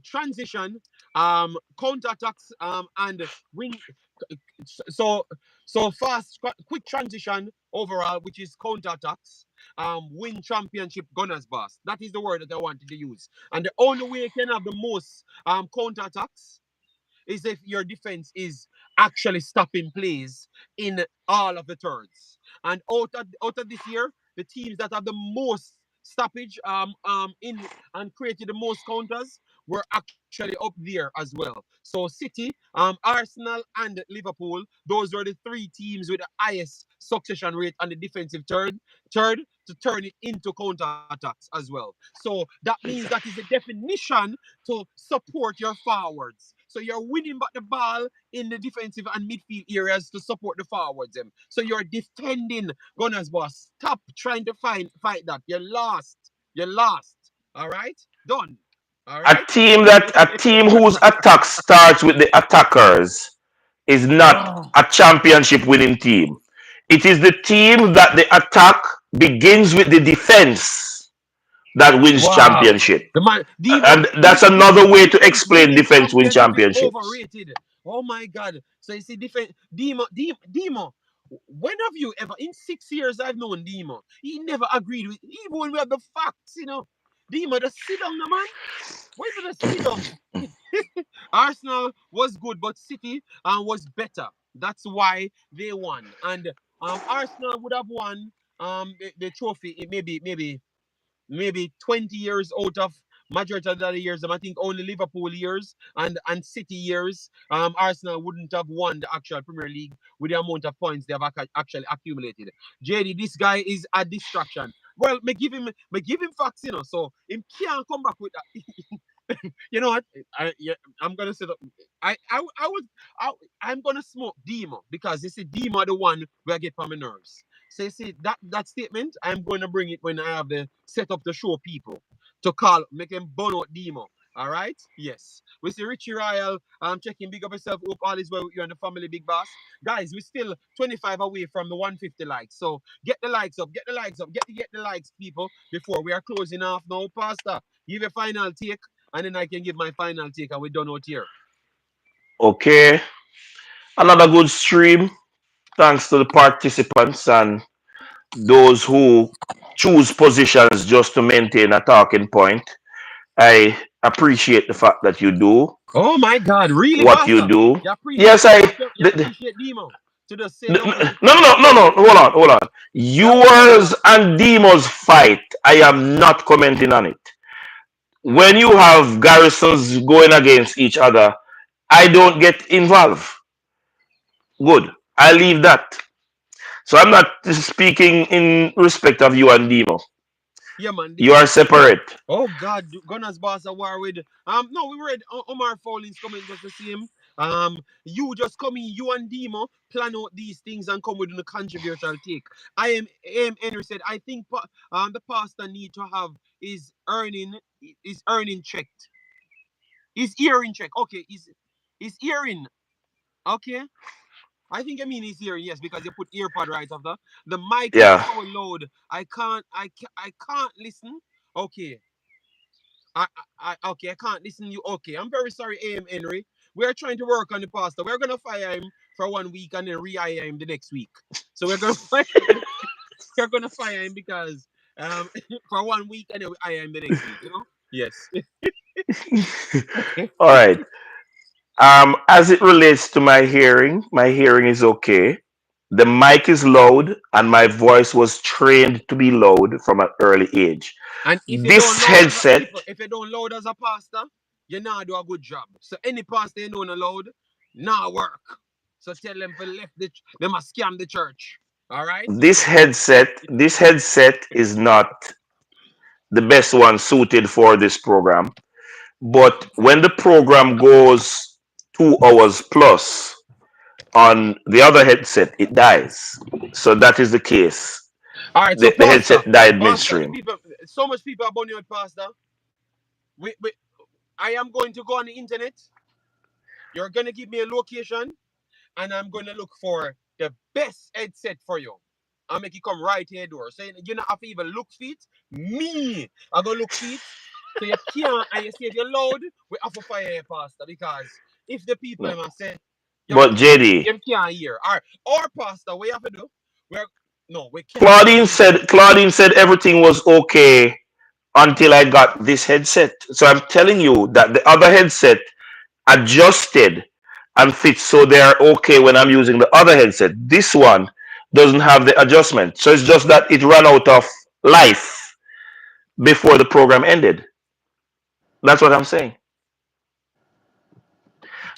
Transition, counter attacks, and wing. So fast, quick transition overall, which is counter attacks. Win championship Gunners boss. That is the word that I wanted to use. And the only way you can have the most counter attacks is if your defense is actually stopping plays in all of the thirds. And out of this year, the teams that have the most stoppage in and created the most counters were actually up there as well. So City, Arsenal, and Liverpool, those were the three teams with the highest succession rate on the defensive third to turn it into counterattacks as well. So that means that is the definition to support your forwards. So you're winning back the ball in the defensive and midfield areas to support the forwards. Them. So you're defending Gunners boss. Stop trying to fight that. You're lost. You're lost. All right? Done. All right? A team whose attack starts with the attackers is not Oh, a championship winning team. It is the team that the attack begins with the defense that wins wow. championship. The man, And that's another way to defense explain winning defense win championship is championships. overrated. Oh my God. So you see, Demo, when have you ever, in 6 years I've known Demo, he never agreed with, even when we have the facts. Demo, just sit down, the man. Why did I sit down? Arsenal was good, but City was better. That's why they won. And Arsenal would have won the trophy maybe 20 years out of majority of the years. I think only Liverpool years and City years. Arsenal wouldn't have won the actual Premier League with the amount of points they have actually accumulated. JD, this guy is a distraction. Well, me give him facts, so him can't come back with that. You know what? I'm gonna set up. I would I'm gonna smoke Demo because you see Demo the one where I get from my nerves. So you see that statement, I'm gonna bring it when I have the set up to show people to call, make them burn out Demo. All right? Yes. We see Richie Royal. Checking big up yourself. Hope all is well with you and the family, big boss. Guys, we're still 25 away from the 150 likes. So get the likes up, get the likes up, get the likes, people, before we are closing off now. Pastor, give a final take, and then I can give my final take, and we're done out here. Okay. Another good stream. Thanks to the participants and those who choose positions just to maintain a talking point. I appreciate the fact that you do Oh my God, really, what you Pastor? do. You appreciate Yes, I. you appreciate Demo to just say something. No, no, no, no, no. Hold on. You appreciate Yours what? and Demo's fight, I am not commenting on it. When you have garrisons going against each other, I don't get involved. Good. I leave that. So I'm not speaking in respect of you and Demo. Yeah, man. You are separate. Oh God, Gunners boss are war with. No, we read Omar Fowling's comment just the same. You just come in, you and Demo plan out these things and come with a controversial take. I am Henry said. I think the pastor need to have his earning checked. His earring check. Okay, his earring. Okay. I think I mean his hearing, yes, because you put earpod right after. The mic is Yeah. so loud. I can't listen. Okay. Okay, I can't listen to you. Okay, I'm very sorry, AM Henry. We're trying to work on the pastor. We're gonna fire him for 1 week and then rehire him the next week. So we're gonna we're gonna fire him because for 1 week and then we hire him the next week. Yes. All right. As it relates to my hearing is okay. The mic is loud, and my voice was trained to be loud from an early age. And if you don't This load as a headset, people, if you don't load as a pastor, you not do a good job. So any pastor you don't load, not work. So tell them for left they must scam the church. All right. this headset is not the best one suited for this program. But when the program goes 2 hours plus on the other headset, it dies. So that is the case. All right. So The pastor, headset died the midstream. people, so much people are burning out, pastor. We, I am going to go on the internet. You're gonna give me a location, and I'm gonna look for the best headset for you. I'll make you come right here door. So you not have to even look for it. Me, I go look for it. So you can't, and you see if you're loud, we have to fire your pastor because if the people No. them say you But JD, them can't hear. All right, our pastor, what you have to do? We're no, we can't go on the internet. Claudine said everything was okay until I got this headset. So I'm telling you that the other headset adjusted and fits so they're okay when I'm using the other headset. This one doesn't have the adjustment. So it's just that it ran out of life before the program ended. That's what I'm saying.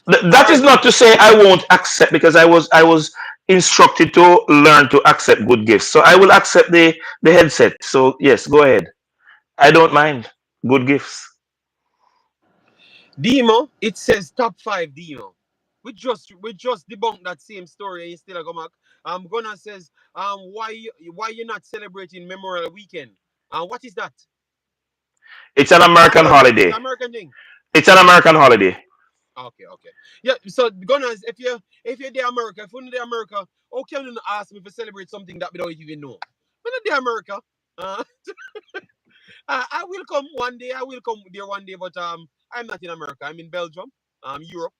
All That is right. not to say I won't accept, because I was instructed to learn to accept good gifts. So I will accept the headset. So yes, go ahead. I don't mind good gifts. Demo, it says top five Demo. We just debunked that same story and you still a go back. Gunnar says, why you not celebrating Memorial Weekend? What is that? It's an It's American American. It's holiday. American thing. It's an American holiday. Okay, okay. Yeah, so Gunners, if you're the America, if you're not the America, how can you not ask me to celebrate something that we don't even know? We're not the America. Uh, I will come one day. I will come there one day, but I'm not in America. I'm in Belgium, Europe.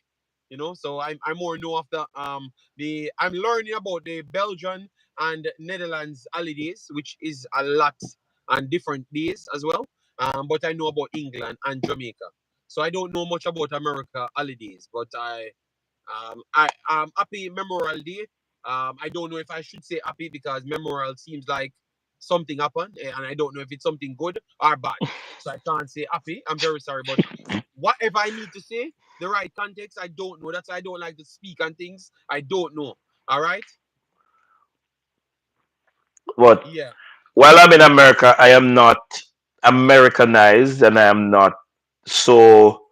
So I'm more know of the I'm learning about the Belgian and Netherlands holidays, which is a lot and different days as well. But I know about England and Jamaica. So I don't know much about America holidays, but I happy Memorial Day. I don't know if I should say happy because Memorial seems like something happened, and I don't know if it's something good or bad. So I can't say happy. I'm very sorry, but whatever I need to say, the right context, I don't know. That's why I don't like to speak on things I don't know. All right? But Yeah. while I'm in America, I am not Americanized, and I am not so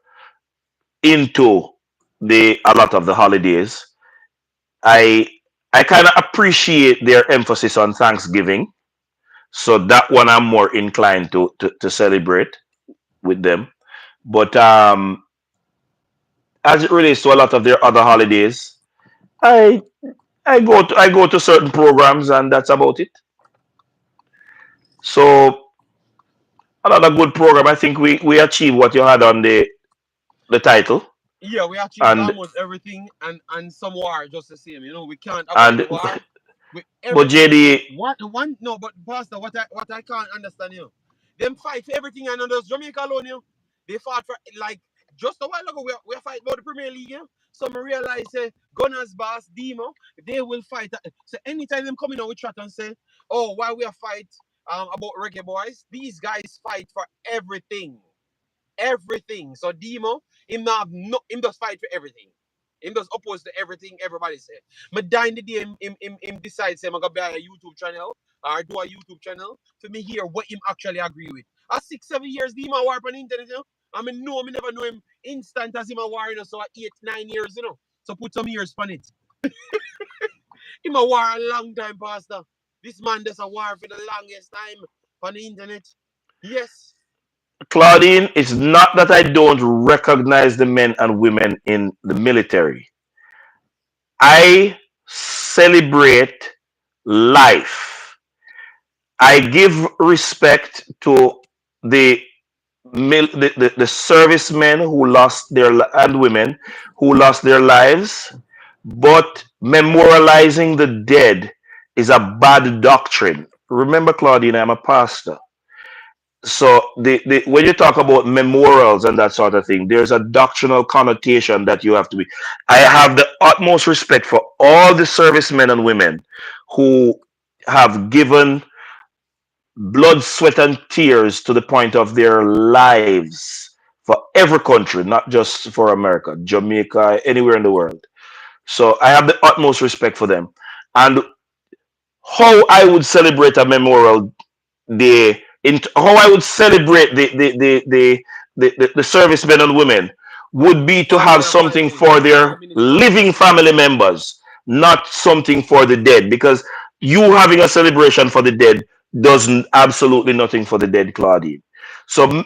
into the a lot of the holidays. I I kind of appreciate their emphasis on Thanksgiving. So that one I'm more inclined to celebrate with them. But as it relates to a lot of their other holidays, I I go to certain programs, and that's about it. So another good program. I think we achieved what you had on the title. Yeah, we achieved and almost everything, and some war just the same. We can't avoid and war with but everything. JD, What one? No, but Pastor, what I can't understand, them fight for everything, and there's Jamaica alone, they fought for like just a while ago. We are fighting about the Premier League, Some realize Gunners boss Demo, they will fight. So anytime them coming out with chat and say, oh, why we are fight about Reggae Boys, these guys fight for everything. Everything. So Demo, him not have no, him just fight for everything. Him just opposed to everything everybody say. But dying the day him decides say I'm gonna buy a YouTube channel or do a YouTube channel for me hear what him actually agree with. A 6, 7 years Demo war on the internet, I mean no, me never know him instant as him a war, so 8, 9 years, So put some years on it. Him a war a long time, Pastor. This man does a war for the longest time on the internet. Yes. Claudine, it's not that I don't recognize the men and women in the military. I celebrate life. I give respect to the the servicemen who lost their and women who lost their lives, but memorializing the dead is a bad doctrine. Remember, Claudine, I'm a pastor. So the when you talk about memorials and that sort of thing, there's a doctrinal connotation that you have to be. I have the utmost respect for all the servicemen and women who have given blood, sweat, and tears to the point of their lives for every country, not just for America, Jamaica, anywhere in the world. So I have the utmost respect for them. And how I would celebrate a memorial how I would celebrate the servicemen and women would be to While have we are something fighting, for while their the minister living family members, not something for the dead. Because you having a celebration for the dead doesn't absolutely nothing for the dead, Claudine. So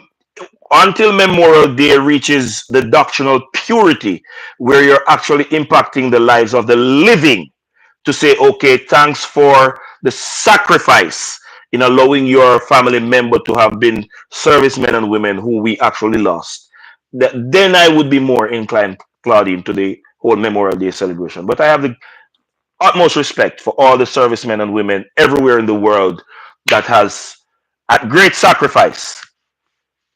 until Memorial Day reaches the doctrinal purity where you're actually impacting the lives of the living, to say, okay, thanks for the sacrifice in allowing your family member to have been servicemen and women who we actually lost. Then I would be more inclined, Claudine, to the whole Memorial Day celebration. But I have the utmost respect for all the servicemen and women everywhere in the world that has, at great sacrifice,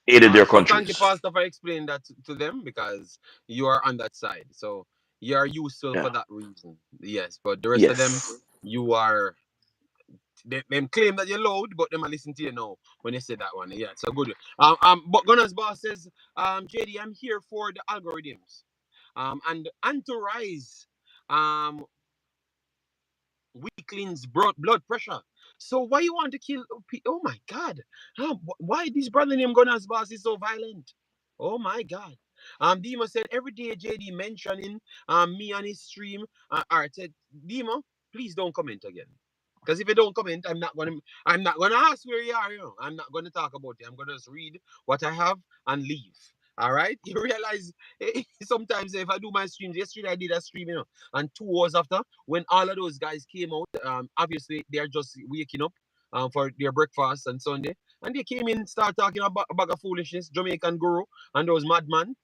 aided All their right. So thank you, countries. Pastor, for explaining that to them because you are on that side. So you are useful Yeah. for that reason. Yes, but the rest of them, Yes. you are. Them claim that you're loud, but them I listen to you now when they say that one. Yeah, it's a good. But Gunners boss says, JD, I'm here for the algorithms. And to rise. Um, weaklings blood pressure. So why you want to kill? Oh my God! Why this brother named Gunners boss is so violent? Oh my God! Dima said every day JD mentioning me on his stream. Art said Dima, please don't comment again. Because if you don't comment, I'm not gonna ask where you are. I'm not gonna talk about it. I'm gonna just read what I have and leave. All right. You realize sometimes if I do my streams, yesterday I did a stream, and 2 hours after, when all of those guys came out, obviously they're just waking up for their breakfast and Sunday, and they came in, start talking about a bag of foolishness, Jamaican guru, and those madman,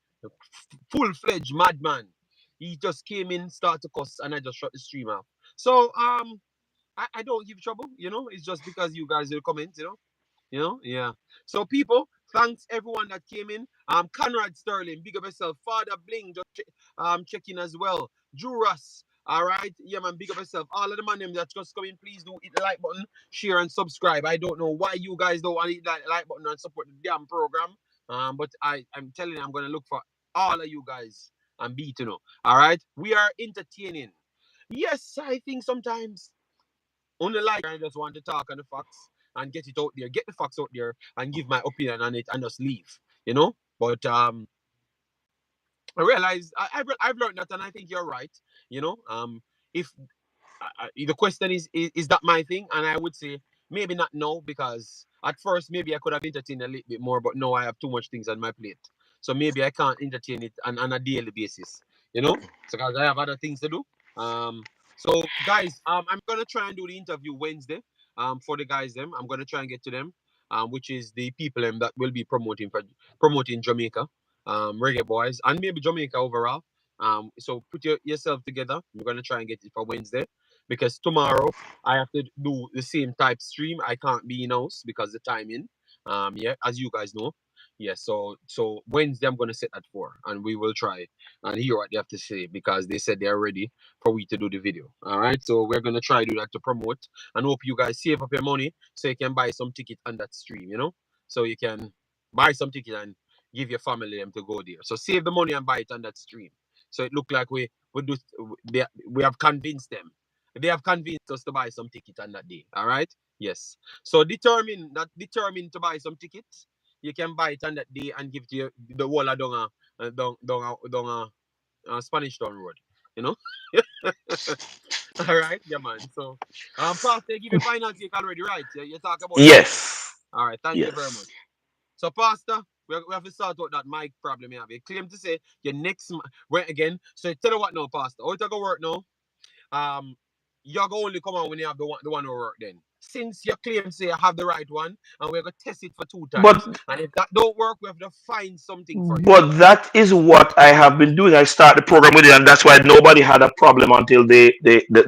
full-fledged madman. He just came in, start to cuss, and I just shut the stream off. So I don't give trouble, It's just because you guys will comment, yeah. So people, thanks everyone that came in. Conrad Sterling, big up yourself. Father Bling, just check in as well. Juras, all right, yeah man, big up yourself. All of the man them that just come in, please do hit the like button, share and subscribe. I don't know why you guys don't want to hit that like button and support the damn program. But I'm telling you, I'm gonna look for all of you guys and beat All right, we are entertaining. Yes, I think sometimes on the like, I just want to talk on the facts and get it out there, get the facts out there, and give my opinion on it, and just leave. But I realize I've learned that, and I think you're right. If the question is that my thing, and I would say maybe not now, because at first maybe I could have entertained a little bit more, but now I have too much things on my plate, so maybe I can't entertain it on a daily basis. So because I have other things to do. So guys, I'm gonna try and do the interview Wednesday. For the guys them, I'm gonna try and get to them. Which is the people that will be promoting Jamaica, Reggae Boyz, and maybe Jamaica overall. So put yourself together. We're gonna try and get it for Wednesday, because tomorrow I have to do the same type stream. I can't be in house because the timing. Yeah, as you guys know. Yeah, so Wednesday I'm gonna set at 4, and we will try and hear what they have to say, because they said they're ready for we to do the video. All right, so we're gonna try to do that to promote, and hope you guys save up your money so you can buy some ticket on that stream. So you can buy some ticket and give your family them to go there. So save the money and buy it on that stream. So it look like we do we have convinced them. They have convinced us to buy some ticket on that day. All right. Yes. So determined to buy some tickets. You can buy it on that day and give to the wall of Spanish Town Road. You know. All right, yeah, man. So, Pastor, give your final take already, right? You talk about the mic. Yes. All right, thank you very much. Yes. So, Pastor, we have to sort out that mic problem you have. You claim to say your next wait again. So, tell you what now, Pastor. How it go work now? Um, you're going to only come on when you have the one who work then. Since you claim to say you have the right one, and we're going to test it for 2 times. But And if that don't work, we have to find something for you. but that is what I have been doing. I start the program with it, and that's why nobody had a problem until the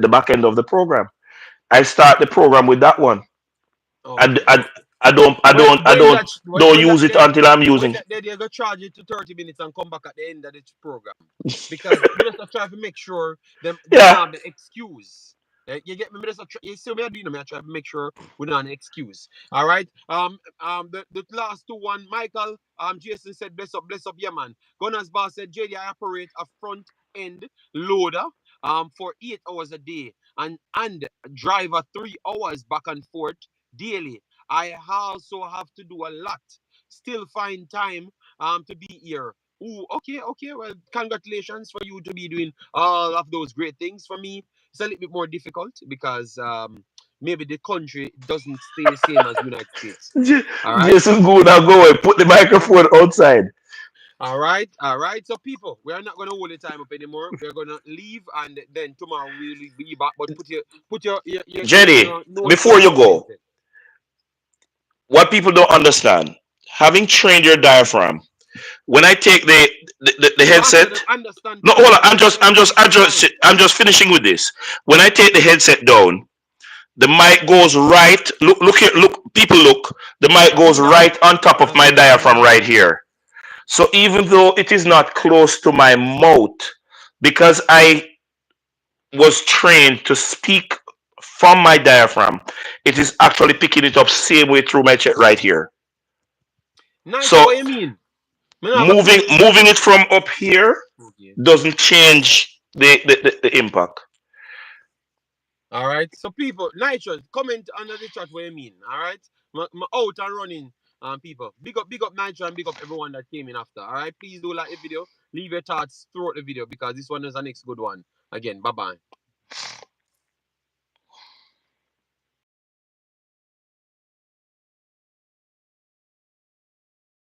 back end of the program. I start the program with that one. I, Okay. I, I don't I When don't I when don't that don't when that use it they until I'm when using. that they're gonna charge you to 30 minutes and come back at the end of the program, because we just try to make sure them Yeah. don't have the excuse. You get me? Me just you see me I doing me. I try to make sure we don't have an excuse. All right. The last two one, Michael. Jason said bless up, yeah man. Gunners boss said JD I operate a front end loader for 8 hours a day, and drive a 3 hours back and forth daily. I also have to do a lot. Still find time to be here. Ooh, okay, okay. Well, congratulations for you to be doing all of those great things. For me, it's a little bit more difficult because maybe the country doesn't stay the same as United States. J- All right. Jason, go now. Go and put the microphone outside. All right, all right. So, people, we are not going to hold the time up anymore. We're going to leave, and then tomorrow we'll be back. But put your Jenny, notes before down you for go, Wednesday. what people don't understand, having trained your diaphragm, when I take the Pastor, headset. them understand No, hold on. training diaphragm. I'm just finishing with this. When I take the headset down, the mic goes right. Look here. Look, people, look. The mic goes Under. right on top of my diaphragm right here. So even though it is not close to my mouth, because I was trained to speak from my diaphragm, it is actually picking it up same way through my chest right here. Nice, So what you mean? Me not go Moving play. moving it from up here Okay. doesn't change the impact. All right. So people, nitrous, comment under the chat what you mean. All right. Out and running. People, big up Nitro and big up everyone that came in after. All right. Please do like the video. Leave your thoughts throughout the video because this one is the next good one. Again, bye bye.